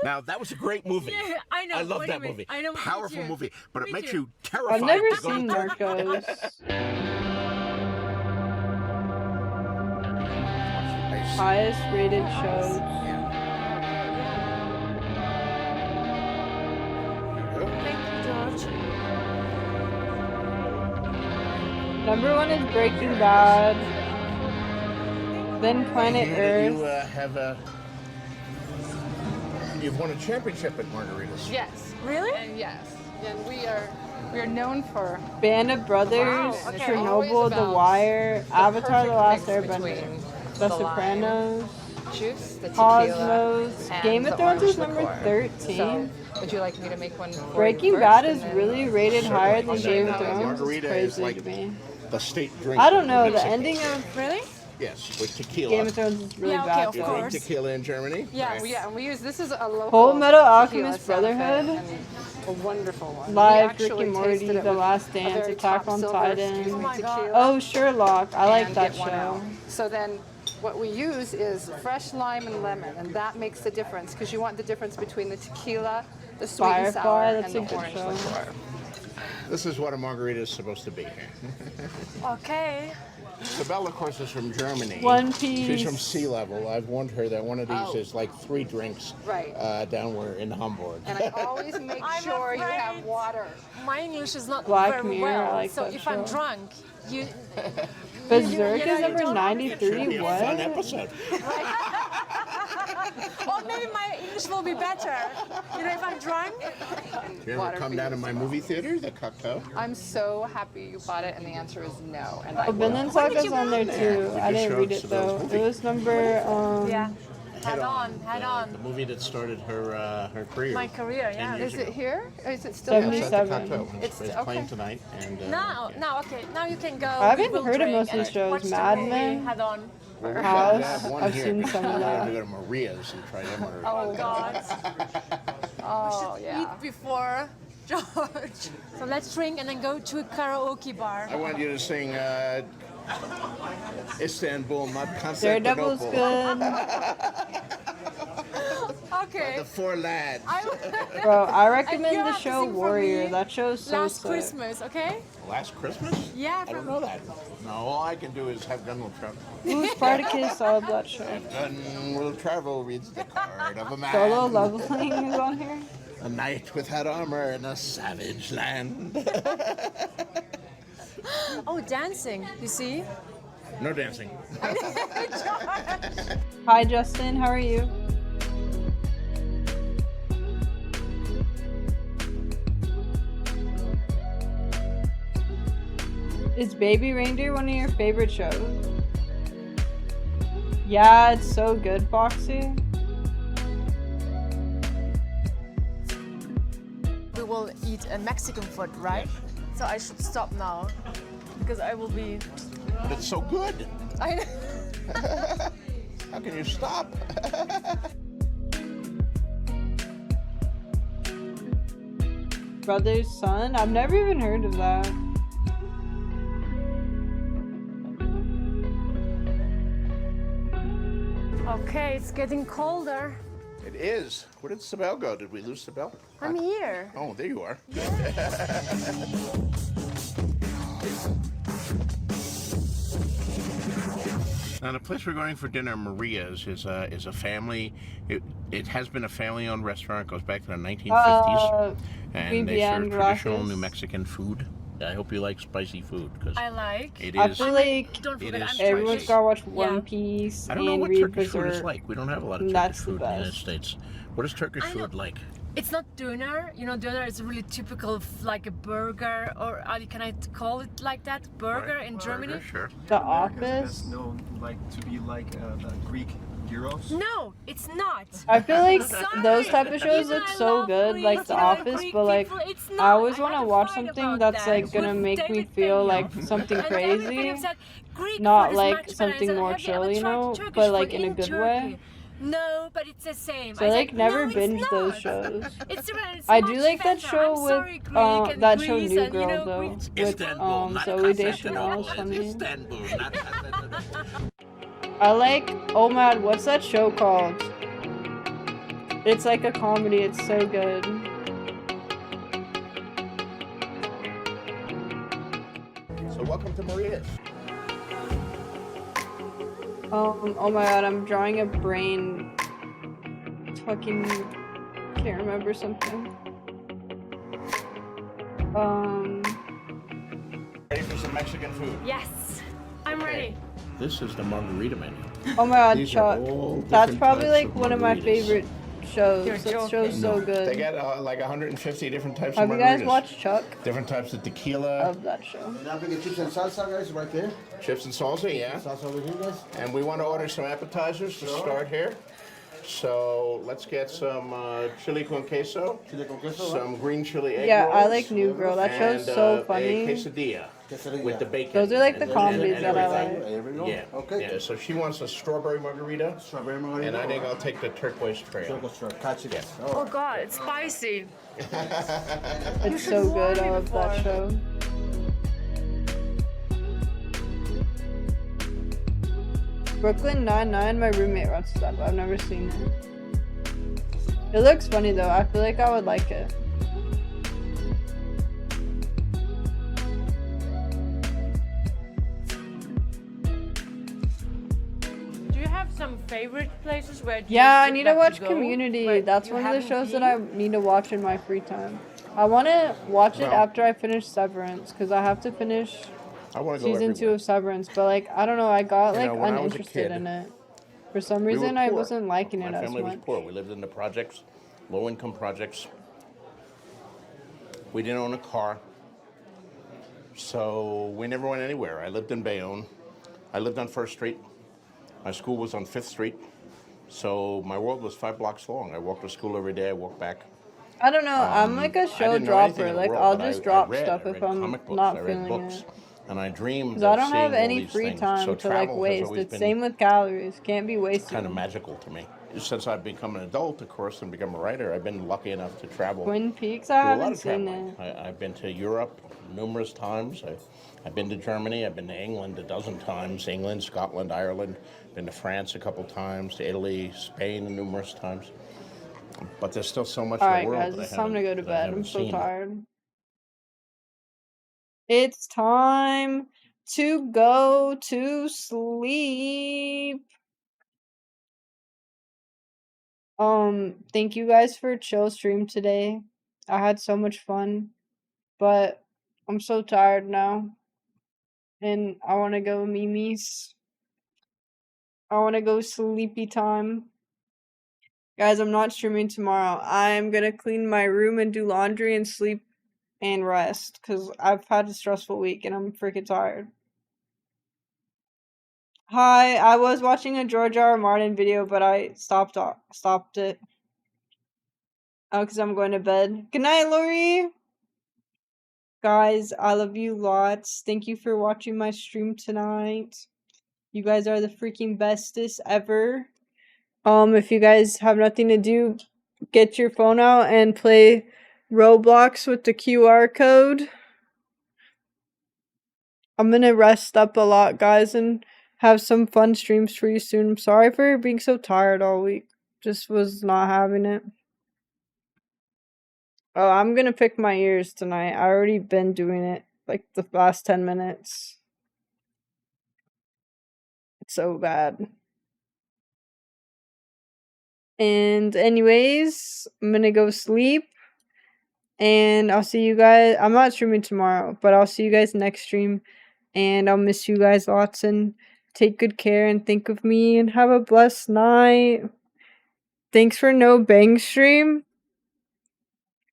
Now, that was a great movie. Yeah, I know. I love What that do you mean? movie. I know. me Powerful too. movie, but it Me makes too. you terrified. I've never to go seen to Narcos. Highest rated shows. Thank you, George. Number one is Breaking Bad. Then Planet Earth. You you've won a championship at Margaritas. Yes. Really? And yes. And we are known for Band of Brothers, Wow, okay. Chernobyl, Always The about Wire, the Avatar: The Last perfect mix Airbender, between The the Sopranos, juice, the tequila, Cosmos, and Game of the Thrones orange is number liqueur. 13. So, would you like me to make one for Breaking you Bad first, is and then- really rated higher than And Game then, of Thrones. It's Margarita is crazy like to me. the state drink. I don't know, the Mexico. ending of Really? Yes, with tequila. Game of Thrones is really Yeah, okay, bad. of You though. course. drink tequila in Germany? Yeah, Right. yeah, and we use this is a local Full Metal tequila, Alchemist Santa Fe, Brotherhood. and a wonderful one. Live, We Rick actually and Morty, tasted it The with Last a Dance, very Attack top on silver, Titan. excuse me, tequila, Oh, Sherlock. I like and that get one show. out. So then what we use is fresh lime and lemon, and that makes the difference because you want the difference between the tequila, the sweet and sour, Firefly, and that's the a good orange show. liqueur. This is what a margarita is supposed to be. Okay. Isabel, of course, is from Germany. One She's Piece. from Sea Level. I've warned her that one of these Oh. is like 3 drinks Right. down where in Hamburg. And I always make I'm sure you have afraid water. My English is not Black very Mirror, well, I like so that if I'm show. drunk, you. Berserk you is number don't- 93. Should be a fun What? episode. Or maybe my English will be better. If I'm drunk. You ever come down to my movie theater, the Cocktail? I'm so happy you bought it, and the answer is no. And I Oh, Vinland Saga's on there too. We I just didn't showed read it Sibel's though. movie. It was number Yeah. Head on, head on. The movie that started her career. My career, 10 yeah. years Is it ago. here? Is it still Yeah, it's at the 77. Cocktail. It's It's okay. playing tonight. And, Now, okay. Now you can go. I haven't we will heard of drink most of and these shows. watch the Mad movie, Men? Head on. Well, we House. have one I've here. seen some of We're that. going to go to Maria's and try them. Oh God. Oh, we should yeah. eat before George. So let's drink and then go to a karaoke bar. I want you to sing Istanbul, not Daredevil's Constantinople. good. Okay. The 4 lads. Bro, I And recommend you the have to show sing for Warrior. me That show's so Last sick. Christmas, okay? Last Christmas? Yeah, I don't from know that. No, all I can do is have gun will travel. Who's Spartacus? I love that show. Gun will travel reads the card of a man. Solo Leveling is on here. A knight without armor in a savage land. Oh, dancing. You see? No dancing. Hi, Justin. How are you? Is Baby Reindeer one of your favorite shows? Yeah, it's so good, Foxy. We will eat a Mexican food, right? So I should stop now because I will be. But it's so good. I How can you stop? Brother's Son? I've never even heard of that. Okay, it's getting colder. It is. Where did Sibel go? Did we lose Sibel? I'm here. Oh, there you are. Now the place we're going for dinner, Maria's, is a family. It has been a family-owned restaurant. It goes back to the 1950s, and they serve traditional New Mexican food. I hope you like spicy food because I like. it I is. feel like everyone's gotta watch One Piece I don't know and what read Turkish food is Berserk. like. We don't have a lot of Turkish That's the food in the United best. States. What is Turkish food like? It's not döner. You know, döner is really typical of like a burger, or can I call it like that? Burger in Germany. Sure. The America's Office. best known like to be like the Greek gyros. No, it's not. I feel like Sorry. those type of shows You know, look I so love good, Greek, like The you know, Office, Greek but like people. It's I not. always I want had to a watch fight something about that's that like gonna with make me David feel Benioff. like something And David crazy, Benioff said, Greek not food is like much better. I something said, more have you chill, ever you tried know, Turkish but like food in a good way. Turkey? No, but it's the same. So I said, like never no, binge it's those not. shows. It's different. It's I do much like that better. show I'm with sorry, Greek and that show Greece New and, you Girl know, though, Greek- with Istanbul, not Zoe Deschanel. Constantinople. Is funny. It's Istanbul, not Constantinople. I like, oh man, what's that show called? It's like a comedy, it's so good. So welcome to Maria's. Oh my god, I'm drawing a brain. Fucking can't remember something. Ready for some Mexican food? Yes, I'm ready. This is the margarita menu. Oh my god, These are Chuck. all That's different probably types like of one of my margaritas. favorite shows. You're That show's so good. They got like 150 different types Have of you margaritas. guys watched Chuck? Different types of tequila. Of that show. Now we get chips and salsa, guys, right there. Chips and salsa, yeah. Salsa over here, guys. And we want to order some appetizers to start here. So let's get some chili con queso, some green chili egg Yeah, rolls, I like New Girl. That show's so funny. a quesadilla with the bacon. Those are like the and- comedies and that I everything. like. There we go. Yeah. Okay. Yeah. So she wants a strawberry margarita. Strawberry margarita. And I think I'll take the turquoise trail. Catch it. Oh god, it's spicy. It's so good. I love that show. Brooklyn Nine-Nine, my roommate watches that, but I've never seen it. It looks funny though. I feel like I would like it. Do you have some favorite places where? Yeah, I need to watch Community. That's one of the shows that I need to watch in my free time. I want to watch it Well- after I finish Severance because I have to finish I want to go season 2 of Severance. But like, I don't know, I got You like know, when I was a uninterested kid, in it. For some We were reason, I poor. wasn't liking it My as family was much. poor. We lived in the projects, low-income projects. We didn't own a car, so we never went anywhere. I lived in Bayonne. I lived on First Street. My school was on Fifth Street, so my world was 5 blocks long. I walked to school every day. I walked back. I don't know. I'm like a I show didn't know anything dropper. in the Like world, I'll but just I drop read. stuff I if read I'm comic books. not I read feeling books. it. And I dreamed Because I of don't seeing have all any these free things. time So to like travel has waste. always It's been same with calories. Can't be wasted. kind of magical to me. Since I've become an adult, of course, and become a writer, I've been lucky enough to travel. Twin Peaks, do I a lot haven't of seen traveling. it. I've been to Europe numerous times. I've been to Germany. I've been to England a dozen times. England, Scotland, Ireland. Been to France a couple times. To Italy, Spain numerous times. But there's still so much All in right, the world guys, that it's I time to haven't- go to that I bed. haven't I'm so seen. tired. It's time to go to sleep. Thank you guys for a chill stream today. I had so much fun, but I'm so tired now. And I want to go Mimi's. I want to go sleepy time. Guys, I'm not streaming tomorrow. I'm gonna clean my room and do laundry and sleep and rest because I've had a stressful week and I'm freaking tired. Hi, I was watching a George R. R. Martin video, but I stopped it. Oh, because I'm going to bed. Good night, Lori. Guys, I love you lots. Thank you for watching my stream tonight. You guys are the freaking bestest ever. If you guys have nothing to do, get your phone out and play Roblox with the QR code. I'm gonna rest up a lot, guys, and have some fun streams for you soon. I'm sorry for being so tired all week. Just was not having it. Oh, I'm gonna pick my ears tonight. I already been doing it like the last 10 minutes. So bad. And anyways, I'm gonna go sleep. And I'll see you guys. I'm not streaming tomorrow, but I'll see you guys next stream. And I'll miss you guys lots. And take good care and think of me. And have a blessed night. Thanks for no bang stream.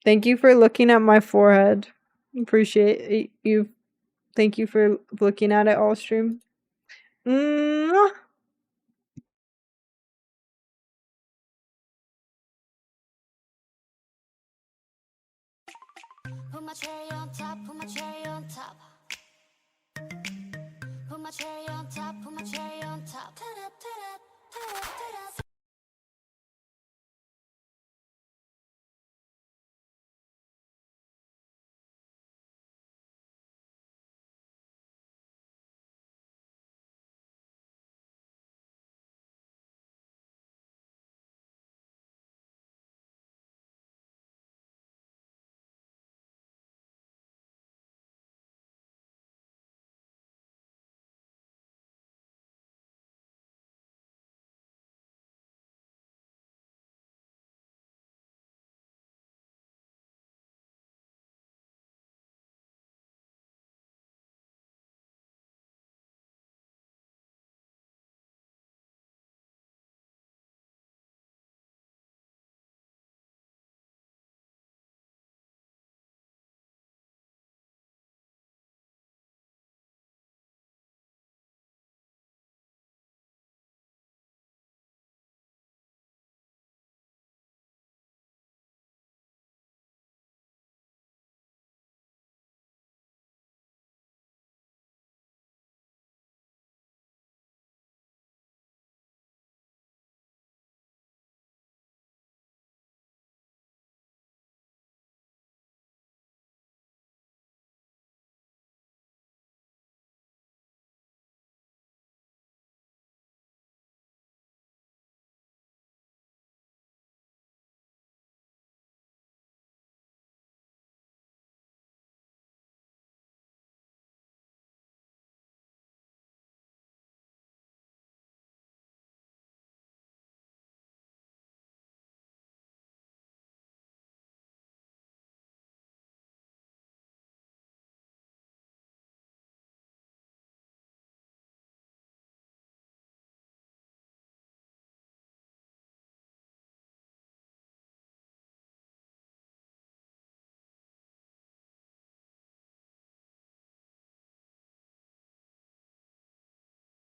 Thank you for looking at my forehead. Appreciate you. Thank you for looking at it all stream. Mwah. Put my cherry on top, put my cherry on top. Put my cherry on top, put my cherry on top. Ta-da, ta-da, ta-da, ta-da.